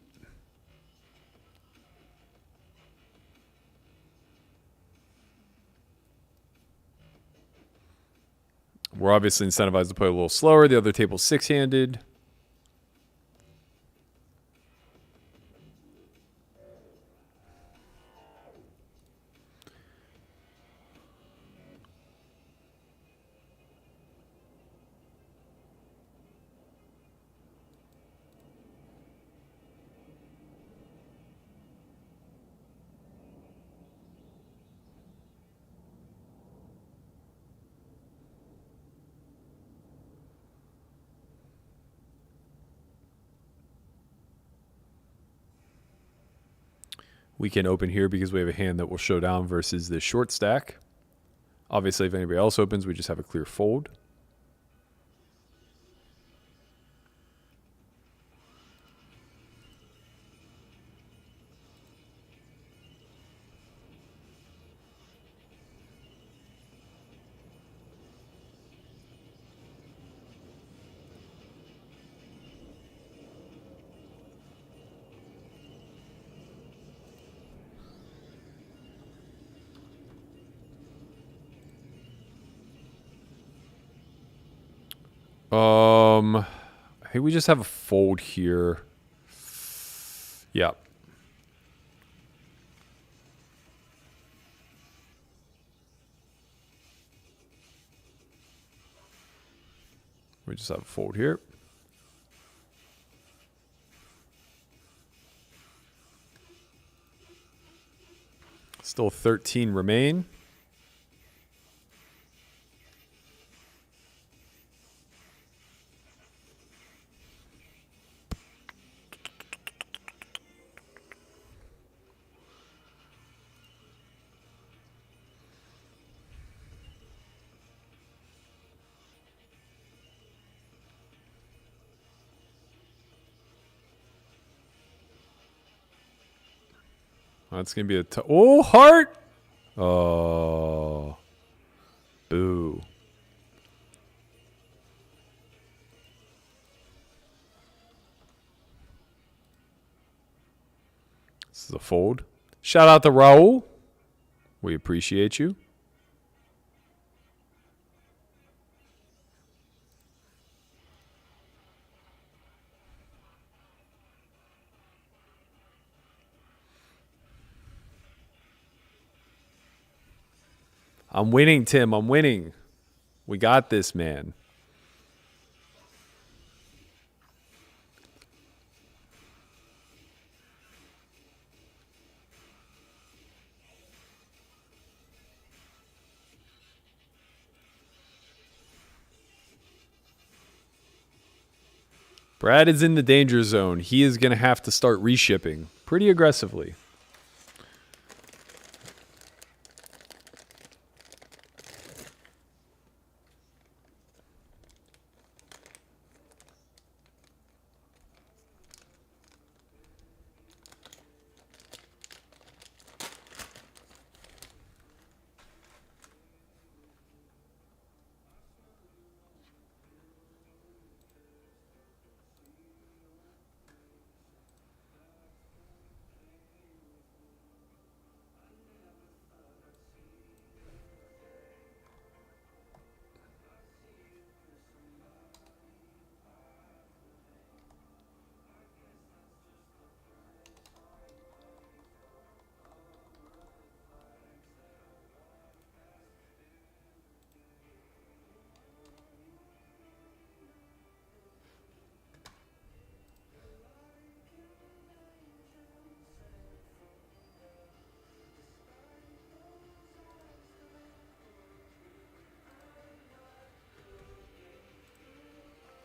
We're obviously incentivized to play a little slower. The other table's 6-handed. We can open here because we have a hand that will show down versus this short stack. Obviously, if anybody else opens, we just have a clear fold. I think we just have a fold here. Yeah. We just have a fold here. Still 13 remain. That's going to be oh, heart! Oh. Boo. This is a fold. Shout out to Raul. We appreciate you. I'm winning, Tim. I'm winning. We got this, man. Brad is in the danger zone. He is going to have to start reshipping pretty aggressively.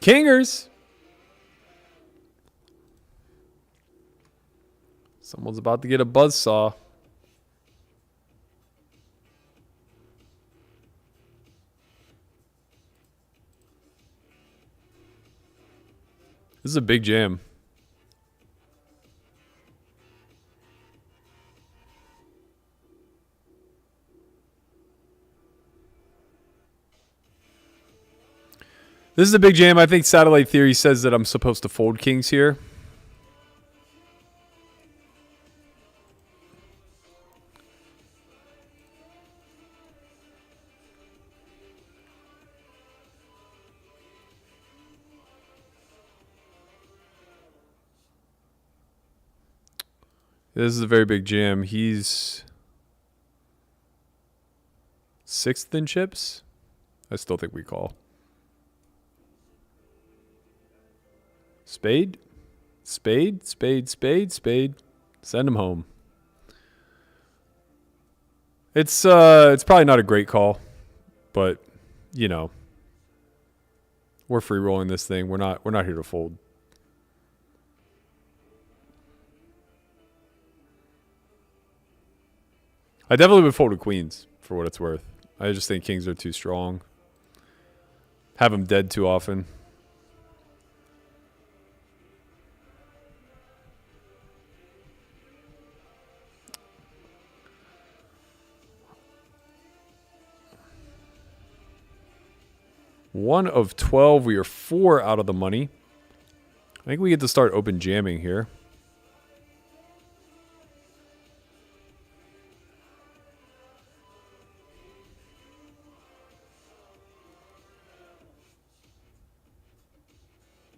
Kingers. Someone's about to get a buzzsaw. This is a big jam. This is a big jam. I think Satellite Theory says that I'm supposed to fold kings here. This is a very big jam. He's 6th in chips. I still think we call. Spade, spade, spade, spade, spade. Send him home. It's probably not a great call, but you know, we're free rolling this thing. We're not here to fold. I definitely would fold to queens for what it's worth. I just think kings are too strong. Have them dead too often. One of 12. We are 4 out of the money. I think we get to start open jamming here.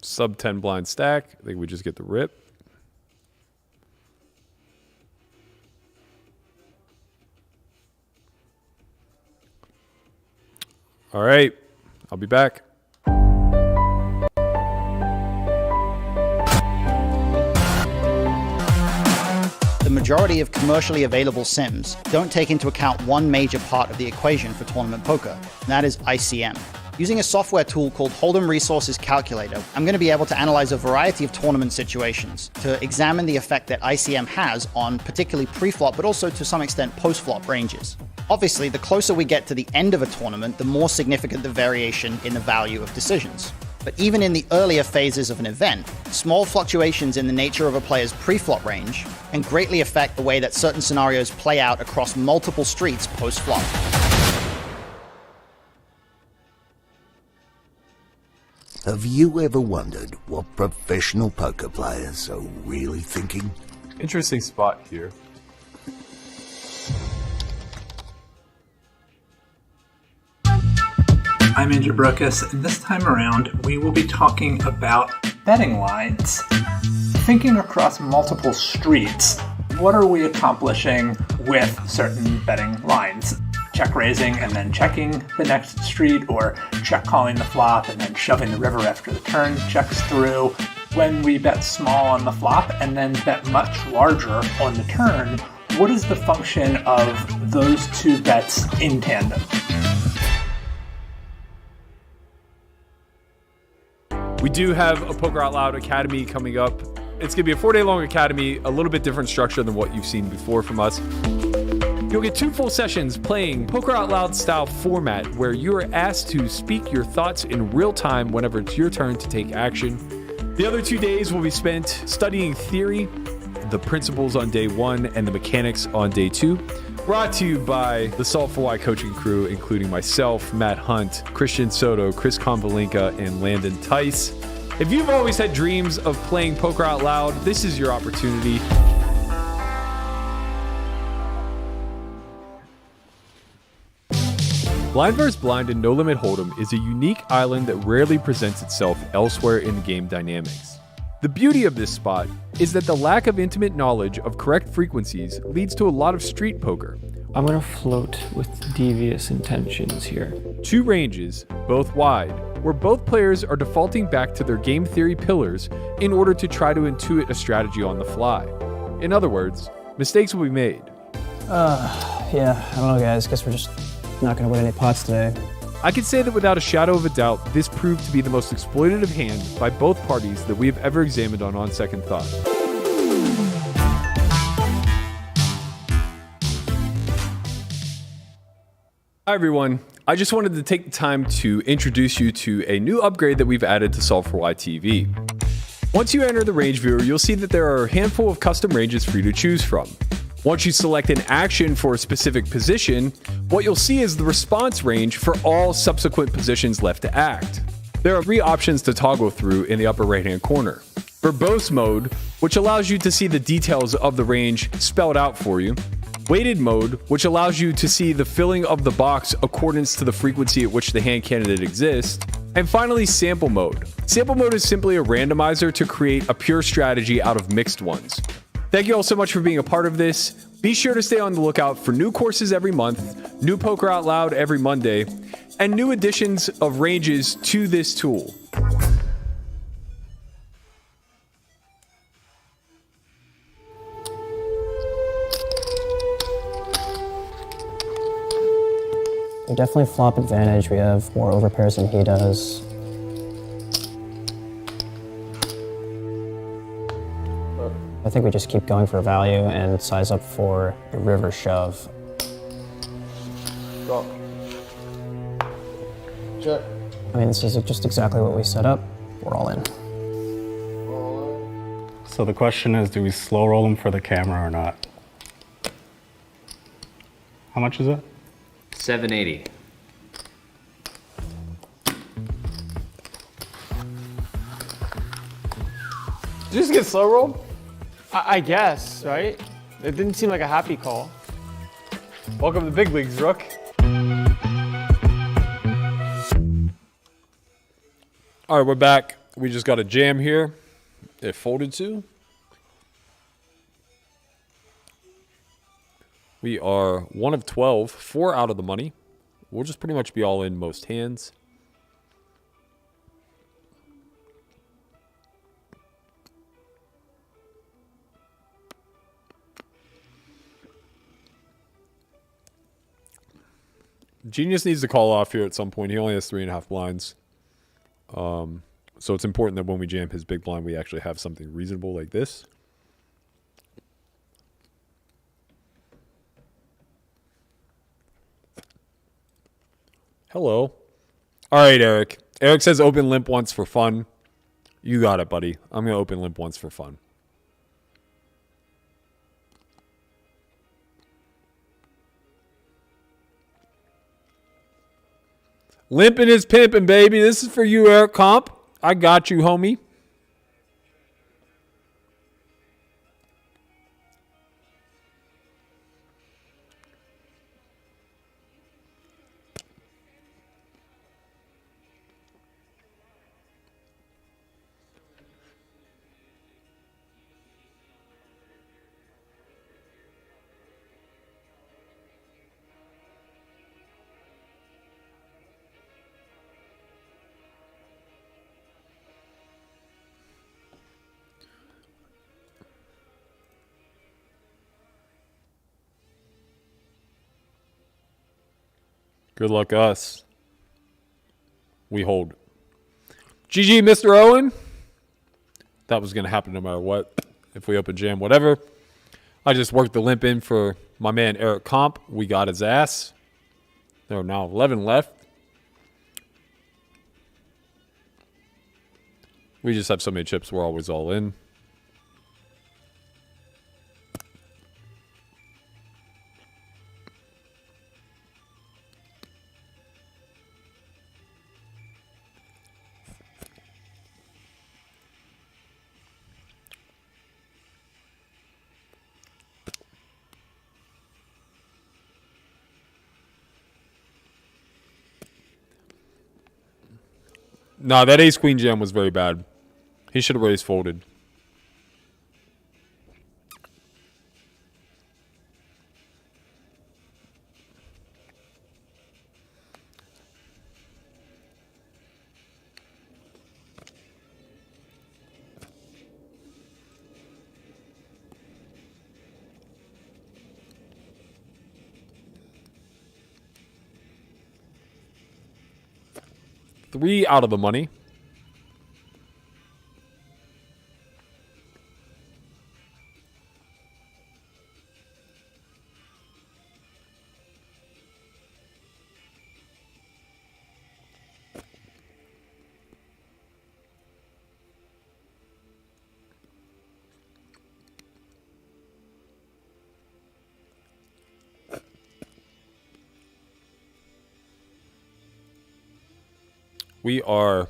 Sub 10 blind stack. I think we just get the rip. All right. I'll be back. The majority of commercially available sims don't take into account one major part of the equation for tournament poker, and that is ICM. Using a software tool called Hold'em Resources Calculator, I'm going to be able to analyze a variety of tournament situations to examine the effect that ICM has on particularly pre-flop, but also to some extent post-flop ranges. Obviously, the closer we get to the end of a tournament, the more significant the variation in the value of decisions. But even in the earlier phases of an event, small fluctuations in the nature of a player's pre-flop range can greatly affect the way that certain scenarios play out across multiple streets post-flop. Have you ever wondered what professional poker players are really thinking? Interesting spot here. I'm Andrew Brokus, and this time around we will be talking about betting lines. Thinking across multiple streets, what are we accomplishing with certain betting lines? check raising and then checking the next street, or check calling the flop and then shoving the river after the turn checks through. When we bet small on the flop and then bet much larger on the turn, what is the function of those two bets in tandem? We do have a Poker Out Loud Academy coming up. It's going to be a 4-day-long academy, a little bit different structure than what you've seen before from us. You'll get 2 full sessions playing Poker Out Loud style format, where you are asked to speak your thoughts in real time whenever it's your turn to take action. The other 2 days will be spent studying theory, the principles on day 1 and the mechanics on day 2. Brought to you by the Solve for Why coaching crew, including myself, Matt Hunt, Christian Soto, Chris Convalinka, and Landon Tice. If you've always had dreams of playing Poker Out Loud, this is your opportunity. Blind vs. Blind and No Limit Hold'em is a unique island that rarely presents itself elsewhere in the game dynamics. The beauty of this spot is that the lack of intimate knowledge of correct frequencies leads to a lot of street poker. I'm gonna float with devious intentions here. 2 ranges, both wide, where both players are defaulting back to their game theory pillars in order to try to intuit a strategy on the fly. In other words, mistakes will be made. Yeah, I don't know, guys. Guess we're just not gonna win any pots today. I can say that without a shadow of a doubt, this proved to be the most exploitative hand by both parties that we have ever examined on Second Thought. Hi everyone, I just wanted to take the time to introduce you to a new upgrade that we've added to Solve for Why TV. Once you enter the range viewer, you'll see that there are a handful of custom ranges for you to choose from. Once you select an action for a specific position, what you'll see is the response range for all subsequent positions left to act. There are 3 options to toggle through in the upper right-hand corner. Verbose mode, which allows you to see the details of the range spelled out for you. Weighted mode, which allows you to see the filling of the box accordance to the frequency at which the hand candidate exists. And finally, sample mode. Sample mode is simply a randomizer to create a pure strategy out of mixed ones. Thank you all so much for being a part of this. Be sure to stay on the lookout for new courses every month, new Poker Out Loud every Monday, and new additions of ranges to this tool. We definitely flop advantage. We have more overpairs than he does. I think we just keep going for value and size up for a river shove. Go. Check. I mean, this is just exactly what we set up. We're all in. So the question is, do we slow roll them for the camera or not? How much is it? 780. Did you just get slow rolled? I guess, right? It didn't seem like a happy call. Welcome to the big leagues, Rook. All right, we're back. We just got a jam here. It folded to. We are 1 of 12, 4 out of the money. We'll just pretty much be all in most hands. Genius needs to call off here at some point. He only has 3.5 blinds. So it's important that when we jam his big blind, we actually have something reasonable like this. Hello. All right, Eric. Eric says open limp once for fun. You got it, buddy. I'm going to open limp once for fun. Limping is pimping, baby. This is for you, Eric Comp. I got you, homie. Good luck us. We hold. GG, Mr. Owen. That was going to happen no matter what. If we open jam, whatever. I just worked the limp in for my man Eric Comp. We got his ass. There are now 11 left. We just have so many chips, we're always all in. Nah, that ace queen jam was very bad. He should have raised folded. Three out of the money. We are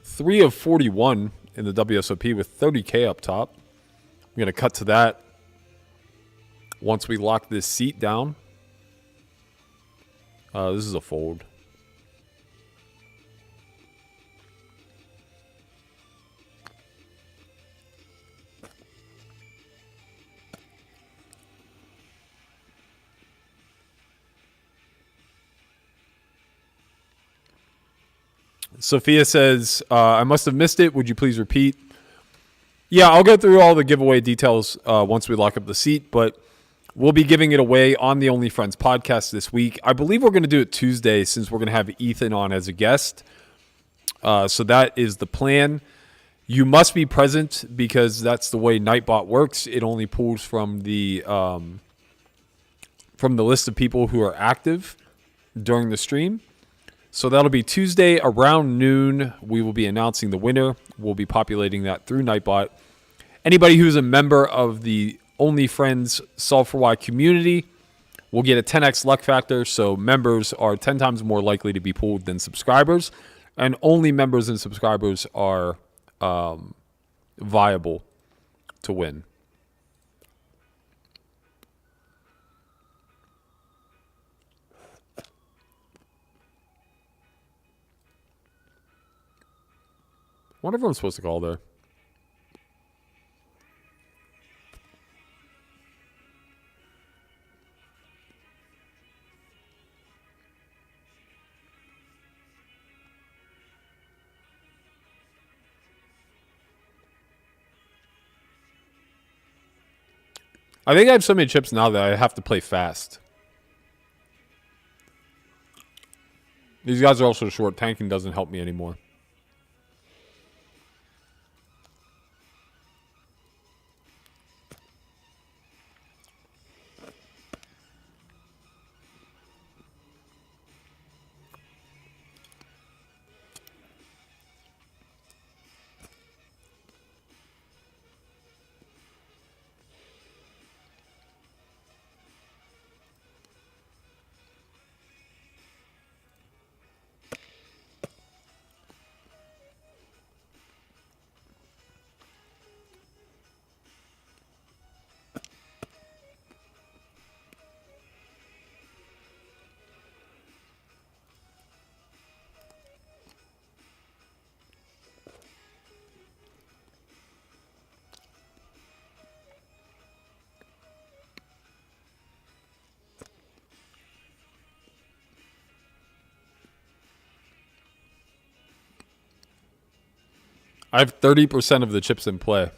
3 of 41 in the WSOP with 30K up top. I'm going to cut to that once we lock this seat down. This is a fold. Sophia says, I must have missed it. Would you please repeat? Yeah, I'll go through all the giveaway details once we lock up the seat, but we'll be giving it away on the Only Friends podcast this week. I believe we're going to do it Tuesday since we're going to have Ethan on as a guest. So that is the plan. You must be present because that's the way Nightbot works. It only pulls from the list of people who are active during the stream. So that'll be Tuesday around noon. We will be announcing the winner. We'll be populating that through Nightbot. Anybody who's a member of the Only Friends Solve for Why community will get a 10x luck factor. So members are 10 times more likely to be pulled than subscribers. And only members and subscribers are viable to win. I wonder if I'm supposed to call there. I think I have so many chips now that I have to play fast. These guys are also short. Tanking doesn't help me anymore. I have 30% of the chips in play.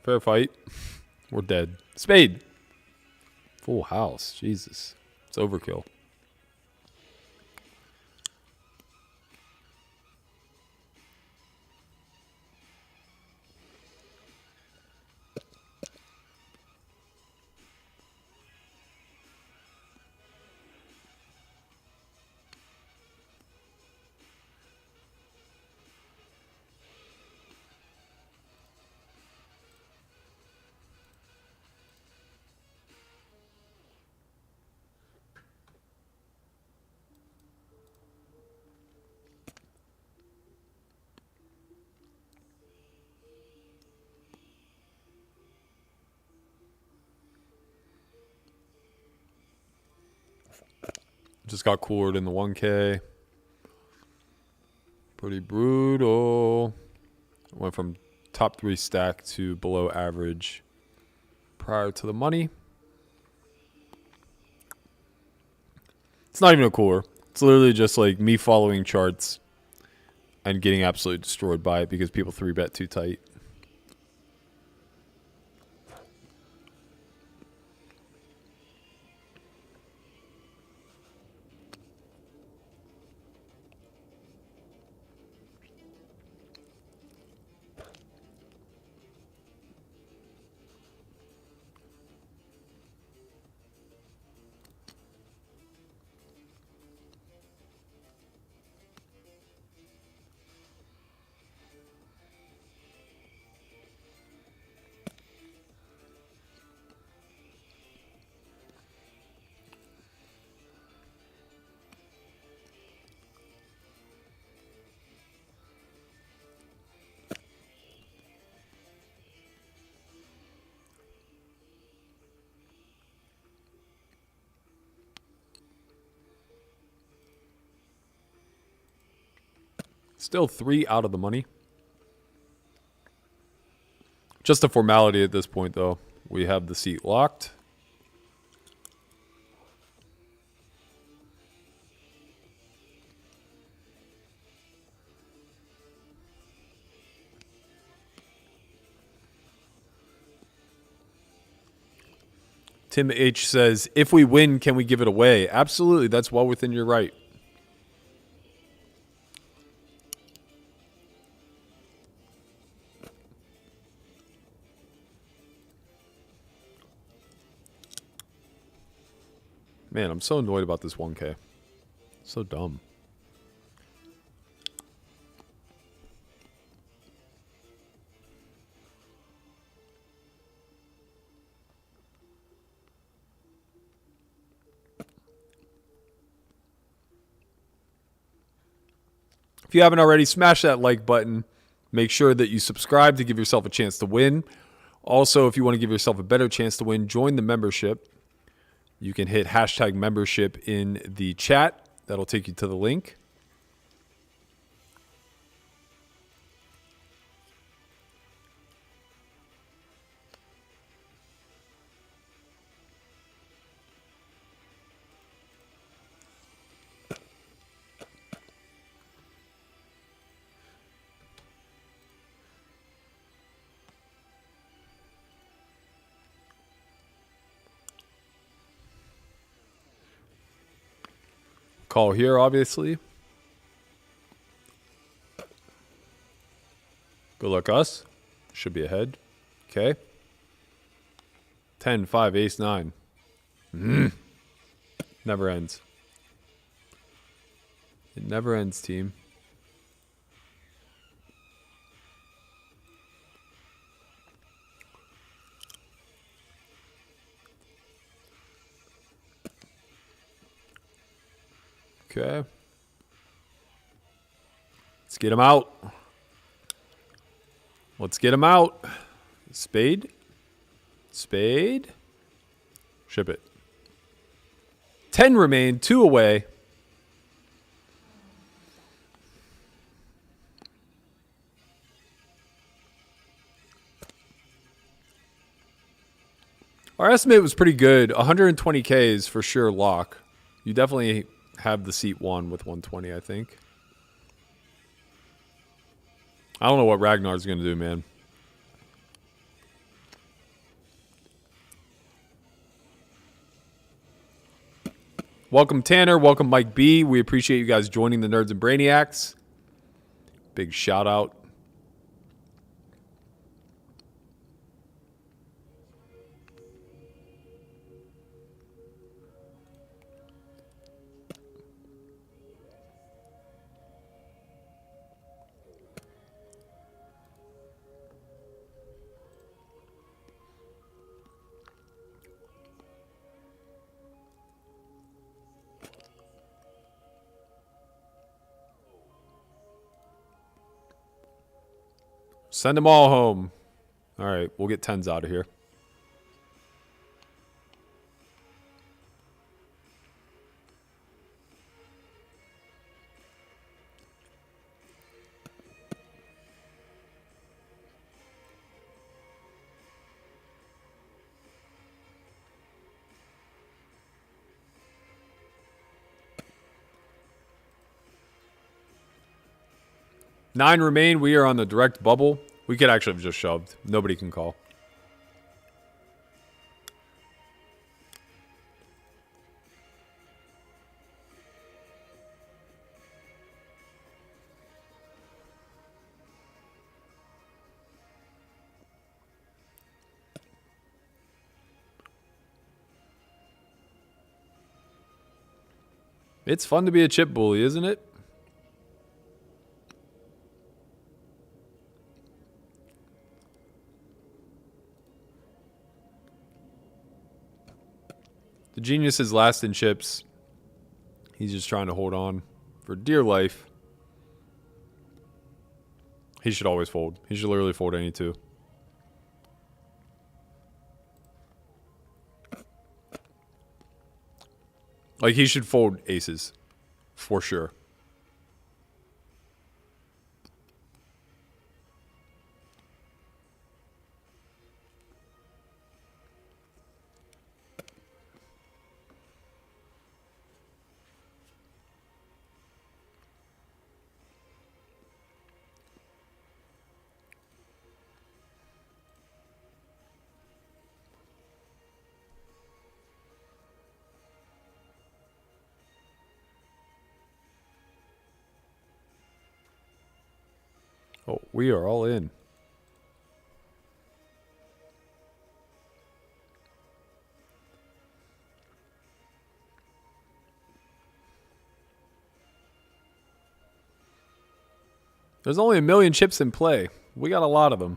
Fair fight. We're dead. Spade. Full house. Jesus. It's overkill. Just got coolered in the 1K. Pretty brutal. Went from top 3 stack to below average prior to the money. It's not even a cooler. It's literally just like me following charts and getting absolutely destroyed by it because people 3-bet too tight. Still 3 out of the money. Just a formality at this point, though. We have the seat locked. Tim H says, if we win, can we give it away? Absolutely. That's well within your right. Man, I'm so annoyed about this 1K. So dumb. If you haven't already, smash that like button. Make sure that you subscribe to give yourself a chance to win. Also, if you want to give yourself a better chance to win, join the membership. You can hit hashtag membership in the chat. That'll take you to the link. Call here, obviously. Good luck us. Should be ahead. Okay. 10, 5, ace, 9. Never ends. It never ends, team. Okay. Let's get him out. Let's get him out. Spade. Spade. Ship it. 10 remain. 2 away. Our estimate was pretty good. 120K is for sure lock. You definitely have the seat one with 120, I think. I don't know what Ragnar's going to do, man. Welcome, Tanner. Welcome, Mike B. We appreciate you guys joining the Nerds and Brainiacs. Big shout out. Send them all home. All right, we'll get 10s out of here. Nine remain. We are on the direct bubble. We could actually have just shoved. Nobody can call. It's fun to be a chip bully, isn't it? The genius is last in chips. He's just trying to hold on for dear life. He should always fold. He should literally fold any two. Like, he should fold aces. For sure. Oh, we are all in. There's only 1 million chips in play. We got a lot of them.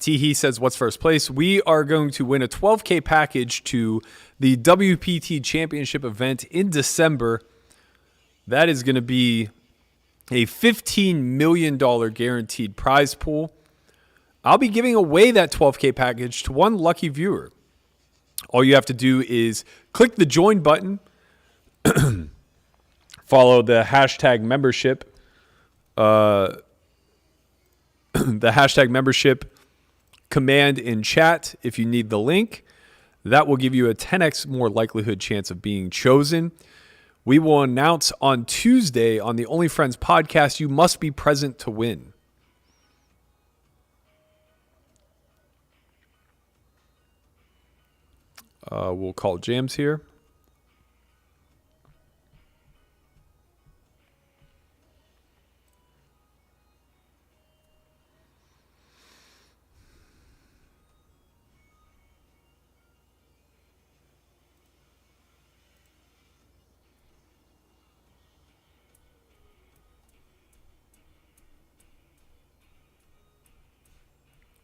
Teehee says, what's first place? We are going to win a $12K package to the WPT Championship event in December. That is going to be a $15 million guaranteed prize pool. I'll be giving away that 12K package to one lucky viewer. All you have to do is click the join button, follow the hashtag membership, command in chat if you need the link. That will give you a 10x more likelihood chance of being chosen. We will announce on Tuesday on the Only Friends podcast. You must be present to win. We'll call jams here.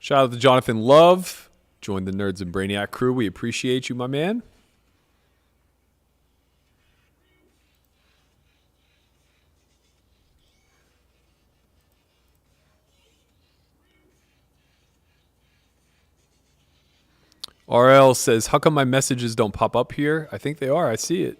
Shout out to Jonathan Love. Join the Nerds and Brainiac crew. We appreciate you, my man. RL says, how come my messages don't pop up here? I think they are. I see it.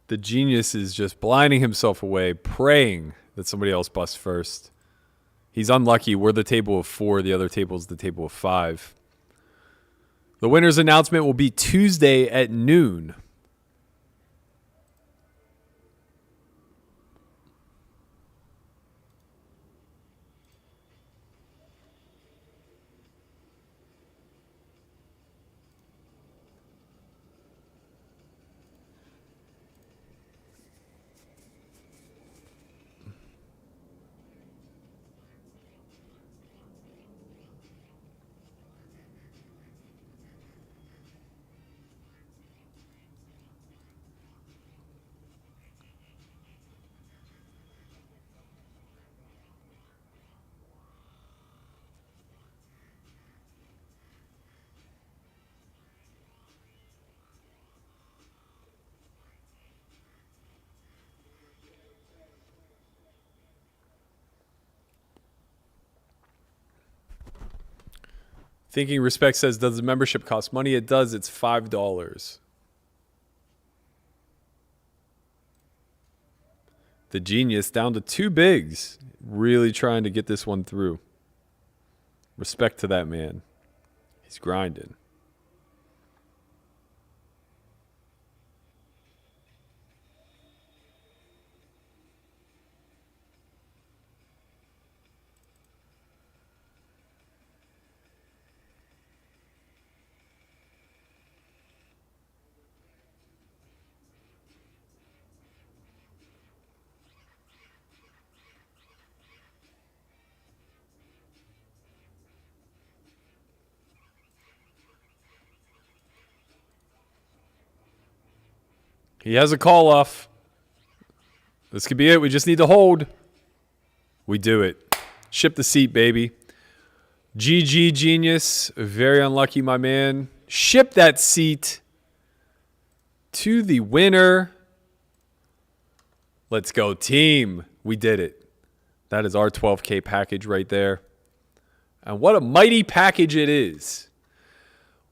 The genius is just blinding himself away, praying that somebody else busts first. He's unlucky. We're the table of 4. The other table is the table of 5. The winner's announcement will be Tuesday at noon. Thinking Respect says, does the membership cost money? It does. It's $5. The genius down to 2 bigs. Really trying to get this one through. Respect to that man. He's grinding. He has a call off. This could be it. We just need to hold. We do it. Ship the seat, baby. GG genius. Very unlucky, my man. Ship that seat to the winner. Let's go, team. We did it. That is our 12K package right there. And what a mighty package it is.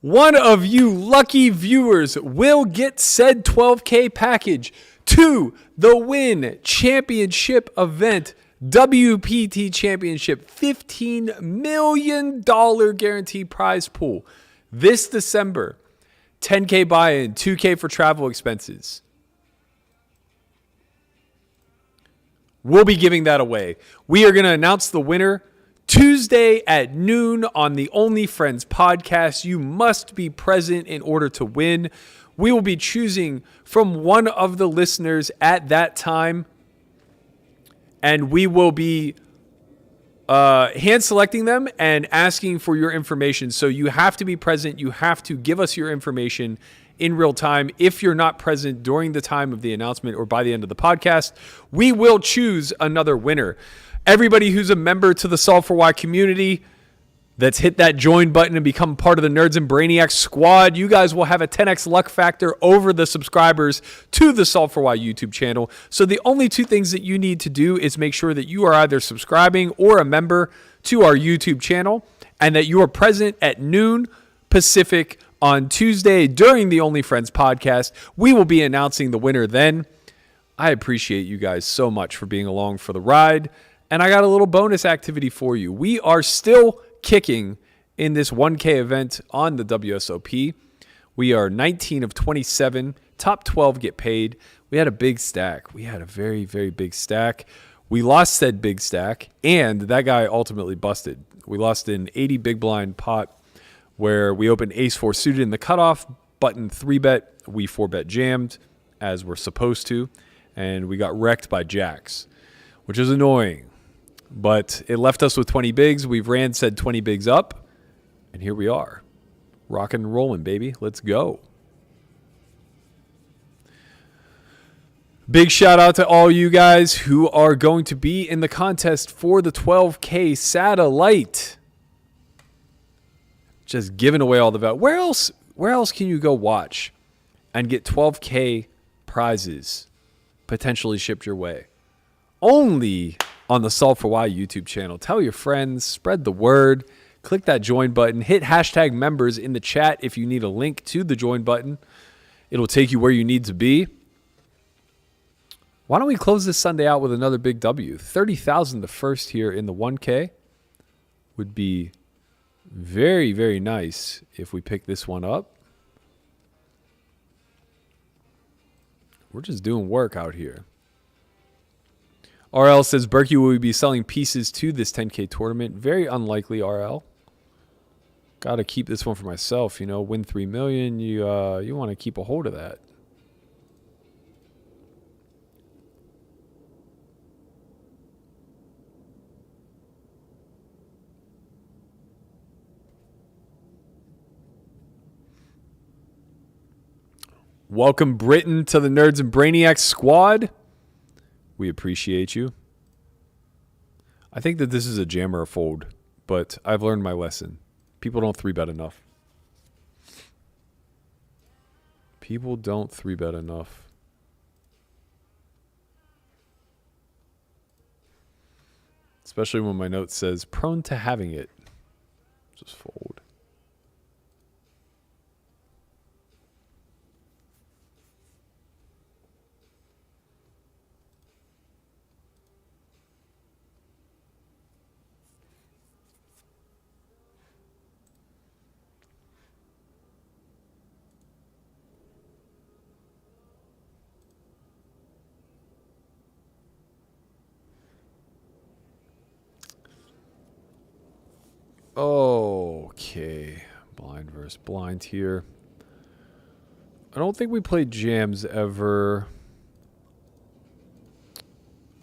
One of you lucky viewers will get said 12K package to the Win Championship event, WPT Championship, $15 million guaranteed prize pool this December. 10K buy-in, 2K for travel expenses. We'll be giving that away. We are going to announce the winner Tuesday at noon on the Only Friends podcast. You must be present in order to win. We will be choosing from one of the listeners at that time, and we will be hand selecting them and asking for your information. So you have to be present. You have to give us your information in real time. If you're not present during the time of the announcement or by the end of the podcast, we will choose another winner. Everybody who's a member to the Solve for Why community that's hit that join button and become part of the Nerds and Brainiacs squad, you guys will have a 10x luck factor over the subscribers to the Solve for Why YouTube channel. So the only two things that you need to do is make sure that you are either subscribing or a member to our YouTube channel, and that you are present at noon Pacific on Tuesday during the Only Friends podcast. We will be announcing the winner then. I appreciate you guys so much for being along for the ride. And I got a little bonus activity for you. We are still kicking in this 1K event on the WSOP. We are 19 of 27. Top 12 get paid. We had a big stack. We had a very, very big stack. We lost said big stack, and that guy ultimately busted. We lost an 80 big blind pot where we opened ace-4 suited in the cutoff, button 3-bet. We 4-bet jammed, as we're supposed to, and we got wrecked by jacks, which is annoying. But it left us with 20 bigs. We've ran said 20 bigs up, and here we are. Rockin' and rolling, baby. Let's go. Big shout out to all you guys who are going to be in the contest for the 12K satellite. Just giving away all the value. Where else can you go watch and get 12K prizes potentially shipped your way? Only on the Solve for Why YouTube channel. Tell your friends, spread the word, click that join button, hit hashtag members in the chat if you need a link to the join button. It'll take you where you need to be. Why don't we close this Sunday out with another big W? 30,000 the first here in the 1K would be very, very nice if we pick this one up. We're just doing work out here. RL says, Berkey, will we be selling pieces to this 10K tournament? Very unlikely, RL. Got to keep this one for myself. You know, win 3 million. You want to keep a hold of that. Welcome, Britain, to the Nerds and Brainiacs squad. We appreciate you. I think that this is a jam or a fold, but I've learned my lesson. People don't 3-bet enough. People don't 3-bet enough. Especially when my note says, prone to having it. Just fold. Okay, blind versus blind here. I don't think we played jams ever.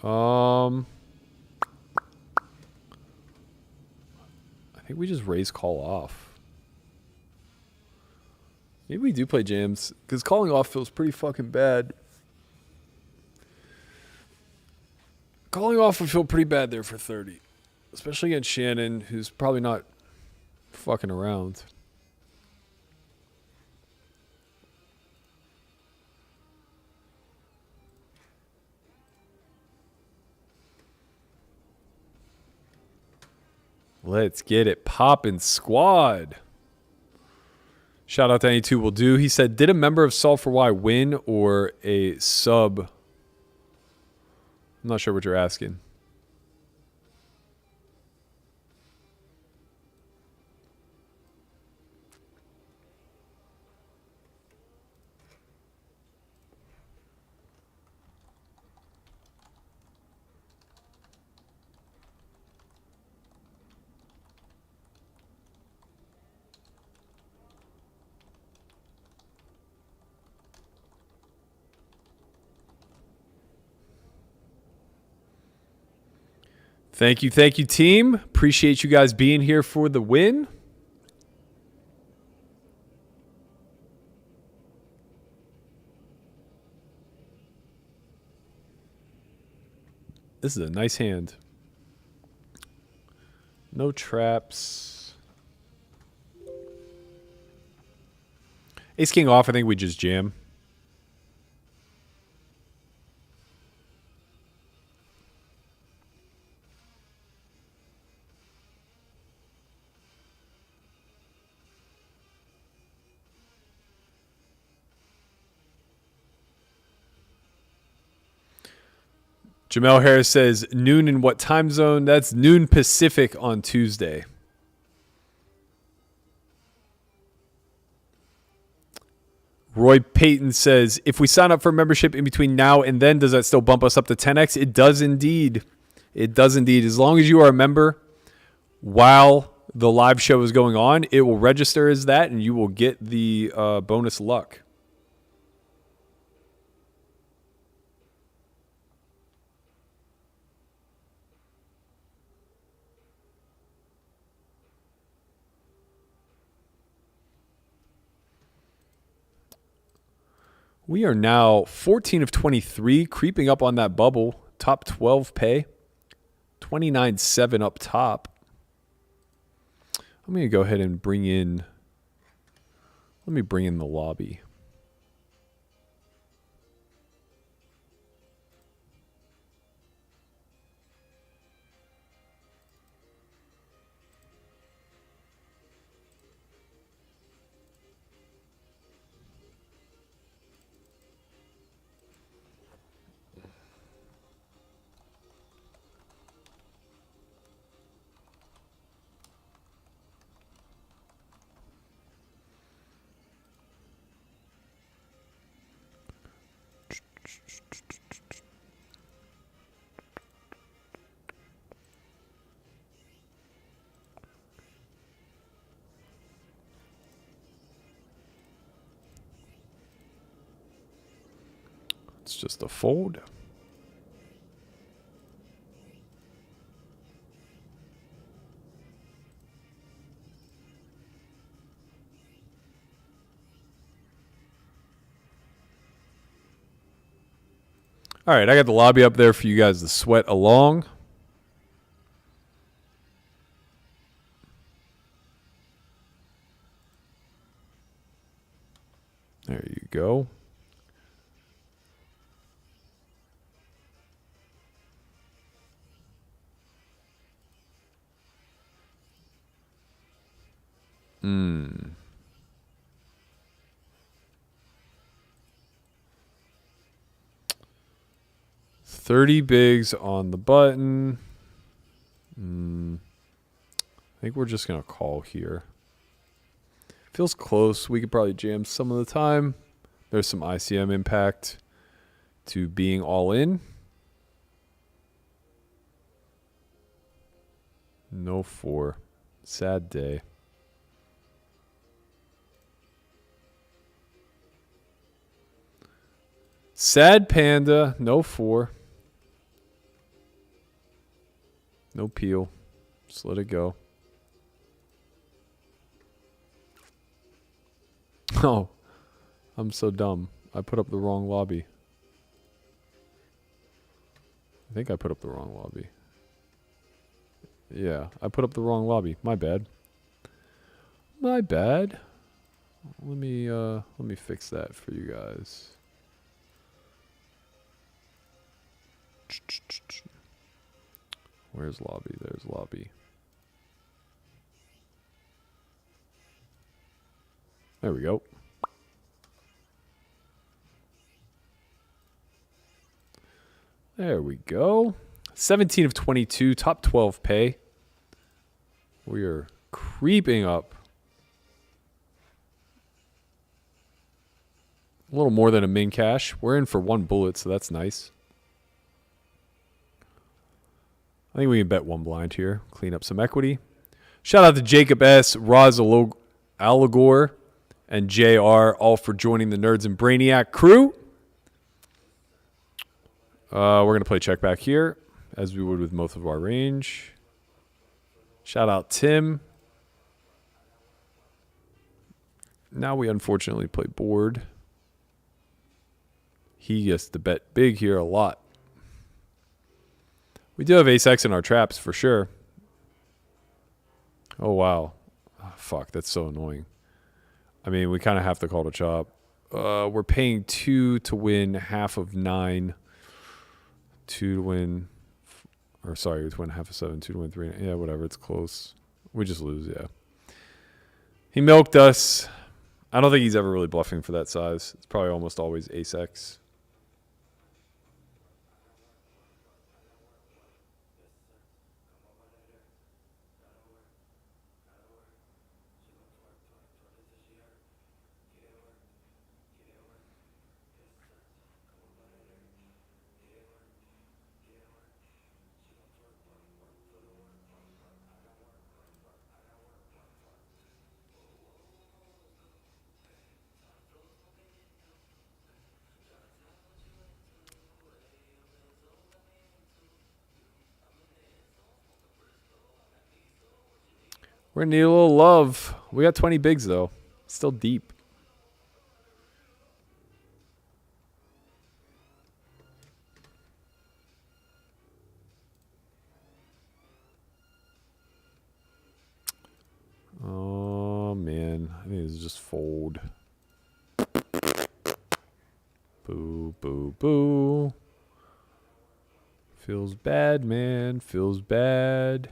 I think we just raise call off. Maybe we do play jams, because calling off feels pretty fucking bad. Calling off would feel pretty bad there for 30. Especially against Shannon, who's probably not fucking around. Let's get it poppin', squad. Shout out to Any2 Will Do. He said, did a member of Solve for Why win or a sub? I'm not sure what you're asking. Thank you, team. Appreciate you guys being here for the win. This is a nice hand. No traps. Ace king off, I think we just jam. Jamel Harris says, noon in what time zone? That's noon Pacific on Tuesday. Roy Payton says, if we sign up for membership in between now and then, does that still bump us up to 10x? It does indeed. It does indeed. As long as you are a member while the live show is going on, it will register as that and you will get the bonus luck. We are now 14 of 23, creeping up on that bubble. Top 12 pay. 29.7 up top. I'm going to go ahead and bring in... Let me bring in the lobby. It's just a fold. All right, I got the lobby up there for you guys to sweat along. There you go. Hmm. 30 bigs on the button. I think we're just going to call here. Feels close. We could probably jam some of the time. There's some ICM impact to being all in. No 4. Sad day. Sad panda. No 4. No peel. Just let it go. Oh, I'm so dumb. I put up the wrong lobby. I think I put up the wrong lobby. Yeah, I put up the wrong lobby. My bad. My bad. Let me fix that for you guys. Where's lobby? There's lobby. There we go. There we go. 17 of 22, top 12 pay. We are creeping up. A little more than a min cash. We're in for 1 bullet, so that's nice. I think we can bet 1 blind here. Clean up some equity. Shout out to Jacob S., Roz Allegor, and JR, all for joining the Nerds and Brainiac crew. We're going to play check back here, as we would with most of our range. Shout out Tim. Now we unfortunately play board. He gets to bet big here a lot. We do have ace-x in our traps for sure. Oh, wow. Oh, fuck, that's so annoying. I mean, we kind of have to call the chop. We're paying 2 to win half of 9. 2 to win... Or sorry, to win half of 7. 2 to win 3. Yeah, whatever. It's close. We just lose, yeah. He milked us. I don't think he's ever really bluffing for that size. It's probably almost always ace-X. We're gonna need a little love. We got 20 bigs though. Still deep. Oh man, I think this is just fold. Boo, boo, boo. Feels bad, man. Feels bad.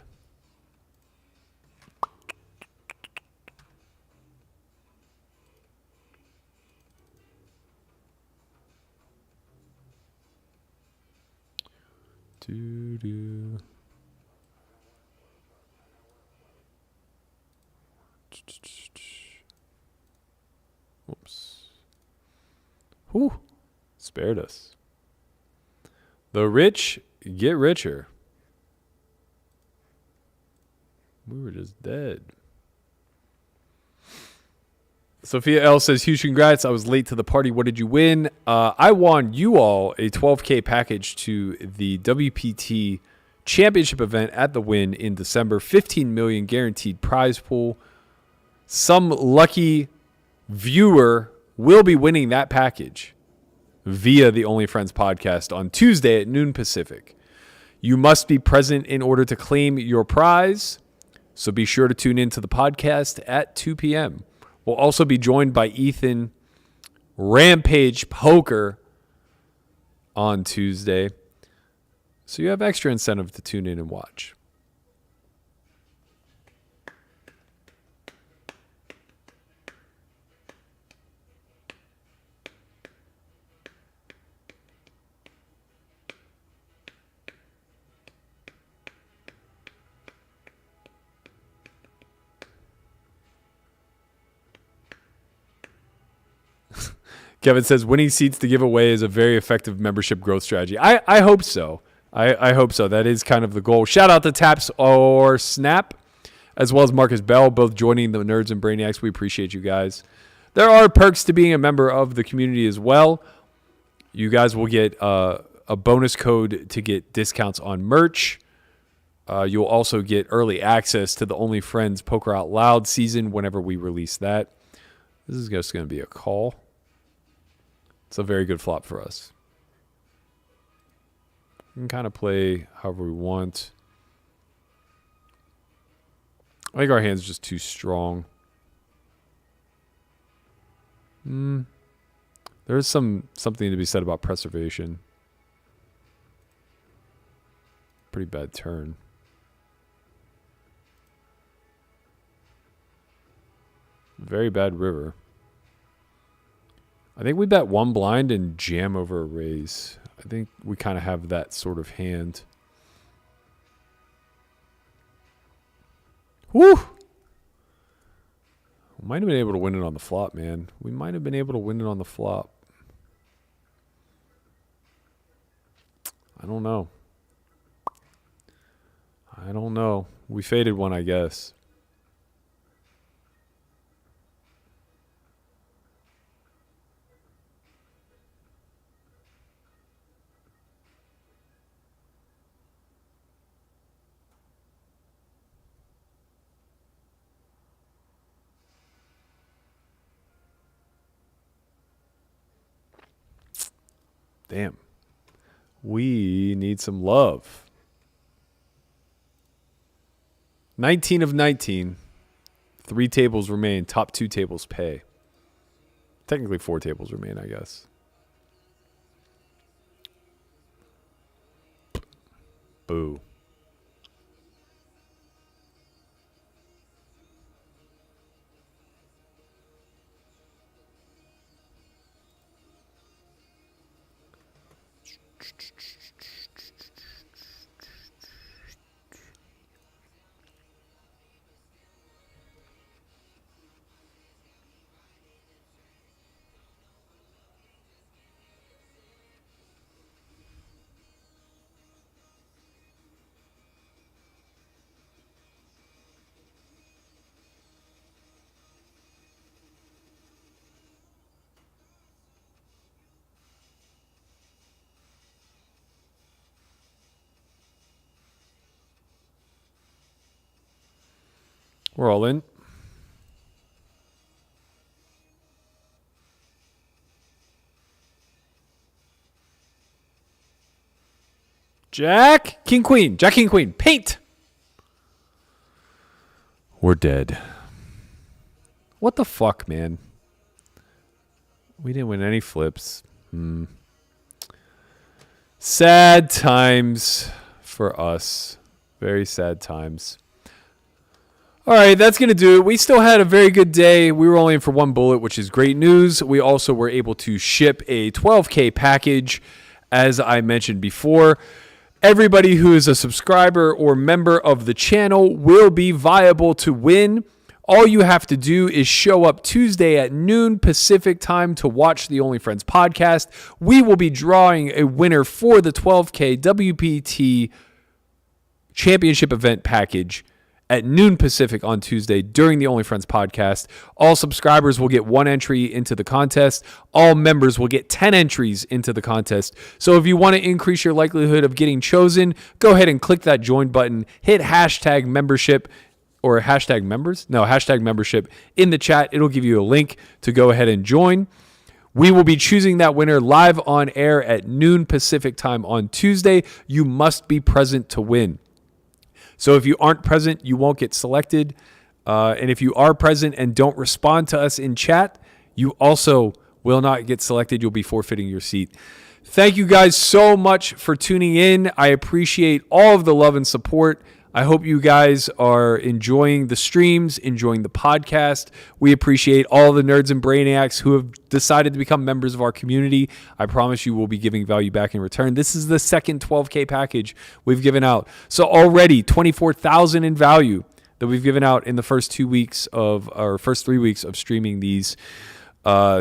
Doo-doo. Whoops. Whew. Spared us. The rich get richer. We were just dead. Sophia L says, huge congrats. I was late to the party. What did you win? I won you all a 12K package to the WPT championship event at the Win in December. 15 million guaranteed prize pool. Some lucky viewer will be winning that package via the Only Friends podcast on Tuesday at noon Pacific. You must be present in order to claim your prize. So be sure to tune in to the podcast at 2 p.m. We'll also be joined by Ethan Rampage Poker on Tuesday. So you have extra incentive to tune in and watch. Kevin says, winning seats to give away is a very effective membership growth strategy. I hope so. I hope so. That is kind of the goal. Shout out to Taps or Snap, as well as Marcus Bell, both joining the Nerds and Brainiacs. We appreciate you guys. There are perks to being a member of the community as well. You guys will get a bonus code to get discounts on merch. You'll also get early access to the Only Friends Poker Out Loud season whenever we release that. This is just going to be a call. It's a very good flop for us. We can kind of play however we want. I think our hand's just too strong. There's something to be said about preservation. Pretty bad turn. Very bad river. I think we bet one blind and jam over a raise. I think we kind of have that sort of hand. Woo! We might have been able to win it on the flop, man. We might have been able to win it on the flop. I don't know. I don't know. We faded one, I guess. Damn. We need some love. 19 of 19. 3 tables remain. Top 2 tables pay. Technically 4 tables remain, I guess. Boo. We're all in. Jack, King, Queen. Jack, King, Queen. Paint. We're dead. What the fuck, man? We didn't win any flips. Sad times for us. Very sad times. All right, that's going to do it. We still had a very good day. We were only in for 1 bullet, which is great news. We also were able to ship a 12K package, as I mentioned before. Everybody who is a subscriber or member of the channel will be viable to win. All you have to do is show up Tuesday at noon Pacific time to watch the Only Friends podcast. We will be drawing a winner for the 12K WPT Championship event package at noon Pacific on Tuesday during the Only Friends podcast. All subscribers will get 1 entry into the contest. All members will get 10 entries into the contest. So if you want to increase your likelihood of getting chosen, go ahead and click that join button, hit hashtag membership or hashtag members. No, hashtag membership in the chat. It'll give you a link to go ahead and join. We will be choosing that winner live on air at noon Pacific time on Tuesday. You must be present to win. So if you aren't present, you won't get selected. And if you are present and don't respond to us in chat, you also will not get selected. You'll be forfeiting your seat. Thank you guys so much for tuning in. I appreciate all of the love and support. I hope you guys are enjoying the streams, enjoying the podcast. We appreciate all the nerds and brainiacs who have decided to become members of our community. I promise you we'll be giving value back in return. This is the second 12K package we've given out. So already $24,000 in value that we've given out in the first 3 weeks of streaming these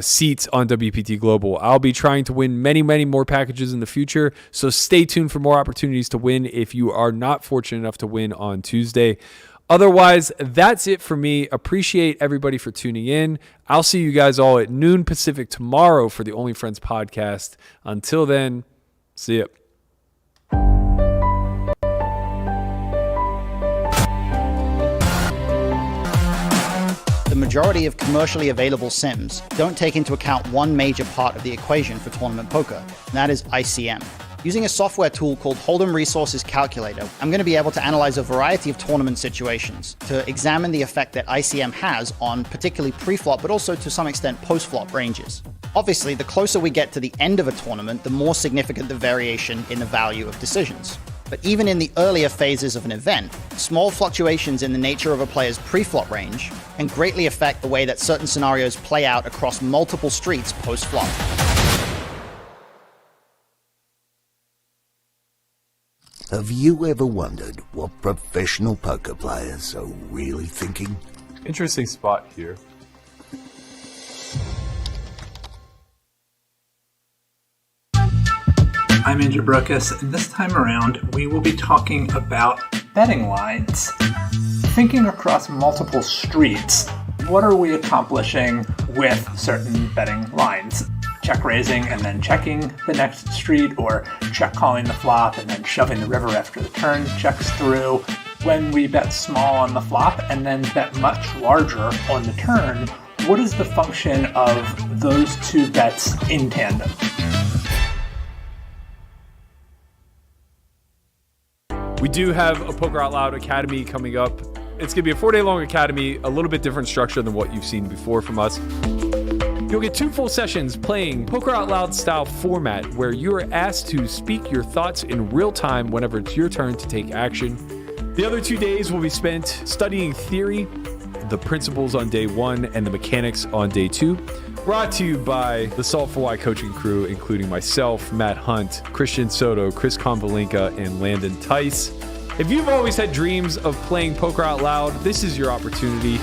seats on WPT Global. I'll be trying to win many, many more packages in the future, so stay tuned for more opportunities to win if you are not fortunate enough to win on Tuesday. Otherwise, that's it for me. Appreciate everybody for tuning in. I'll see you guys all at noon Pacific tomorrow for the Only Friends podcast. Until then, see ya. The majority of commercially available sims don't take into account one major part of the equation for tournament poker, and that is ICM. Using a software tool called Hold'em Resources Calculator, I'm going to be able to analyze a variety of tournament situations to examine the effect that ICM has on particularly pre-flop, but also to some extent post-flop ranges. Obviously, the closer we get to the end of a tournament, the more significant the variation in the value of decisions. But even in the earlier phases of an event, small fluctuations in the nature of a player's pre-flop range can greatly affect the way that certain scenarios play out across multiple streets post-flop. Have you ever wondered what professional poker players are really thinking? Interesting spot here. I'm Andrew Brokus, and this time around we will be talking about betting lines. Thinking across multiple streets, what are we accomplishing with certain betting lines? Check raising and then checking the next street, or check calling the flop and then shoving the river after the turn checks through. When we bet small on the flop and then bet much larger on the turn, what is the function of those two bets in tandem? We do have a Poker Out Loud Academy coming up It's going to be a 4-day long academy, a little bit different structure than what you've seen before from us. You'll get 2 full sessions playing Poker Out Loud style format where you are asked to speak your thoughts in real time whenever it's your turn to take action. The other 2 days will be spent studying theory, the principles on day 1 and the mechanics on day 2. Brought to you by the Solve for Why coaching crew, including myself, Matt Hunt, Christian Soto, Chris Konvalinka, and Landon Tice. If you've always had dreams of playing Poker Out Loud, this is your opportunity.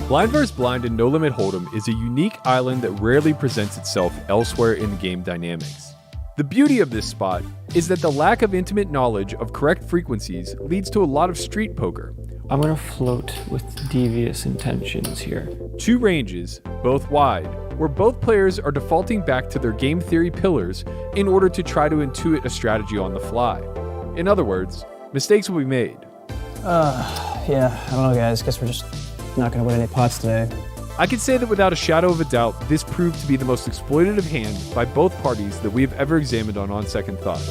Blind vs. Blind in No Limit Hold'em is a unique island that rarely presents itself elsewhere in game dynamics. The beauty of this spot is that the lack of intimate knowledge of correct frequencies leads to a lot of street poker. I'm gonna float with devious intentions here. 2 ranges, both wide, where both players are defaulting back to their game theory pillars in order to try to intuit a strategy on the fly. In other words, mistakes will be made. Yeah, I don't know, guys. Guess we're just not going to win any pots today. I can say that without a shadow of a doubt, this proved to be the most exploitative hand by both parties that we have ever examined on second thought.